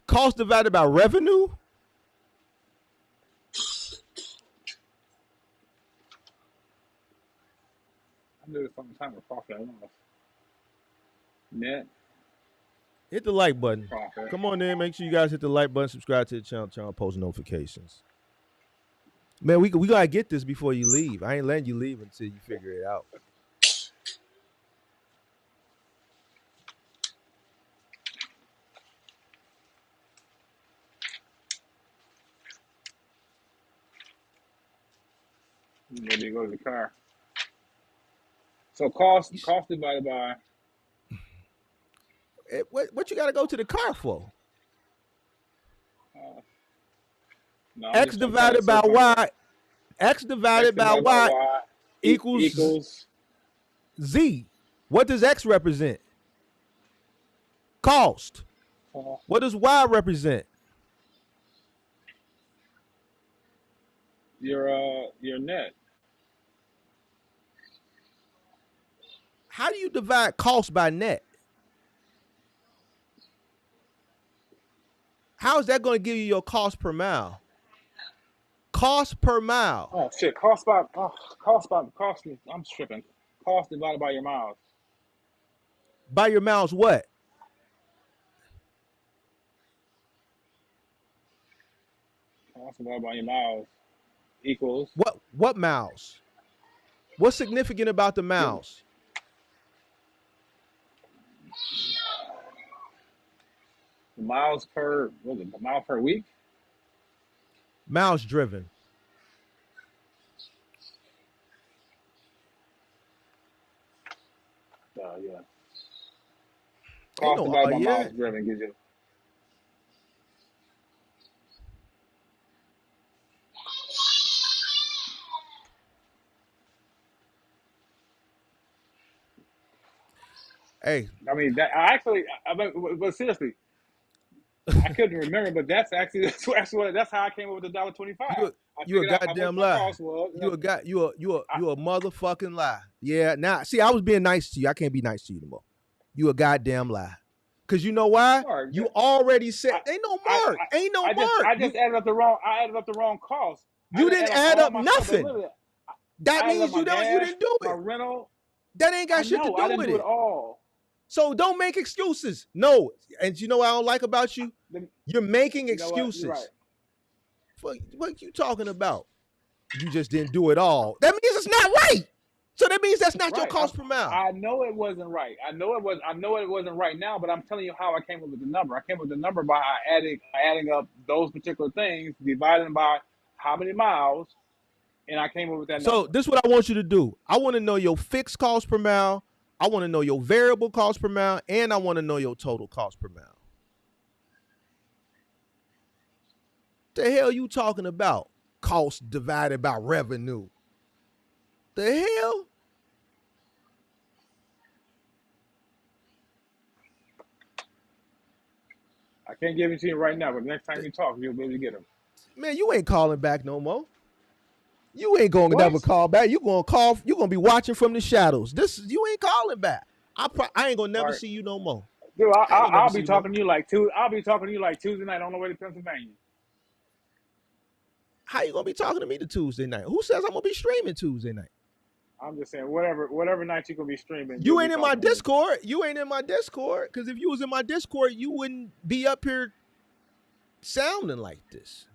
Cost divided by revenue? I knew it sometime with profit and loss. Net. Hit the like button. Profit. Come on in. Make sure you guys hit the like button. Subscribe to the channel, post notifications. Man, we gotta get this before you leave. I ain't letting you leave until you figure it out. Maybe go to the car. So cost divided by. What you got to go to the car for? No, X divided by Y. X divided by Y equals Z. What does X represent? Cost. What does Y represent? Your net. How do you divide cost by net? How is that going to give you your cost per mile? Cost per mile. Oh shit! Cost. I'm tripping. Cost divided by your miles. By your miles, what? Cost divided by your miles equals What miles? What's significant about the miles? the miles per. What is it? The mile per week. Miles driven. Yeah. Ain't Cost no divided by yeah. miles driven gives you. Hey, I mean, that I actually, but seriously, I couldn't remember. But that's how I came up with the $1.25. you I you a figured out how much goddamn my lie. cost was. You a motherfucking lie. Yeah. Now, see, I was being nice to you. I can't be nice to you anymore. You a goddamn lie. Cause you know why? Mark, You already said I, ain't no I, mark. Ain't no I just mark. I just added up the wrong. I added up the wrong cost. I You didn't didn't add up add all up my stuff. But nothing. literally, That I added up means my you gas, didn't do my it. rental. That ain't I got shit to know do I didn't with do it it. all. So don't make excuses. No. And you know what I don't like about you? Then, You're making you know what? You're right. excuses. What you talking about? You just didn't do it all. That means it's not right. So that means that's not your Right. cost per mile. I know it wasn't right. I know it wasn't right now. But I'm telling you how I came up with the number. I came up with the number by adding up those particular things, dividing by how many miles, and I came up with that So number. this is what I want you to do. I want to know your fixed cost per mile. I want to know your variable cost per mile, and I want to know your total cost per mile. The hell you talking about? Cost divided by revenue. The hell? I can't give it to you right now, but next time you talk, you'll be able to get them. Man, you ain't calling back no more. You ain't gonna What? never call back. You gonna call. You gonna be watching from the shadows. You ain't calling back. I ain't gonna never Right. see you no more. Dude, I ain't gonna never I'll see be you no talking more. to you like two. I'll be talking to you like Tuesday night on the way to Pennsylvania. How you gonna be talking to me the Tuesday night? Who says I'm gonna be streaming Tuesday night? I'm just saying, whatever night you gonna be streaming, You you'll be ain't in my talking to me. Discord. You ain't in my Discord. Because if you was in my Discord, you wouldn't be up here sounding like this.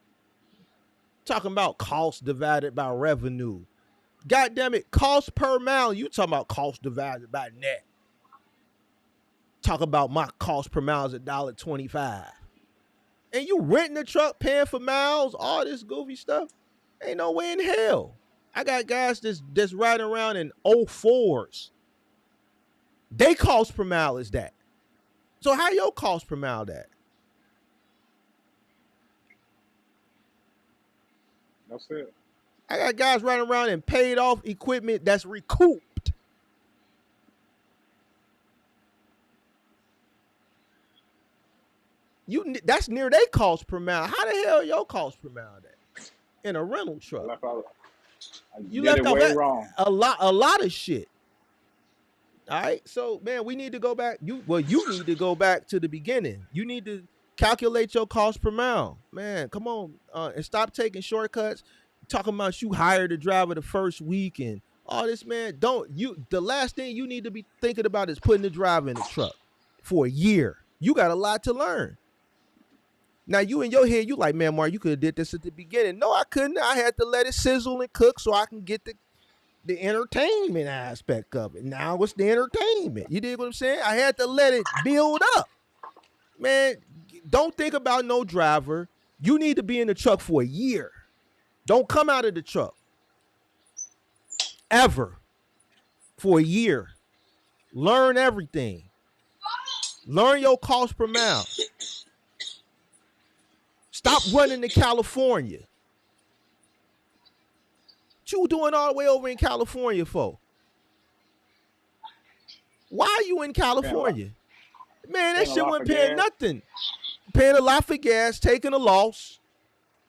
Talking about cost divided by revenue. God damn it, cost per mile. You talking about cost divided by net. Talk about my cost per mile is $1.25. And you renting a truck, paying for miles, all this goofy stuff. Ain't no way in hell. I got guys that's riding around in 04s. They cost per mile is that. So how your cost per mile that? That's it. I got guys riding around in paid off equipment that's recouped. That's near their cost per mile. How the hell your cost per mile that? In a rental truck. You left off way wrong. a lot of shit. All right. So man, we need to go back. You need to go back to the beginning. You need to calculate your cost per mile. Man, come on. And stop taking shortcuts. Talking about you hired a driver the first week and all this, man. The last thing you need to be thinking about is putting the driver in the truck for a year. You got a lot to learn. Now you in your head, you like, man, Mark, you could have did this at the beginning. No, I couldn't. I had to let it sizzle and cook so I can get the entertainment aspect of it. Now it's the entertainment. You dig what I'm saying? I had to let it build up. Man, don't think about no driver. You need to be in the truck for a year. Don't come out of the truck ever for a year. Learn everything. Learn your cost per mile. Stop running to California. What you doing all the way over in California for? Why are you in California? Man, that shit wasn't paying nothing. Paying a lot for gas, taking a loss,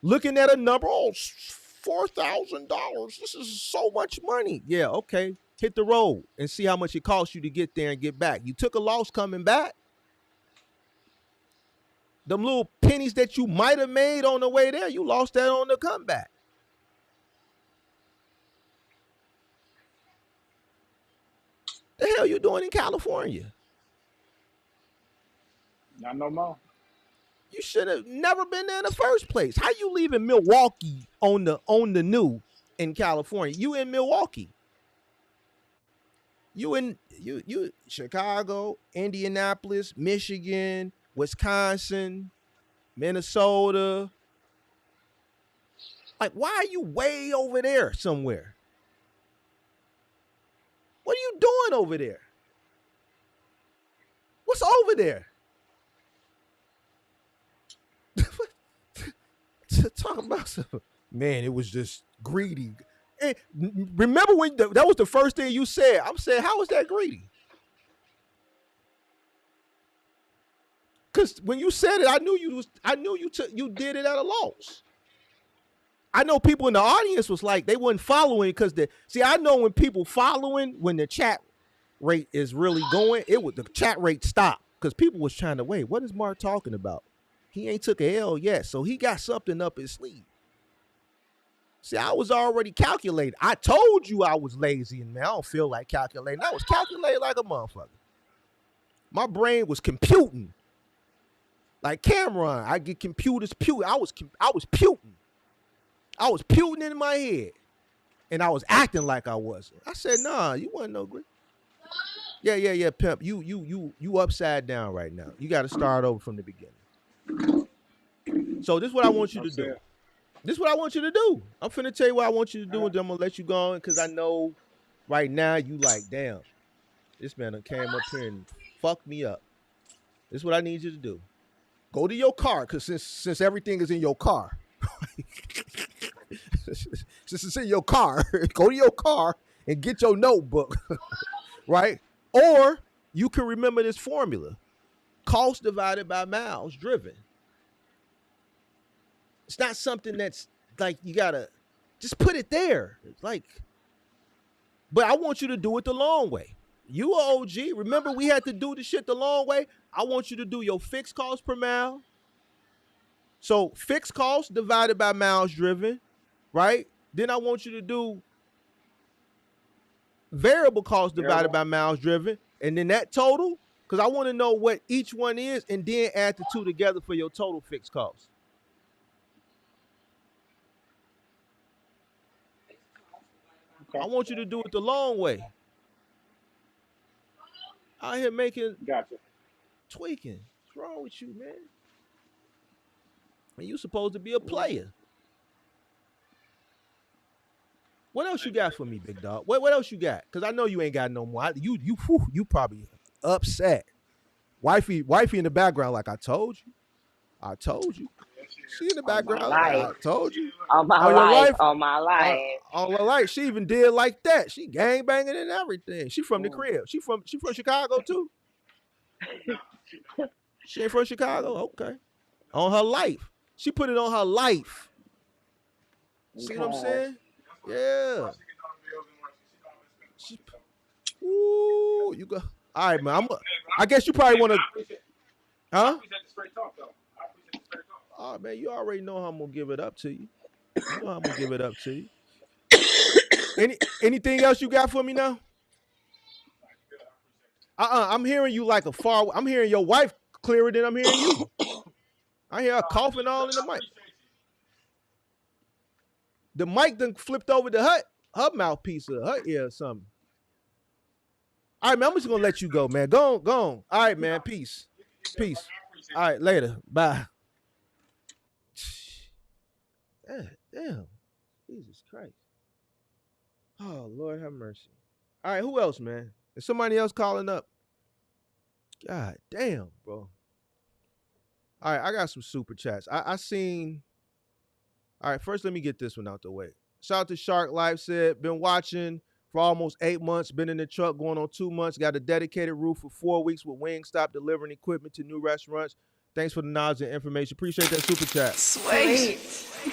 looking at a number, $4,000. This is so much money. Yeah, okay. hit the road and see how much it costs you to get there and get back. You took a loss coming back. Them little pennies that you might have made on the way there, you lost that on the comeback. The hell you doing in California? Not no more. You should have never been there in the first place. How you leaving Milwaukee on the new in California? You in Milwaukee. You in Chicago, Indianapolis, Michigan, Wisconsin, Minnesota. Like, why are you way over there somewhere? What are you doing over there? What's over there? Talking about some, man, it was just greedy. And remember when that was the first thing you said? I'm saying, how was that greedy? Because when you said it, I knew you did it at a loss. I know people in the audience was like, they wasn't following because I know when people following, when the chat rate is really going, the chat rate stopped because people was trying to wait. What is Mark talking about? He ain't took a L yet, so he got something up his sleeve. See, I was already calculating. I told you I was lazy, and man, I don't feel like calculating. I was calculating like a motherfucker. My brain was computing. Like Cameron, I get computers puting. I was puting. I was puting in my head, and I was acting like I wasn't. I said, nah, you wasn't no great. Yeah, pimp. You upside down right now. You got to start over from the beginning. So this is what I want you to do. This is what I want you to do. I'm finna tell you what I want you to do, and then I'm gonna let you go on because I know right now you like, damn, this man done came up here and fucked me up. This is what I need you to do. Go to your car, because since everything is in your car. Since it's in your car, go to your car and get your notebook, right? Or you can remember this formula. Cost divided by miles driven. It's not something that's like you gotta just put it there. It's like, but I want you to do it the long way. You are OG. Remember, we had to do the shit the long way. I want you to do your fixed cost per mile. So fixed cost divided by miles driven, right? Then I want you to do variable cost divided by miles driven, and then that total, because I want to know what each one is, and then add the two together for your total fixed cost. Okay. I want you to do it the long way. Out here making, tweaking. What's wrong with you, man? And you supposed to be a player. What else you got for me, big dog? What else you got? Because I know you ain't got no more. You probably upset. Wifey in the background, like I told you. I told you. She in the background, like I told you. On my life. On my life. On my life. She even did like that. She gang banging and everything. She from the crib. She from Chicago too. She ain't from Chicago? Okay. On her life. She put it on her life. See what I'm saying? Yeah. Ooh, you go. All right, man. I guess you probably want to. Huh? Oh, man, you already know how I'm going to give it up to you. You know how I'm going to give it up to you. Anything else you got for me now? I'm hearing you like I'm hearing your wife clearer than I'm hearing you. I hear her coughing all in the mic. The mic done flipped over to her mouthpiece or her ear or something. All right, man, I'm just going to let you go, man. Go on. All right, man, peace. All right, later. Bye. Damn. Jesus Christ. Oh, Lord have mercy. All right, who else, man? Is somebody else calling up? God damn, bro. All right, I got some super chats. I seen. All right, first let me get this one out the way. Shout out to Shark Life, said, been watching for almost 8 months, been in the truck going on 2 months, got a dedicated route for 4 weeks with Wingstop delivering equipment to new restaurants. Thanks for the knowledge and information. Appreciate that super chat. Sweet.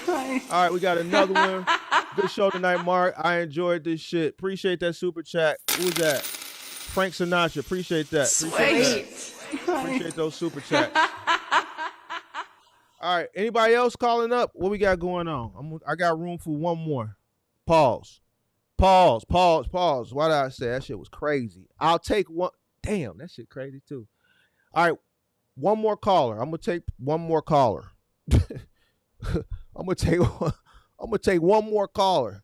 All right, we got another one. Good show tonight, Mark. I enjoyed this shit. Appreciate that super chat. Who was that? Frank Sinatra. Appreciate that. Appreciate those super chats. All right. Anybody else calling up? What we got going on? I got room for one more. Pause. Why did I say that shit was crazy? I'll take one. Damn, that shit crazy too. All right. One more caller. I'm gonna take one more caller. I'm gonna take one more caller.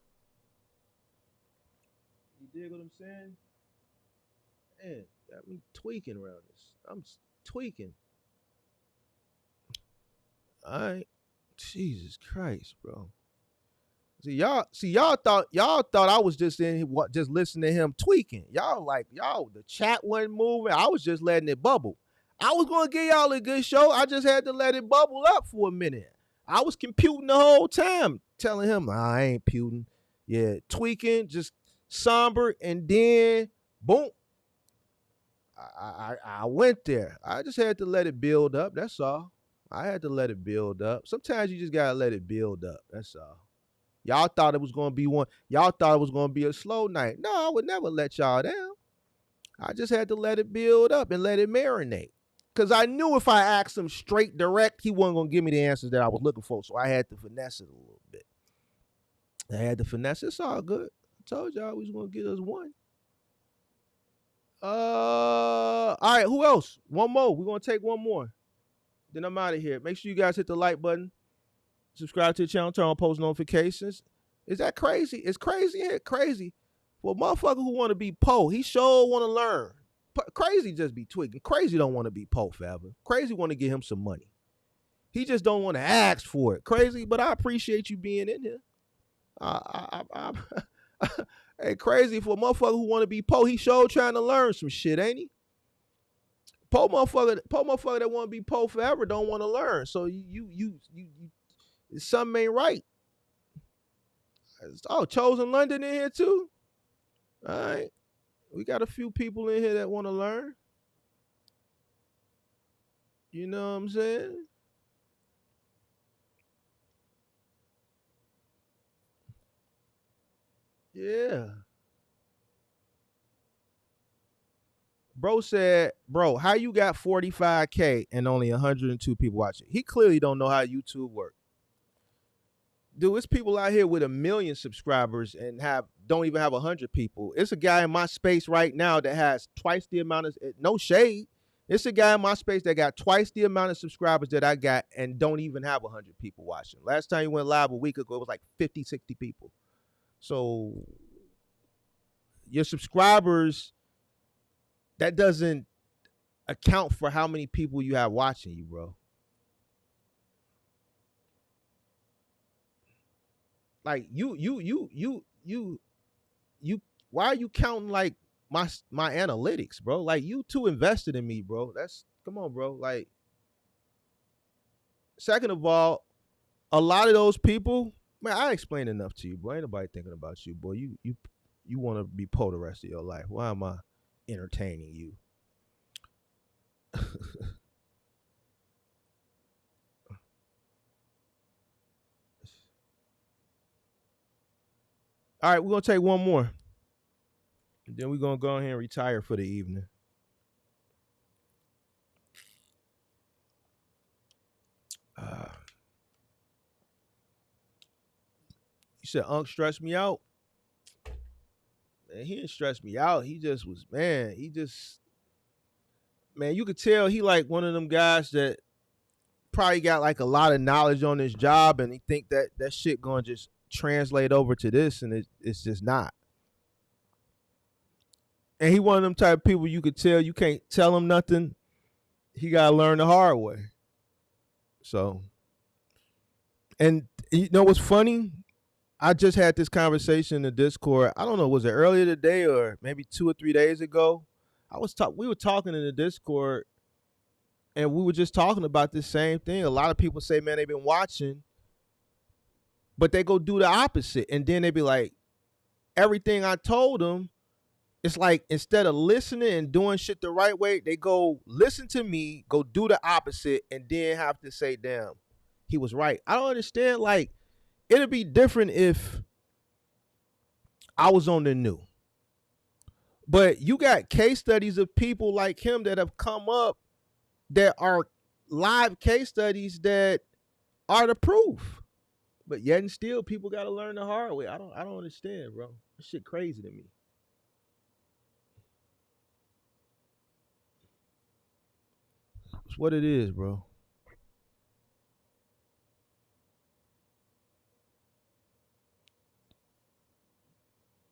You dig what I'm saying? Man, got me tweaking around this. I'm tweaking. All right. Jesus Christ, bro. Y'all thought I was just just listening to him tweaking. The chat wasn't moving. I was just letting it bubble. I was gonna give y'all a good show. I just had to let it bubble up for a minute. I was computing the whole time, telling him, I ain't puting. Yeah, tweaking, just somber, and then boom. I went there. I just had to let it build up. That's all. I had to let it build up. Sometimes you just gotta let it build up. That's all. Y'all thought it was gonna be one. Y'all thought it was gonna be a slow night. No, I would never let y'all down. I just had to let it build up and let it marinate. Because I knew if I asked him straight direct, he wasn't gonna give me the answers that I was looking for. So I had to finesse it a little bit. It's all good. I told y'all we was gonna get us one. All right, who else? One more. We're gonna take one more. Then I'm out of here. Make sure you guys hit the like button. Subscribe to the channel, turn on post notifications. Is that crazy? It's crazy. Yeah, crazy. For a motherfucker who want to be po, he sure want to learn. Crazy just be tweaking. Crazy don't want to be po forever. Crazy want to get him some money. He just don't want to ask for it. Crazy, but I appreciate you being in here. Hey, crazy, for a motherfucker who want to be po, he sure trying to learn some shit, ain't he? Po motherfucker that want to be po forever don't want to learn. So you something ain't right. Oh, Chosen London in here too? All right. We got a few people in here that want to learn. You know what I'm saying? Yeah. Bro said, bro, how you got 45K and only 102 people watching? He clearly don't know how YouTube works. Dude, it's people out here with 1 million subscribers and don't even have 100 people. It's a guy in my space right now that has twice the amount of, no shade. It's a guy in my space that got twice the amount of subscribers that I got and don't even have 100 people watching. Last time he went live a week ago, it was like 50, 60 people. So your subscribers, that doesn't account for how many people you have watching you, bro. Like you why are you counting like my analytics, bro? Like you too invested in me, bro. Come on, bro. Like, second of all, a lot of those people, man, I explained enough to you, boy. Ain't nobody thinking about you, boy. You want to be po the rest of your life. Why am I entertaining you? All right, we're going to take one more. And then we're going to go ahead and retire for the evening. You said Unc stressed me out? Man, he didn't stress me out. He just was, man, you could tell he like one of them guys that probably got like a lot of knowledge on his job and he think that shit going to just translate over to this, and it's just not. And he one of them type of people you could tell you can't tell him nothing. He got to learn the hard way. So, and you know what's funny? I just had this conversation in the Discord. I don't know, was it earlier today or maybe 2 or 3 days ago? We were talking in the Discord, and we were just talking about this same thing. A lot of people say, man, they've been watching, but they go do the opposite. And then they be like, everything I told them, it's like instead of listening and doing shit the right way, they go listen to me, go do the opposite, and then have to say, damn, he was right. I don't understand. Like, it'd be different if I was on the new. But you got case studies of people like him that have come up that are live case studies that are the proof. But yet and still, people got to learn the hard way. I don't understand, bro. This shit crazy to me. It's what it is, bro.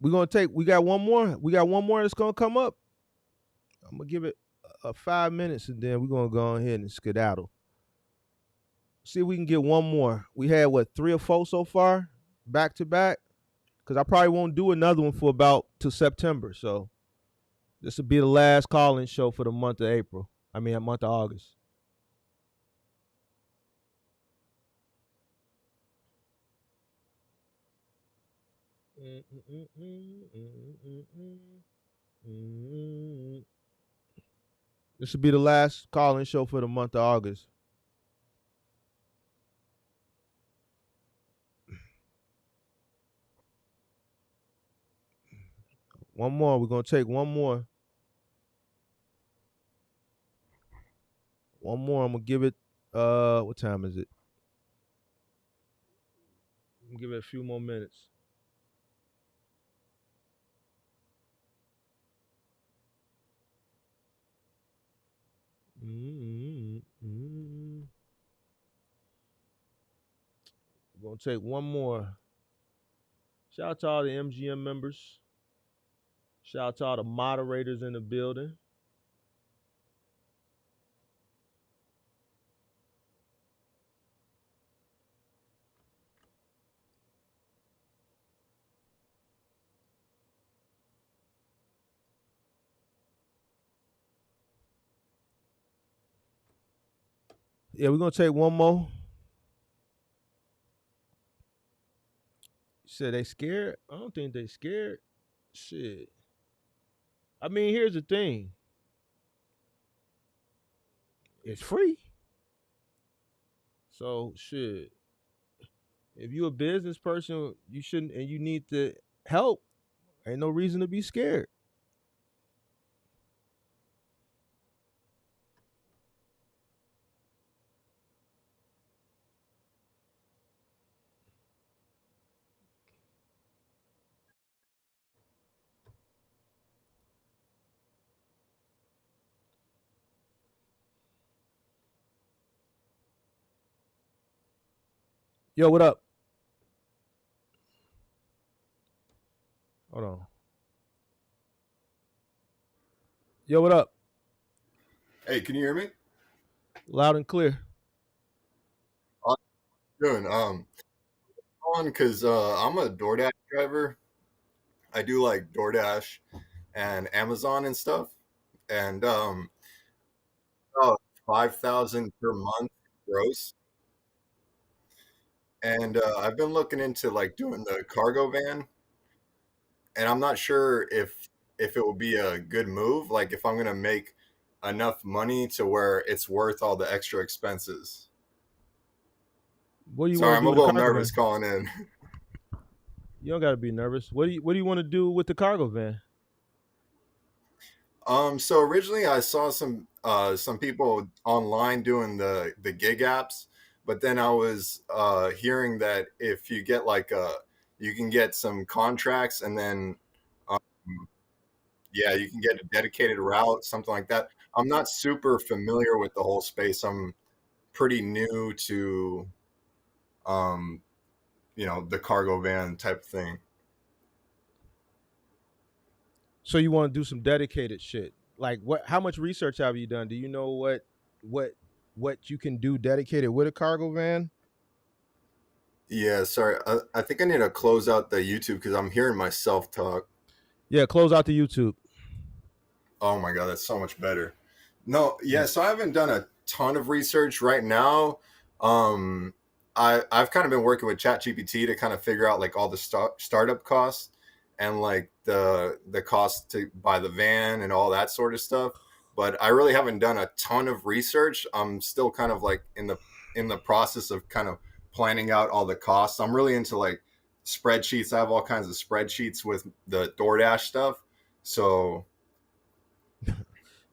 We got one more. We got one more that's gonna come up. I'm gonna give it 5 minutes and then we're gonna go ahead and skedaddle. See if we can get one more. We had what, 3 or 4 so far, back to back. Because I probably won't do another one for about to September. So this will be the last call-in show for the month of April. I mean, a month of August. This will be the last call-in show for the month of August. One more. We're going to take one more. One more. I'm going to give it, what time is it? I'm going to give it a few more minutes. We're going to take one more. Shout out to all the MGM members. Shout out to all the moderators in the building. Yeah, we're going to take one more. You said they scared? I don't think they scared. Shit. I mean, here's the thing. It's free. So, shit. If you're a business person, you shouldn't, and you need to help, ain't no reason to be scared. Yo, what up? Hold on. Yo, what up? Hey, can you hear me? Loud and clear. Doing on because I'm a DoorDash driver. I do like DoorDash and Amazon and stuff, and about 5,000 per month gross. And I've been looking into like doing the cargo van, and I'm not sure if it will be a good move. Like if I'm gonna make enough money to where it's worth all the extra expenses. What do you Sorry, want I'm to a do with little the cargo nervous van? calling in. You don't got to be nervous. What do you want to do with the cargo van? So originally I saw some people online doing the gig apps, but then I was hearing that if you get you can get some contracts and then um, yeah, you can get a dedicated route, something like that. I'm not super familiar with the whole space. I'm pretty new to the cargo van type of thing. So you want to do some dedicated shit? Like what? How much research have you done? Do you know what you can do dedicated with a cargo van? Yeah, sorry. I think I need to close out the YouTube because I'm hearing myself talk. Yeah, close out the YouTube. Oh my God, that's so much better. No, yeah, so I haven't done a ton of research right now. I've kind of been working with ChatGPT to kind of figure out like all the startup costs and like the cost to buy the van and all that sort of stuff. But I really haven't done a ton of research. I'm still kind of like in the process of kind of planning out all the costs. I'm really into like spreadsheets. I have all kinds of spreadsheets with the DoorDash stuff. So,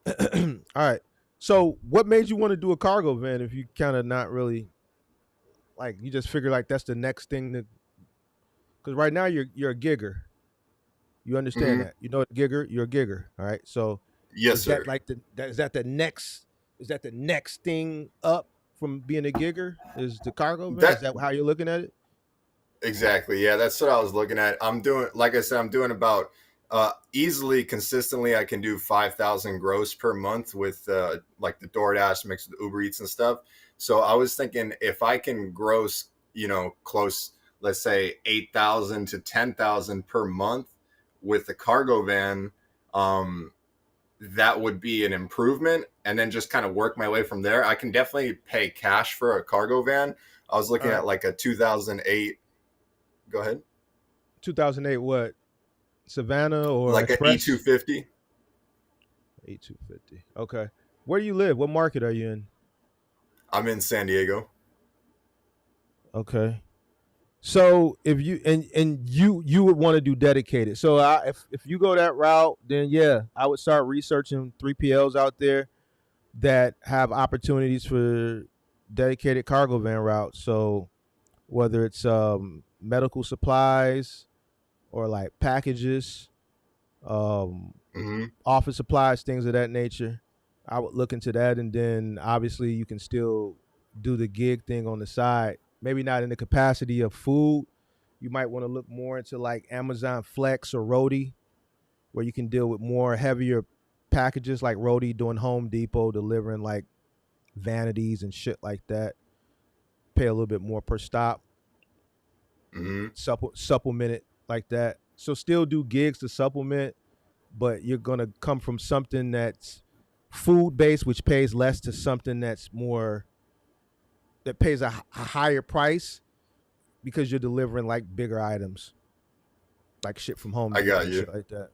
All right. So what made you want to do a cargo van if you kind of not really like you just figure like that's the next thing that because right now you're a gigger. You understand that. You know a gigger, you're a gigger. All right. So yes, is sir. that like is that the next thing up from being a gigger? Is the cargo van? Is that how you're looking at it? Exactly. Yeah, that's what I was looking at. I'm doing, like I said, I'm doing about easily, consistently, I can do 5,000 gross per month with like the DoorDash mixed with Uber Eats and stuff. So I was thinking if I can gross, close, let's say 8,000 to 10,000 per month with the cargo van, that would be an improvement, and then just kind of work my way from there. I can definitely pay cash for a cargo van. I was looking at like a 2008. Go ahead. 2008 what? Savannah or like Express? an E250. E250. Okay. Where do you live? What market are you in? I'm in San Diego. Okay. So if you and you would want to do dedicated. So if you go that route, then yeah, I would start researching 3PLs out there that have opportunities for dedicated cargo van routes. So whether it's medical supplies or like packages, office supplies, things of that nature, I would look into that. And then obviously you can still do the gig thing on the side. Maybe not in the capacity of food. You might want to look more into like Amazon Flex or Roadie, where you can deal with more heavier packages like Roadie doing Home Depot, delivering like vanities and shit like that. Pay a little bit more per stop. Supplement it like that. So still do gigs to supplement, but you're going to come from something that's food-based, which pays less, to something that's more, that pays a higher price because you're delivering like bigger items, like shit from home. I got you. Shit like that.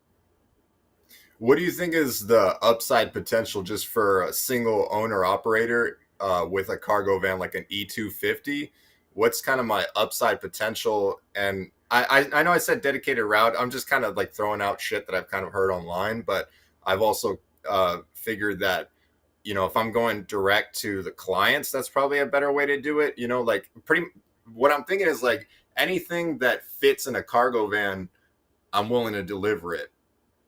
What do you think is the upside potential just for a single owner operator with a cargo van like an E250? What's kind of my upside potential? And I know I said dedicated route. I'm just kind of like throwing out shit that I've kind of heard online, but I've also figured that, if I'm going direct to the clients, that's probably a better way to do it. Like what I'm thinking is like anything that fits in a cargo van, I'm willing to deliver it,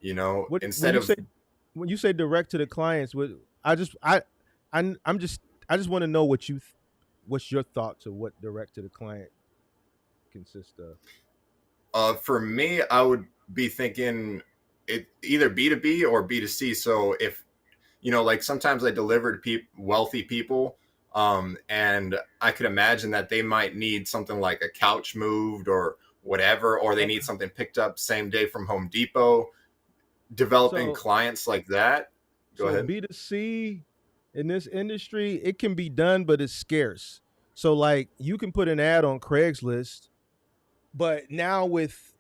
instead of. When you say direct to the clients, I just want to know what's your thoughts of what direct to the client consists of. For me, I would be thinking it either B2B or B2C. So if, like sometimes I deliver to wealthy people, and I could imagine that they might need something like a couch moved or whatever, or they need something picked up same day from Home Depot. Developing clients like that. Go ahead. B2C in this industry, it can be done, but it's scarce. So like you can put an ad on Craigslist, but now with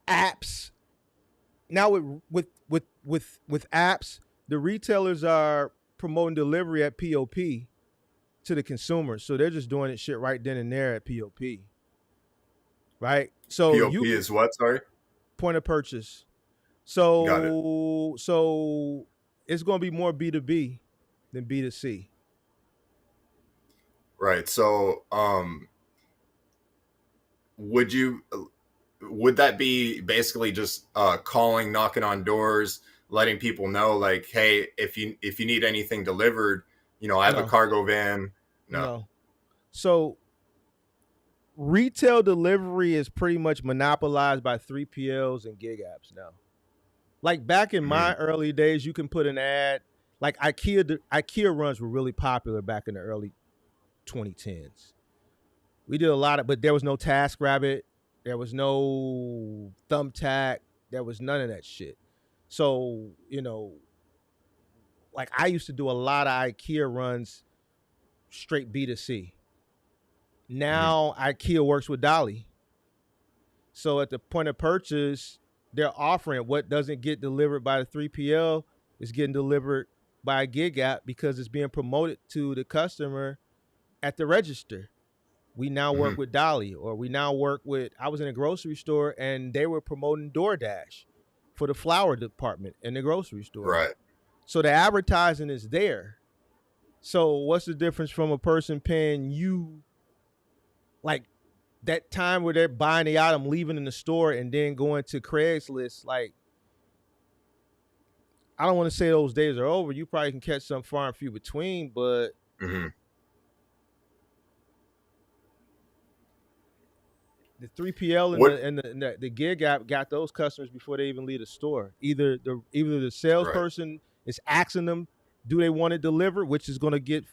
apps, now with apps, the retailers are promoting delivery at POP to the consumer. So they're just doing it shit right then and there at POP. Right? So POP is what, sorry? Point of purchase. So got it. So it's going to be more B2B than B2C. Right. So would that be basically just calling, knocking on doors, letting people know like, hey, if you need anything delivered, I have a cargo van? No. So retail delivery is pretty much monopolized by 3PLs and gig apps now. Like back in my early days, you can put an ad, like IKEA runs were really popular back in the early 2010s. We did a lot of, but there was no TaskRabbit, there was no Thumbtack, there was none of that shit. So, like I used to do a lot of IKEA runs straight B2C. Now IKEA works with Dolly. So at the point of purchase, they're offering what doesn't get delivered by the 3PL is getting delivered by a gig app because it's being promoted to the customer at the register. We now work with Dolly, or we now work with. I was in a grocery store and they were promoting DoorDash for the flower department in the grocery store. Right. So the advertising is there. So what's the difference from a person paying you like that time where they're buying the item, leaving in the store, and then going to Craigslist? Like, I don't want to say those days are over. You probably can catch some far and few between, but the 3PL and the gig app got those customers before they even leave the store. Either the salesperson is asking them, do they want it delivered, which is going to get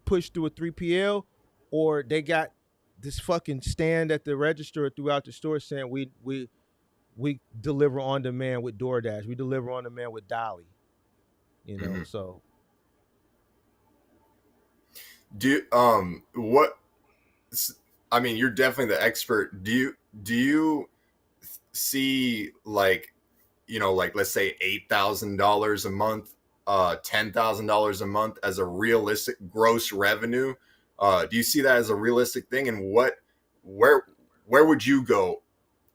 pushed through a 3PL, or they got this fucking stand at the register throughout the store saying we deliver on demand with DoorDash, we deliver on demand with Dolly, you know. So what? I mean, you're definitely the expert. Do you see, like, you know, like, let's say $8,000 a month, $10,000 a month as a realistic gross revenue? Do you see that as a realistic thing? And where would you go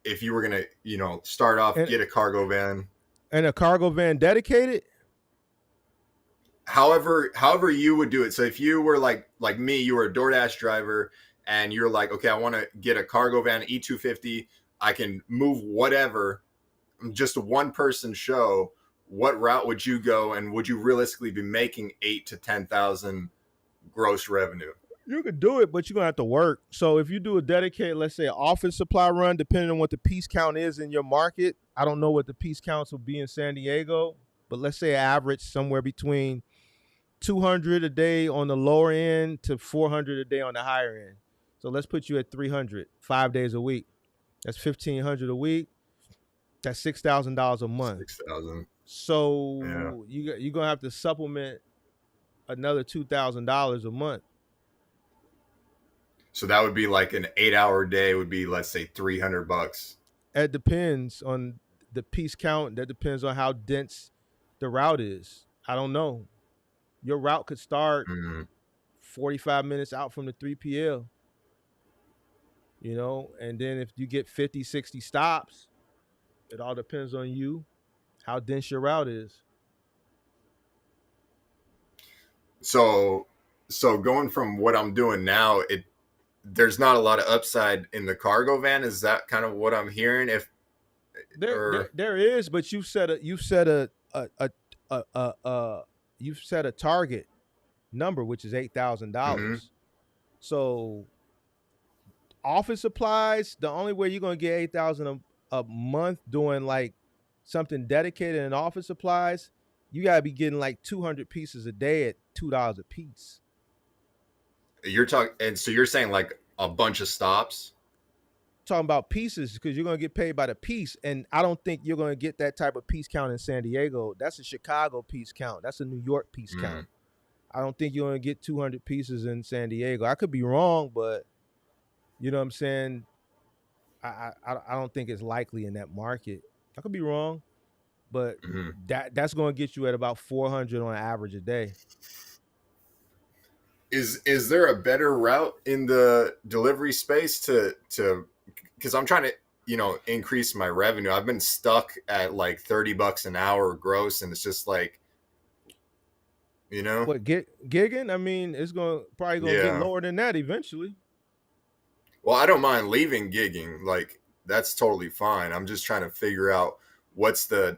if you were gonna, you know, start off, get a cargo van? And a cargo van dedicated? However you would do it. So if you were like me, you were a DoorDash driver, and you're like, okay, I want to get a cargo van, E250. I can move whatever, just a one-person show. What route would you go, and would you realistically be making 8,000 to 10,000 gross revenue? You could do it, but you're gonna have to work. So if you do a dedicated, let's say, office supply run, depending on what the piece count is in your market, I don't know what the piece counts will be in San Diego, but let's say average somewhere between 200 a day on the lower end to 400 a day on the higher end. So let's put you at 300, 5 days a week. That's 1,500 a week. That's $6,000 a month. 6,000. So you're gonna have to supplement another $2,000 a month. So that would be like an 8-hour day would be, let's say, $300. It depends on the piece count. That depends on how dense the route is. I don't know. Your route could start 45 minutes out from the 3PL, you know, and then if you get 50, 60 stops, it all depends on you, how dense your route is. So going from what I'm doing now, there's not a lot of upside in the cargo van. Is that kind of what I'm hearing? If there is, but you've set a target number, which is $8,000. So office supplies, the only way you're gonna get 8,000 a month doing like something dedicated in office supplies, you gotta be getting like 200 pieces a day at $2 a piece. You're talking, and so you're saying like a bunch of stops? Talking about pieces, because you're gonna get paid by the piece, and I don't think you're gonna get that type of piece count in San Diego. That's a Chicago piece count. That's a New York piece count. I don't think you're gonna get 200 pieces in San Diego. I could be wrong, but you know what I'm saying. I don't think it's likely in that market. I could be wrong, but that's gonna get you at about 400 on average a day. Is there a better route in the delivery space to because I'm trying to, you know, increase my revenue. I've been stuck at like $30 an hour gross, and it's just like, you know, what, gigging? I mean, it's probably gonna get lower than that eventually. Well, I don't mind leaving gigging. Like, that's totally fine. I'm just trying to figure out what's the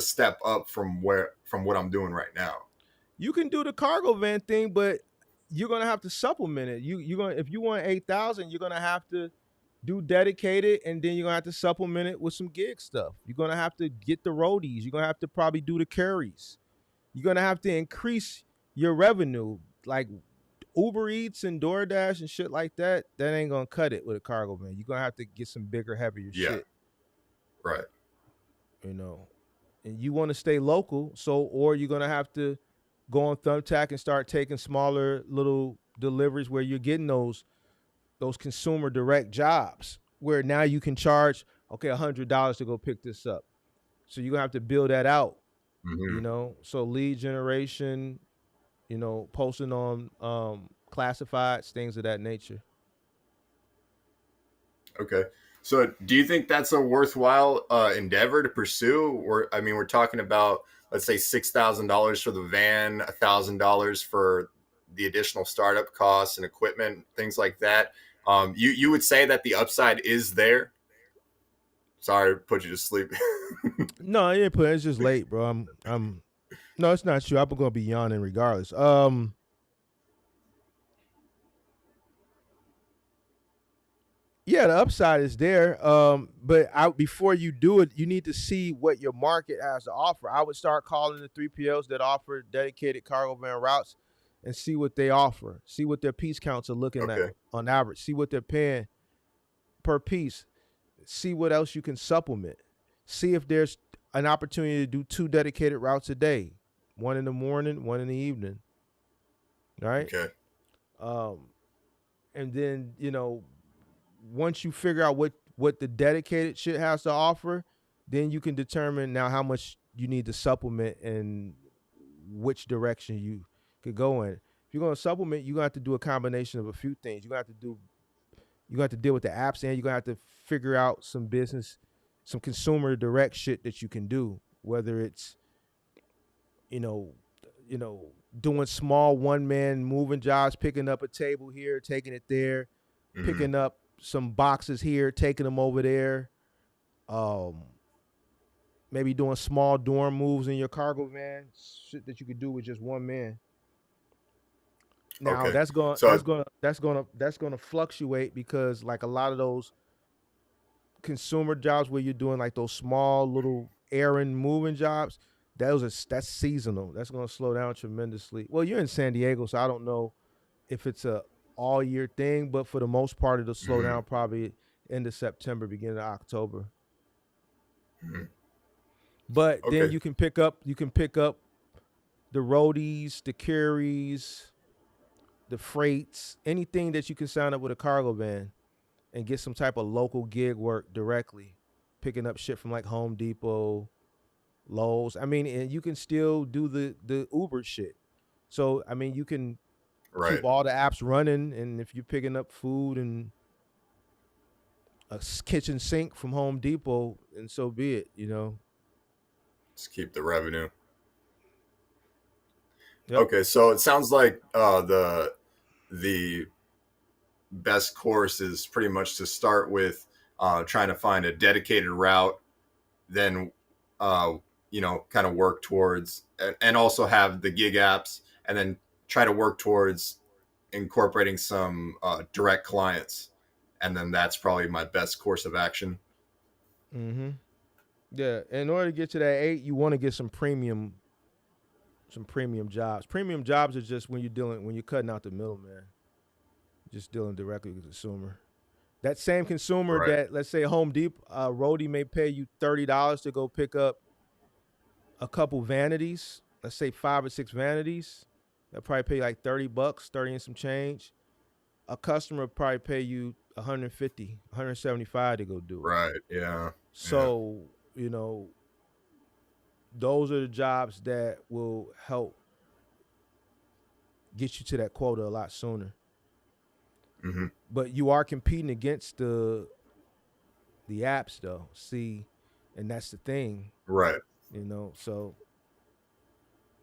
step up from what I'm doing right now. You can do the cargo van thing, but you're gonna have to supplement it. You're gonna, if you want 8,000, you're gonna have to do dedicated, and then you're gonna have to supplement it with some gig stuff. You're gonna have to get the roadies. You're gonna have to probably do the carries. You're gonna have to increase your revenue, like Uber Eats and DoorDash and shit like that. That ain't gonna cut it with a cargo van. You're gonna have to get some bigger, heavier shit. Right. You know, and you want to stay local, or you're gonna have to go on Thumbtack and start taking smaller little deliveries where you're getting those consumer direct jobs where now you can charge $100 to go pick this up. So you're gonna have to build that out. You know, so lead generation, you know, posting on classifieds, things of that nature. Okay. So do you think that's a worthwhile endeavor to pursue? Or, I mean, we're talking about, let's say, $6,000 for the van, $1,000 for the additional startup costs and equipment, things like that. You would say that the upside is there? Sorry to put you to sleep. No, I didn't put it. It's just late, bro. I'm. No, it's not true. I'm gonna be yawning regardless. Yeah, the upside is there. But before you do it, you need to see what your market has to offer. I would start calling the 3PLs that offer dedicated cargo van routes and see what they offer. See what their piece counts are looking at Okay. on average. See what they're paying per piece. See what else you can supplement. See if there's an opportunity to do 2 dedicated routes a day, one in the morning, one in the evening. Right? Okay. And then, once you figure out what the dedicated shit has to offer, then you can determine now how much you need to supplement and which direction you could go in. If you're going to supplement, you're going to have to do a combination of a few things. You're going to have to deal with the apps, and you're going to have to figure out some business, some consumer direct shit that you can do, whether it's, doing small one-man moving jobs, picking up a table here, taking it there, picking up some boxes here, taking them over there. Maybe doing small dorm moves in your cargo van, shit that you could do with just one man. Now Okay. that's gonna fluctuate because like a lot of those consumer jobs where you're doing like those small little errand moving jobs, that's seasonal. That's gonna slow down tremendously. Well, you're in San Diego, so I don't know if it's a all year thing, but for the most part, it'll slow down probably end of September, beginning of October. But then you can pick up the roadies, the carries, the freights, anything that you can sign up with a cargo van and get some type of local gig work directly, picking up shit from like Home Depot, Lowe's. I mean, and you can still do the Uber shit. So I mean, you can keep all the apps running, and if you're picking up food and a kitchen sink from Home Depot, and so be it, Just keep the revenue. Yep. Okay, so it sounds like the best course is pretty much to start with trying to find a dedicated route, then kind of work towards and also have the gig apps, and then try to work towards incorporating some direct clients, and then that's probably my best course of action. Yeah, in order to get to that 8, you want to get some premium jobs. Premium jobs are just when you're cutting out the middleman, just dealing directly with the consumer. That same consumer that, let's say, Home Depot, roadie may pay you $30 to go pick up a couple vanities. Let's say 5 or 6 vanities. They'll probably pay you like $30, 30 and some change. A customer will probably pay you $150, $175 to go do it. Right. Yeah. So, those are the jobs that will help get you to that quota a lot sooner. But you are competing against the apps though. See, and that's the thing. Right. So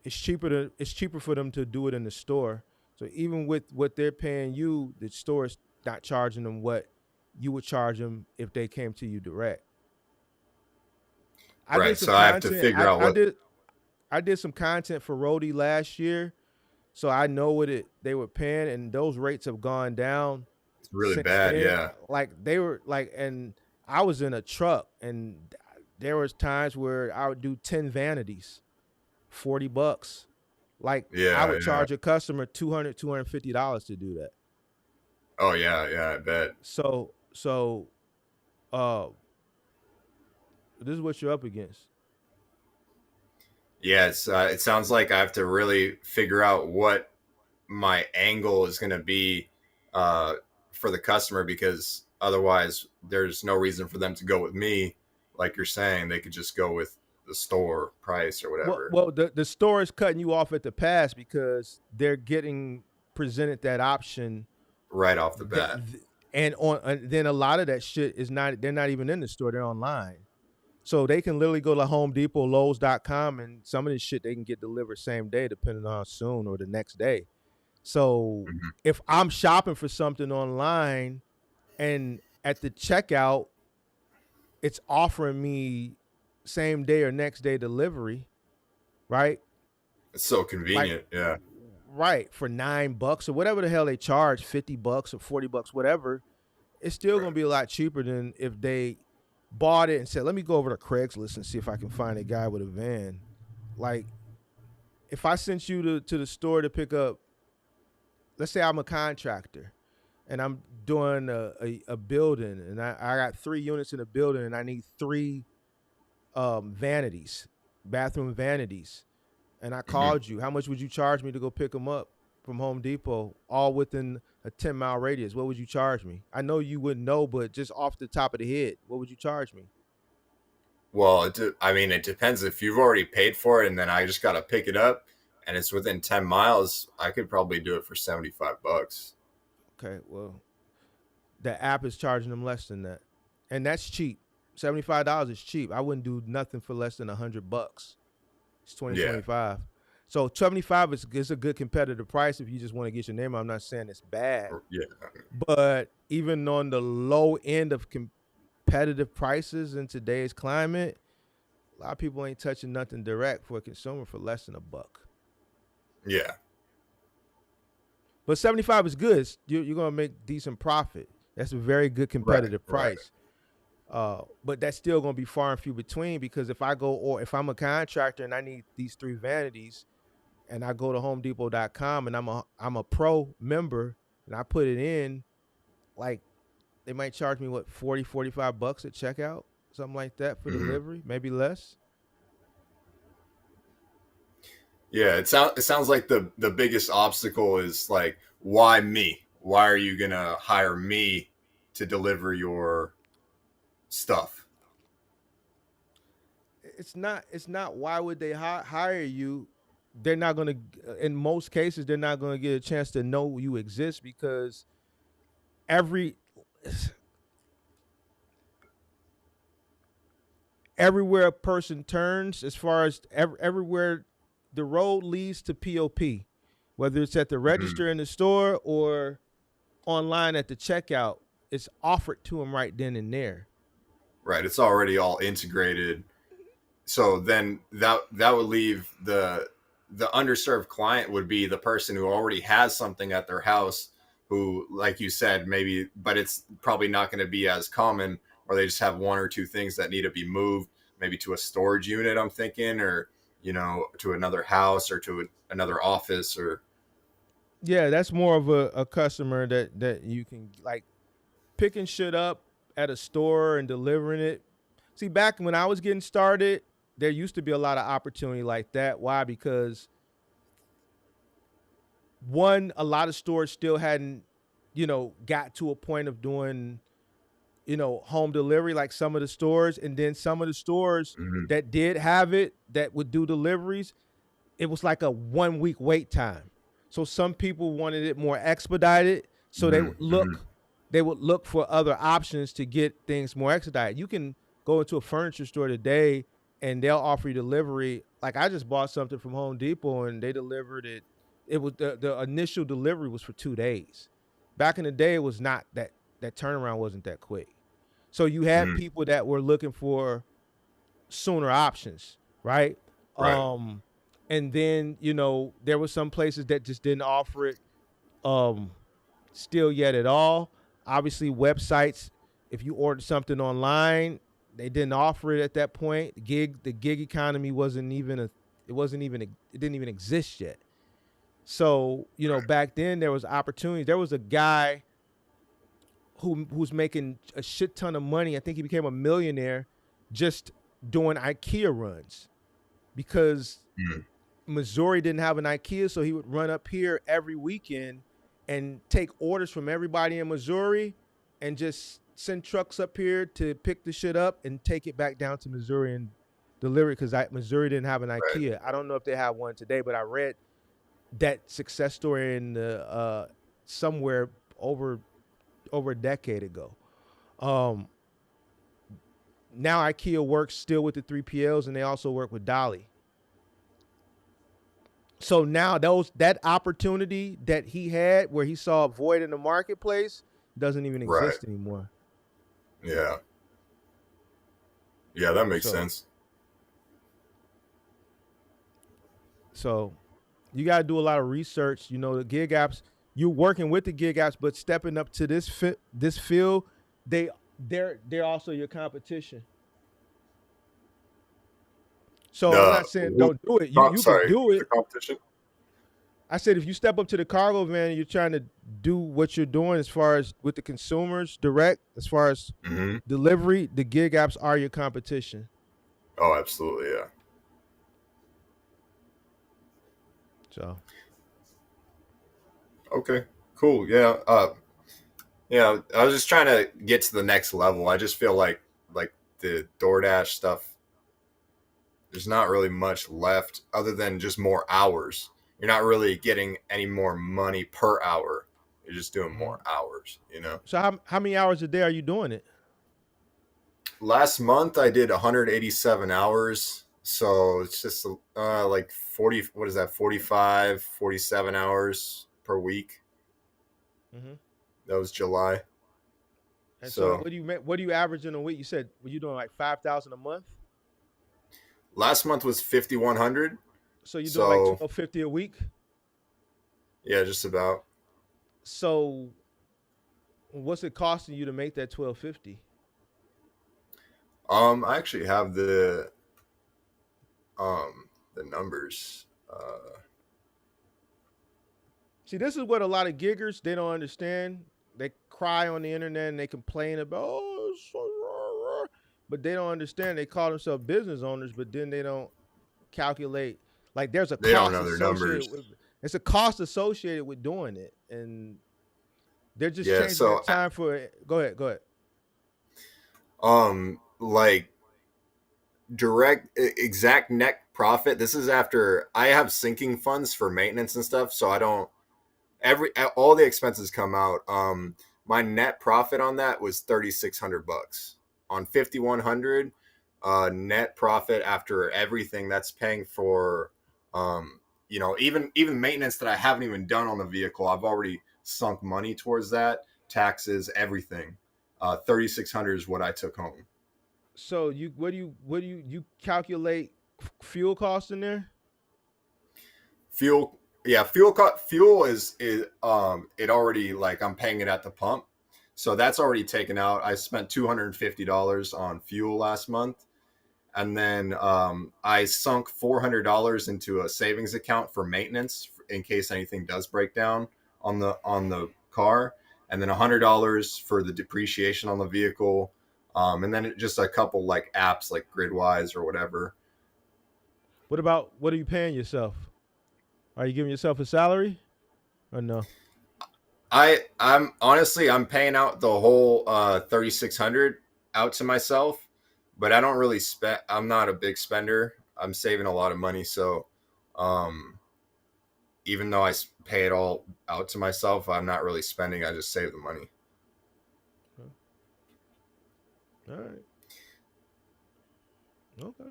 it's cheaper for them to do it in the store. So even with what they're paying you, the store is not charging them what you would charge them if they came to you direct. I have to figure out what I did some content for Roadie last year, so I know what they were paying, and those rates have gone down. It's really bad, yeah. Like they were and I was in a truck, and there was times where I would do 10 vanities, $40. Like I would charge a customer $200, $250 to do that. Oh yeah, I bet. So this is what you're up against. Yeah, it sounds like I have to really figure out what my angle is going to be for the customer, because otherwise there's no reason for them to go with me. Like you're saying, they could just go with the store price or whatever. Well, the store is cutting you off at the pass because they're getting presented that option right off the bat. And then a lot of that shit is not, they're not even in the store, they're online. So they can literally go to Home Depot, Lowe's.com, and some of this shit they can get delivered same day, depending on how soon or the next day. So if I'm shopping for something online and at the checkout, it's offering me same day or next day delivery, right? It's so convenient. Yeah. Right. For $9 or whatever the hell they charge, $50 or $40, whatever, it's still going to be a lot cheaper than if they bought it and said, let me go over to Craigslist and see if I can find a guy with a van. Like, if I sent you to the store to pick up, let's say I'm a contractor and I'm doing a building and I got 3 units in a building and I need 3 vanities, bathroom vanities. And I called you. How much would you charge me to go pick them up from Home Depot, all within a 10-mile radius? What would you charge me? I know you wouldn't know, but just off the top of the head, what would you charge me? Well, it depends. If you've already paid for it and then I just got to pick it up and it's within 10 miles, I could probably do it for $75. Okay, well, the app is charging them less than that. And that's cheap. $75 is cheap. I wouldn't do nothing for less than $100. It's 2025. So 75 is a good competitive price if you just want to get your name out. I'm not saying it's bad. Yeah. But even on the low end of competitive prices in today's climate, a lot of people ain't touching nothing direct for a consumer for less than $1. Yeah. But 75 is good. You're going to make decent profit. That's a very good competitive price. But that's still going to be far and few between, because if I'm a contractor and I need these 3 vanities and I go to homedepot.com and I'm a pro member and I put it in, like, they might charge me what, $40-$45 at checkout, something like that for delivery, maybe less. Yeah, it sounds like the biggest obstacle is like, why me? Why are you gonna hire me to deliver your stuff? It's not why would they hire you? They're not going to, in most cases, they're not going to get a chance to know you exist, because everywhere a person turns, as far as everywhere the road leads to POP, whether it's at the register in the store or online at the checkout, it's offered to them right then and there. Right, it's already all integrated. So then that would leave the underserved client would be the person who already has something at their house, who, like you said, maybe, but it's probably not going to be as common, or they just have 1 or 2 things that need to be moved, maybe to a storage unit, I'm thinking, or, to another house or to another office, or. Yeah, that's more of a customer that you can, like, picking shit up at a store and delivering it. See, back when I was getting started, there used to be a lot of opportunity like that. Why? Because one, a lot of stores still hadn't, got to a point of doing, home delivery like some of the stores. And then some of the stores that did have it, that would do deliveries, it was like a 1-week wait time. So some people wanted it more expedited. So they would look for other options to get things more expedited. You can go into a furniture store today and they'll offer you delivery. Like, I just bought something from Home Depot and they delivered it. It was the initial delivery was for 2 days. Back in the day, it was not that turnaround wasn't that quick. So you had people that were looking for sooner options, right? And then, there were some places that just didn't offer it still yet at all. Obviously, websites, if you ordered something online, they didn't offer it at that point. The gig economy it didn't even exist yet. So, back then there was opportunity. There was a guy who's making a shit ton of money. I think he became a millionaire just doing IKEA runs, because Missouri didn't have an IKEA, so he would run up here every weekend and take orders from everybody in Missouri and just send trucks up here to pick the shit up and take it back down to Missouri and deliver it, because Missouri didn't have an IKEA. I don't know if they have one today, but I read that success story in somewhere over over a decade ago. Now IKEA works still with the 3PLs, and they also work with Dolly. So now that opportunity that he had where he saw a void in the marketplace doesn't even Right. exist anymore. Yeah. Yeah, that makes sense. So you got to do a lot of research. You know, the gig apps, you're working with the gig apps, but stepping up to this field, they're also your competition. So I'm not saying don't do it. You can do it. The competition. I said if you step up to the cargo van and you're trying to do what you're doing as far as with the consumers direct, as far as delivery, the gig apps are your competition. Oh, absolutely, yeah. So. Okay, cool. Yeah. Yeah, I was just trying to get to the next level. I just feel like the DoorDash stuff, there's not really much left other than just more hours. You're not really getting any more money per hour. You're just doing more hours, you know? So how many hours a day are you doing it? Last month I did 187 hours. So it's just like 40, what is that? 45, 47 hours per week. That was July. And so what do you average in a week? You said were you doing like 5,000 a month? Last month was 5,100. So you're doing like 1,250 a week? Yeah, just about. So what's it costing you to make that 1,250? I actually have the numbers. See, this is what a lot of giggers, they don't understand. They cry on the internet and they complain about, but they don't understand. They call themselves business owners, but then they don't calculate. Like there's a cost associated with it. It's a cost associated with doing it, and they're just changing their time for it. Go ahead. Like direct exact net profit. This is after I have sinking funds for maintenance and stuff, so I don't. All the expenses come out. My net profit on that was $3,600 on 5,100. Net profit after everything that's paying for, you know, even maintenance that I haven't even done on the vehicle. I've already sunk money towards that, taxes, everything. 3,600 is what I took home. So what do you calculate fuel costs in there? Fuel. Yeah, fuel is it already, like, I'm paying it at the pump. So that's already taken out. I spent $250 on fuel last month. And then I sunk $400 into a savings account for maintenance in case anything does break down on the car. And then $100 for the depreciation on the vehicle. And then just a couple like apps like Gridwise or whatever. What are you paying yourself? Are you giving yourself a salary or no? I'm honestly, I'm paying out the whole 3,600 out to myself, but I don't really spend. I'm not a big spender. I'm saving a lot of money. So even though I pay it all out to myself, I'm not really spending. I just save the money. All right. Okay.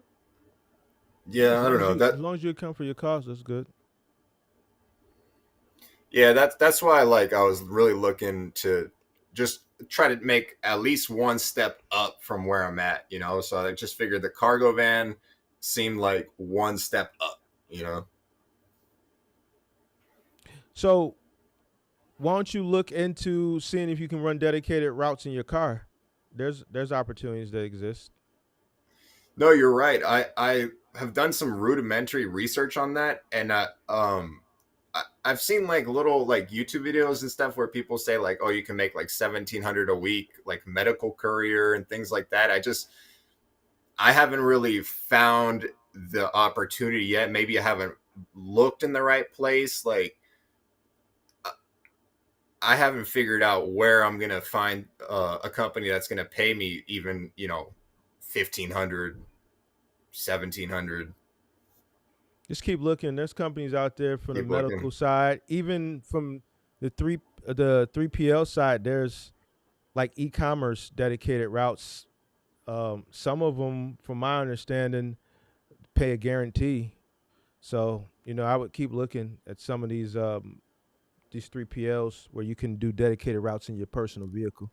Yeah, I don't know. As long as you account for your costs, that's good. Yeah, that's why I was really looking to just try to make at least one step up from where I'm at, you know. So I just figured the cargo van seemed like one step up, you know. So why don't you look into seeing if you can run dedicated routes in your car? There's opportunities that exist. No, you're right. I have done some rudimentary research on that, and I've seen like little like YouTube videos and stuff where people say like, oh, you can make like 1,700 a week, like medical courier and things like that. I haven't really found the opportunity yet. Maybe I haven't looked in the right place. Like I haven't figured out where I'm going to find a company that's going to pay me even, you know, 1,500, 1,700. Just keep looking. There's companies out there from the medical side, even from the 3PL side. There's like e-commerce dedicated routes. Some of them, from my understanding, pay a guarantee. So I would keep looking at some of these 3PLs where you can do dedicated routes in your personal vehicle.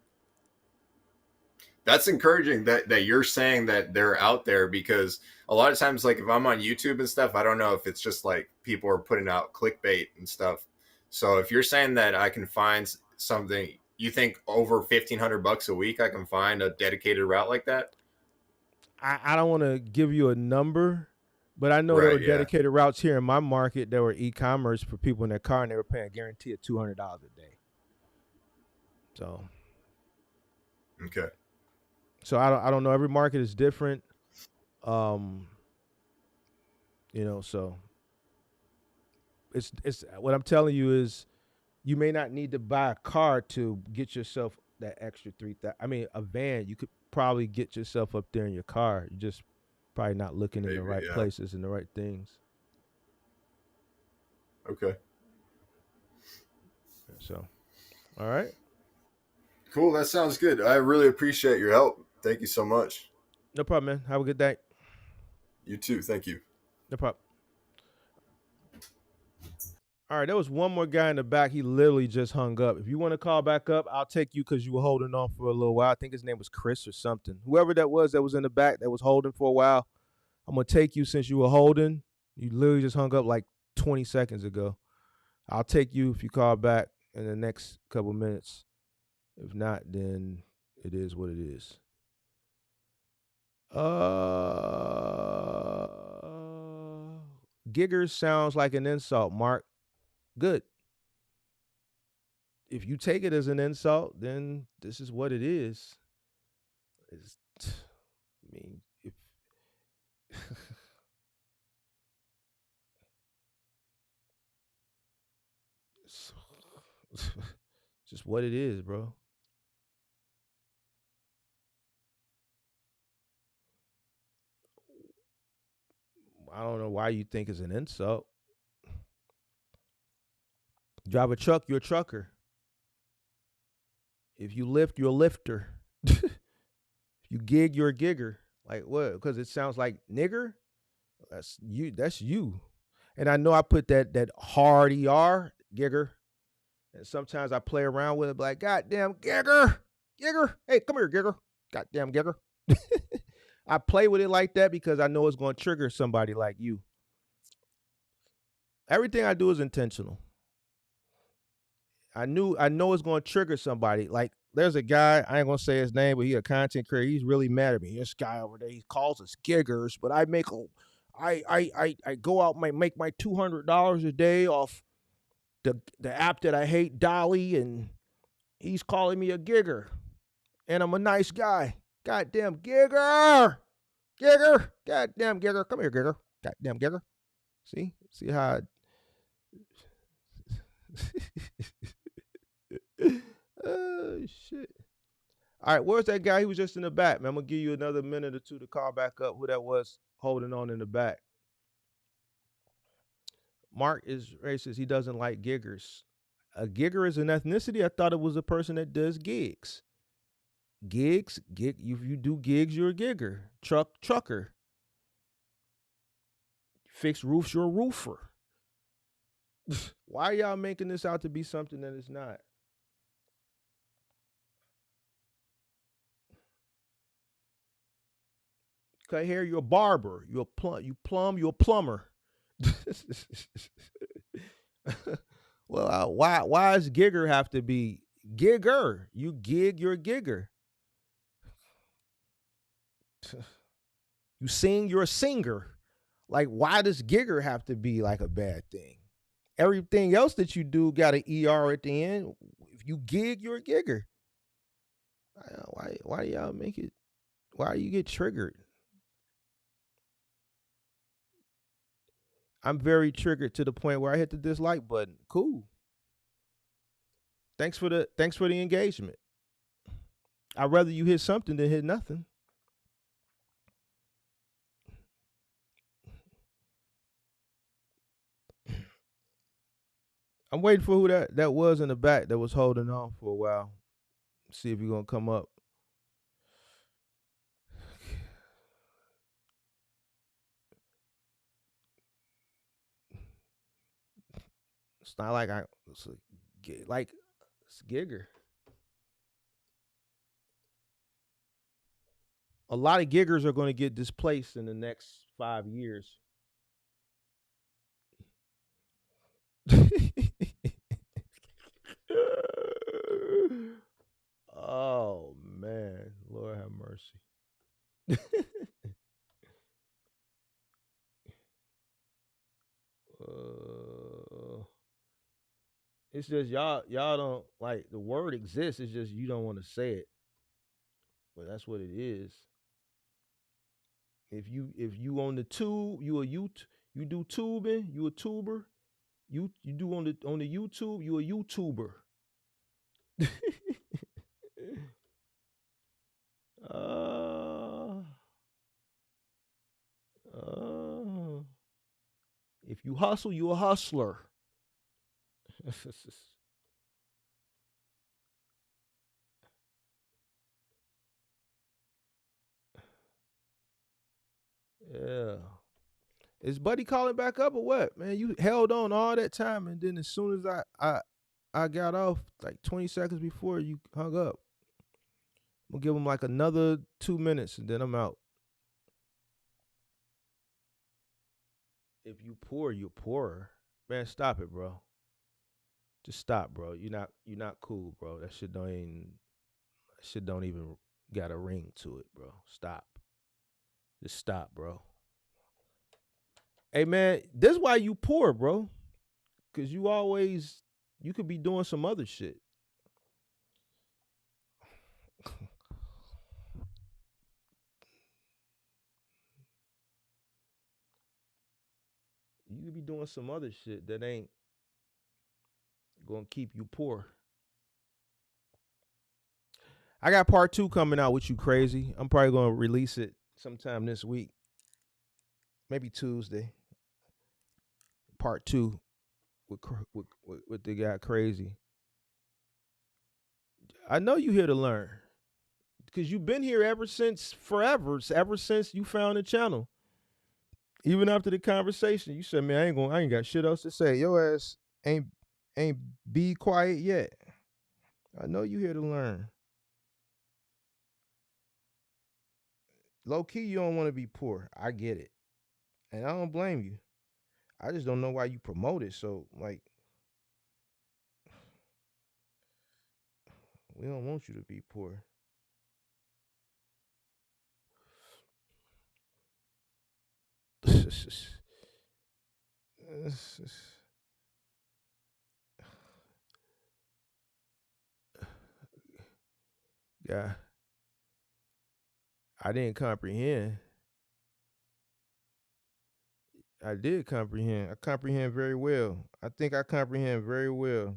That's encouraging that you're saying that they're out there, because a lot of times, like if I'm on YouTube and stuff, I don't know if it's just like people are putting out clickbait and stuff. So if you're saying that I can find something, you think over $1,500 a week, I can find a dedicated route like that? I don't want to give you a number, but I know there were Right. Yeah. dedicated routes here in my market that were e-commerce for people in their car, and they were paying a guarantee of $200 a day. So Okay. So I don't know. Every market is different. So it's what I'm telling you is you may not need to buy a car to get yourself that extra 3,000. I mean, a van, you could probably get yourself up there in your car. You're just probably not looking in the right places and the right things. Okay. So, all right. Cool. That sounds good. I really appreciate your help. Thank you so much. No problem, man. Have a good day. You too. Thank you. No problem. All right, there was one more guy in the back. He literally just hung up. If you want to call back up, I'll take you because you were holding on for a little while. I think his name was Chris or something. Whoever that was in the back that was holding for a while, I'm going to take you since you were holding. You literally just hung up like 20 seconds ago. I'll take you if you call back in the next couple minutes. If not, then it is what it is. Giggers sounds like an insult, Mark. Good. If you take it as an insult, then this is what it is. If just what it is, bro. I don't know why you think it's an insult. Drive a truck, you're a trucker. If you lift, you're a lifter. If you gig, you're a gigger. Like what? Because it sounds like nigger. That's you. That's you. And I know I put that hard ER, gigger. And sometimes I play around with it, like, goddamn gigger, gigger. Hey, come here, gigger. Goddamn gigger. I play with it like that because I know it's going to trigger somebody like you. Everything I do is intentional. I know it's going to trigger somebody. Like, there's a guy, I ain't going to say his name, but he's a content creator. He's really mad at me. This guy over there, he calls us giggers, but I go out and make my $200 a day off the app that I hate, Dolly, and he's calling me a gigger. And I'm a nice guy. Goddamn gigger. Gigger. Goddamn gigger. Come here, gigger. Goddamn gigger. See how oh shit. All right, where's that guy? He was just in the back, man. I'm gonna give you another minute or two to call back up who that was holding on in the back. Mark is racist. He doesn't like giggers. A gigger is an ethnicity. I thought it was a person that does gigs. If you do gigs, you're a gigger. Trucker. Fix roofs, you're a roofer. Why are y'all making this out to be something that it's not? Okay, here you're a barber. You're a plumber. Well, why does gigger have to be gigger? You gig, you're a gigger. You sing, you're a singer. Like, why does gigger have to be like a bad thing? Everything else that you do got an ER at the end. If you gig, you're a gigger. Why do y'all make it? Why do you get triggered? I'm very triggered to the point where I hit the dislike button. Cool. Thanks for the engagement. I'd rather you hit something than hit nothing. I'm waiting for who that was in the back that was holding on for a while. See if you're gonna come up. It's not like it's it's gigger. A lot of giggers are going to get displaced in the next 5 years. Oh man, Lord have mercy. It's just y'all don't like the word exists. It's just you don't want to say it, but that's what it is. If you on the tube, you do tubing, you a tuber. You do on the YouTube, you a YouTuber. uh, uh, if you hustle, you a hustler. Yeah. Is Buddy calling back up or what? Man, you held on all that time, and then as soon as I got off, like 20 seconds before you hung up, I'm gonna give him like another 2 minutes, and then I'm out. If you poor, you're poorer. Man, stop it, bro. Just stop, bro. You're not cool, bro. That shit don't even got a ring to it, bro. Stop. Just stop, bro. Hey man, this is why you poor, bro. Cause you could be doing some other shit. You could be doing some other shit that ain't gonna keep you poor. I got part 2 coming out with you crazy. I'm probably gonna release it sometime this week. Maybe Tuesday. Part 2 with the guy crazy. I know you here to learn. Because you've been here ever since ever since you found the channel. Even after the conversation, you said, "Man, I ain't got shit else to say. Your ass ain't be quiet yet." I know you here to learn. Low key, you don't want to be poor. I get it, and I don't blame you. I just don't know why you promote it. So, like, we don't want you to be poor. Yeah, I didn't comprehend. I did comprehend. I comprehend very well. I think I comprehend very well.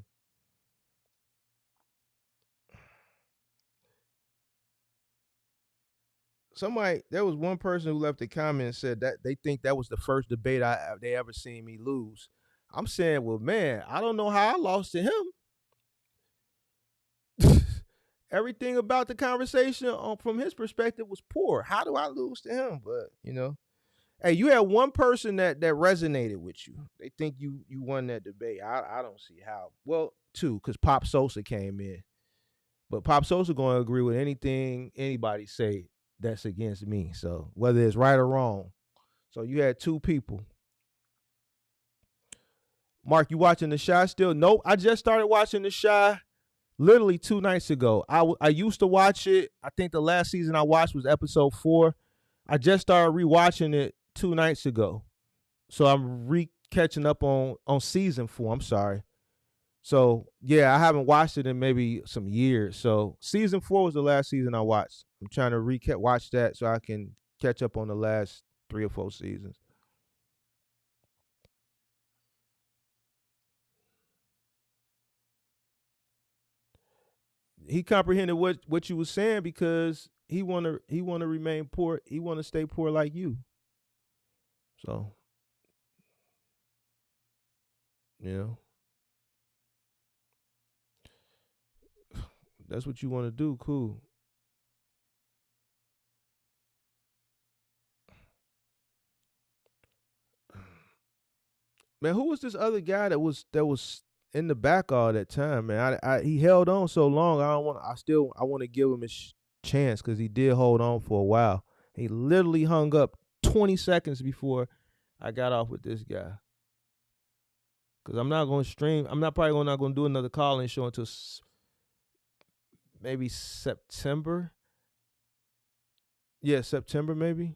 There was one person who left a comment and said that they think that was the first debate they ever seen me lose. I'm saying, well, man, I don't know how I lost to him. Everything about the conversation from his perspective was poor. How do I lose to him? But hey, you had one person that resonated with you. They think you won that debate. I don't see how. Well, 2, because Pop Sosa came in, but Pop Sosa going to agree with anything anybody say that's against me. So whether it's right or wrong. So you had 2 people. Mark, you watching The Chi still? Nope. I just started watching The Chi literally 2 nights ago. I used to watch it. I think the last season I watched was episode 4. I just started rewatching it 2 nights ago. So I'm catching up on season 4. I'm sorry. So yeah, I haven't watched it in maybe some years. So season 4 was the last season I watched. I'm trying to watch that so I can catch up on the last 3 or 4 seasons. He comprehended what you was saying because he wanna remain poor. He wanna stay poor like you. So, that's what you want to do, cool. Man, who was this other guy that was in the back all that time, man? He held on so long. I want to give him a chance because he did hold on for a while. He literally hung up 20 seconds before I got off with this guy. Because I'm not going to stream. I'm not probably not going to do another call-in show until maybe September. Yeah, September maybe.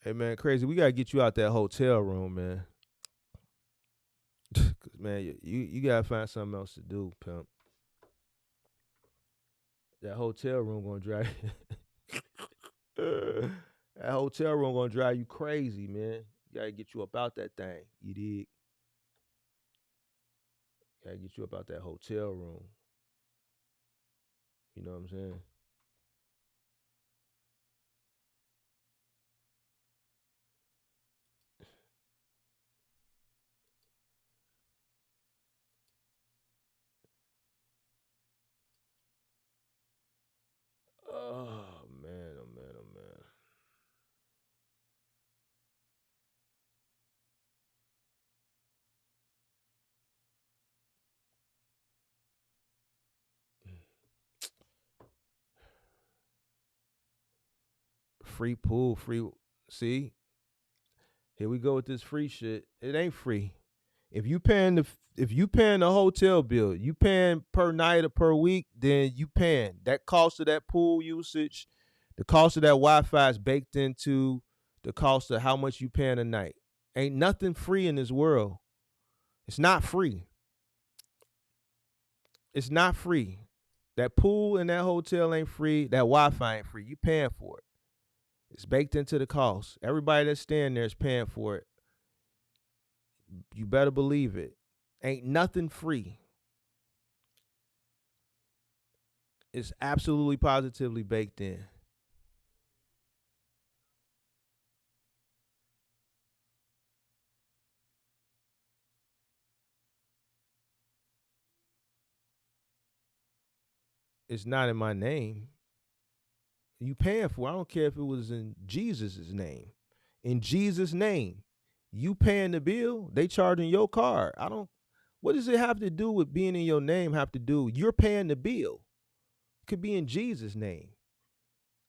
Hey man, crazy. We gotta get you out that hotel room, man. Cause man, you gotta find something else to do, pimp. That hotel room gonna drive that hotel room gonna drive you crazy, man. You gotta get you up out that thing. You dig? Gotta get you up out that hotel room. You know what I'm saying? Oh man, oh man, oh man. Free pool, free. See, here we go with this free shit. It ain't free. If you paying the hotel bill, you paying per night or per week, then you paying. That cost of that pool usage, the cost of that Wi-Fi is baked into the cost of how much you paying a night. Ain't nothing free in this world. It's not free. It's not free. That pool and that hotel ain't free. That Wi-Fi ain't free. You paying for it. It's baked into the cost. Everybody that's staying there is paying for it. You better believe it. Ain't nothing free. It's absolutely positively baked in. It's not in my name. You paying for it. I don't care if it was in Jesus' name. In Jesus' name. You paying the bill, they charging your card. What does it have to do with being in your name have to do? You're paying the bill. It could be in Jesus' name.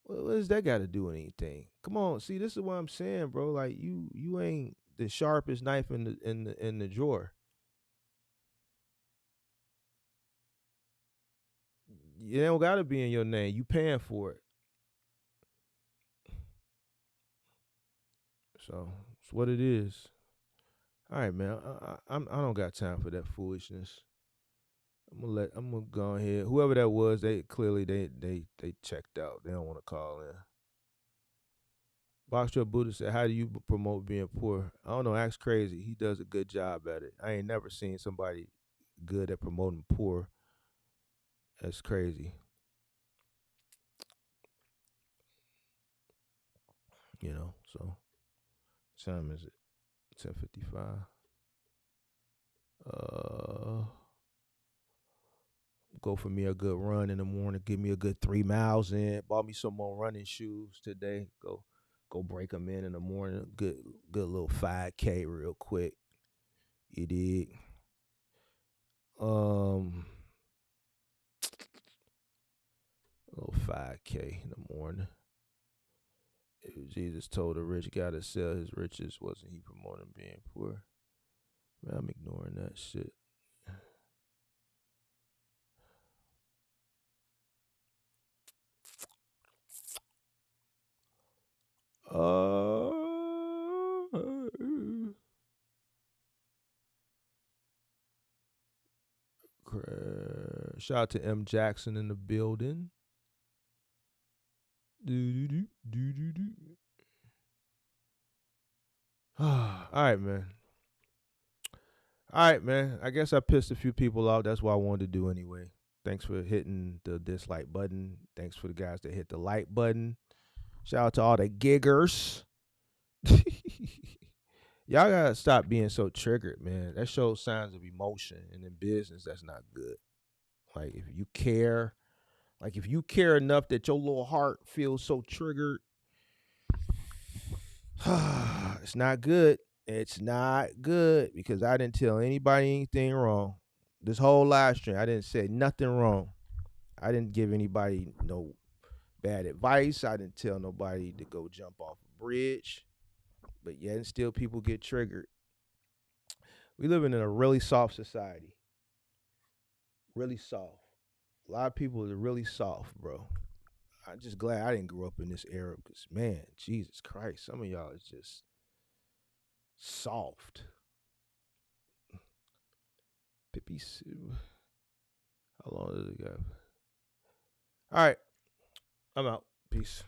What does that got to do with anything? Come on, see, this is what I'm saying, bro. Like you ain't the sharpest knife in the drawer. You don't gotta be in your name. You paying for it. So it's what it is. All right, man. I don't got time for that foolishness. I'm gonna go ahead. Whoever that was, they clearly they checked out. They don't want to call in. Box Truck Buddha said, "How do you promote being poor?" I don't know. Ask Crazy. He does a good job at it. I ain't never seen somebody good at promoting poor. That's crazy. You know. So, time is it? 10:55. Go for me a good run in the morning. Give me a good 3 miles in. Bought me some more running shoes today. Go break them in the morning. Good little 5K real quick. You dig? A little 5K in the morning. If Jesus told a rich guy to sell his riches, wasn't he promoting being poor? Man, I'm ignoring that shit. Shout out to M. Jackson in the building. All right, man. All right, man. I guess I pissed a few people off. That's what I wanted to do anyway. Thanks for hitting the dislike button. Thanks for the guys that hit the like button. Shout out to all the giggers. Y'all gotta stop being so triggered, man. That shows signs of emotion, and in business, that's not good. Like if you care enough that your little heart feels so triggered, it's not good. It's not good because I didn't tell anybody anything wrong. This whole live stream, I didn't say nothing wrong. I didn't give anybody no bad advice. I didn't tell nobody to go jump off a bridge. But yet and still people get triggered. We living in a really soft society. Really soft. A lot of people are really soft, bro. I'm just glad I didn't grow up in this era because, man, Jesus Christ, some of y'all is just soft. Pippi Sue. How long does it go? All right. I'm out. Peace.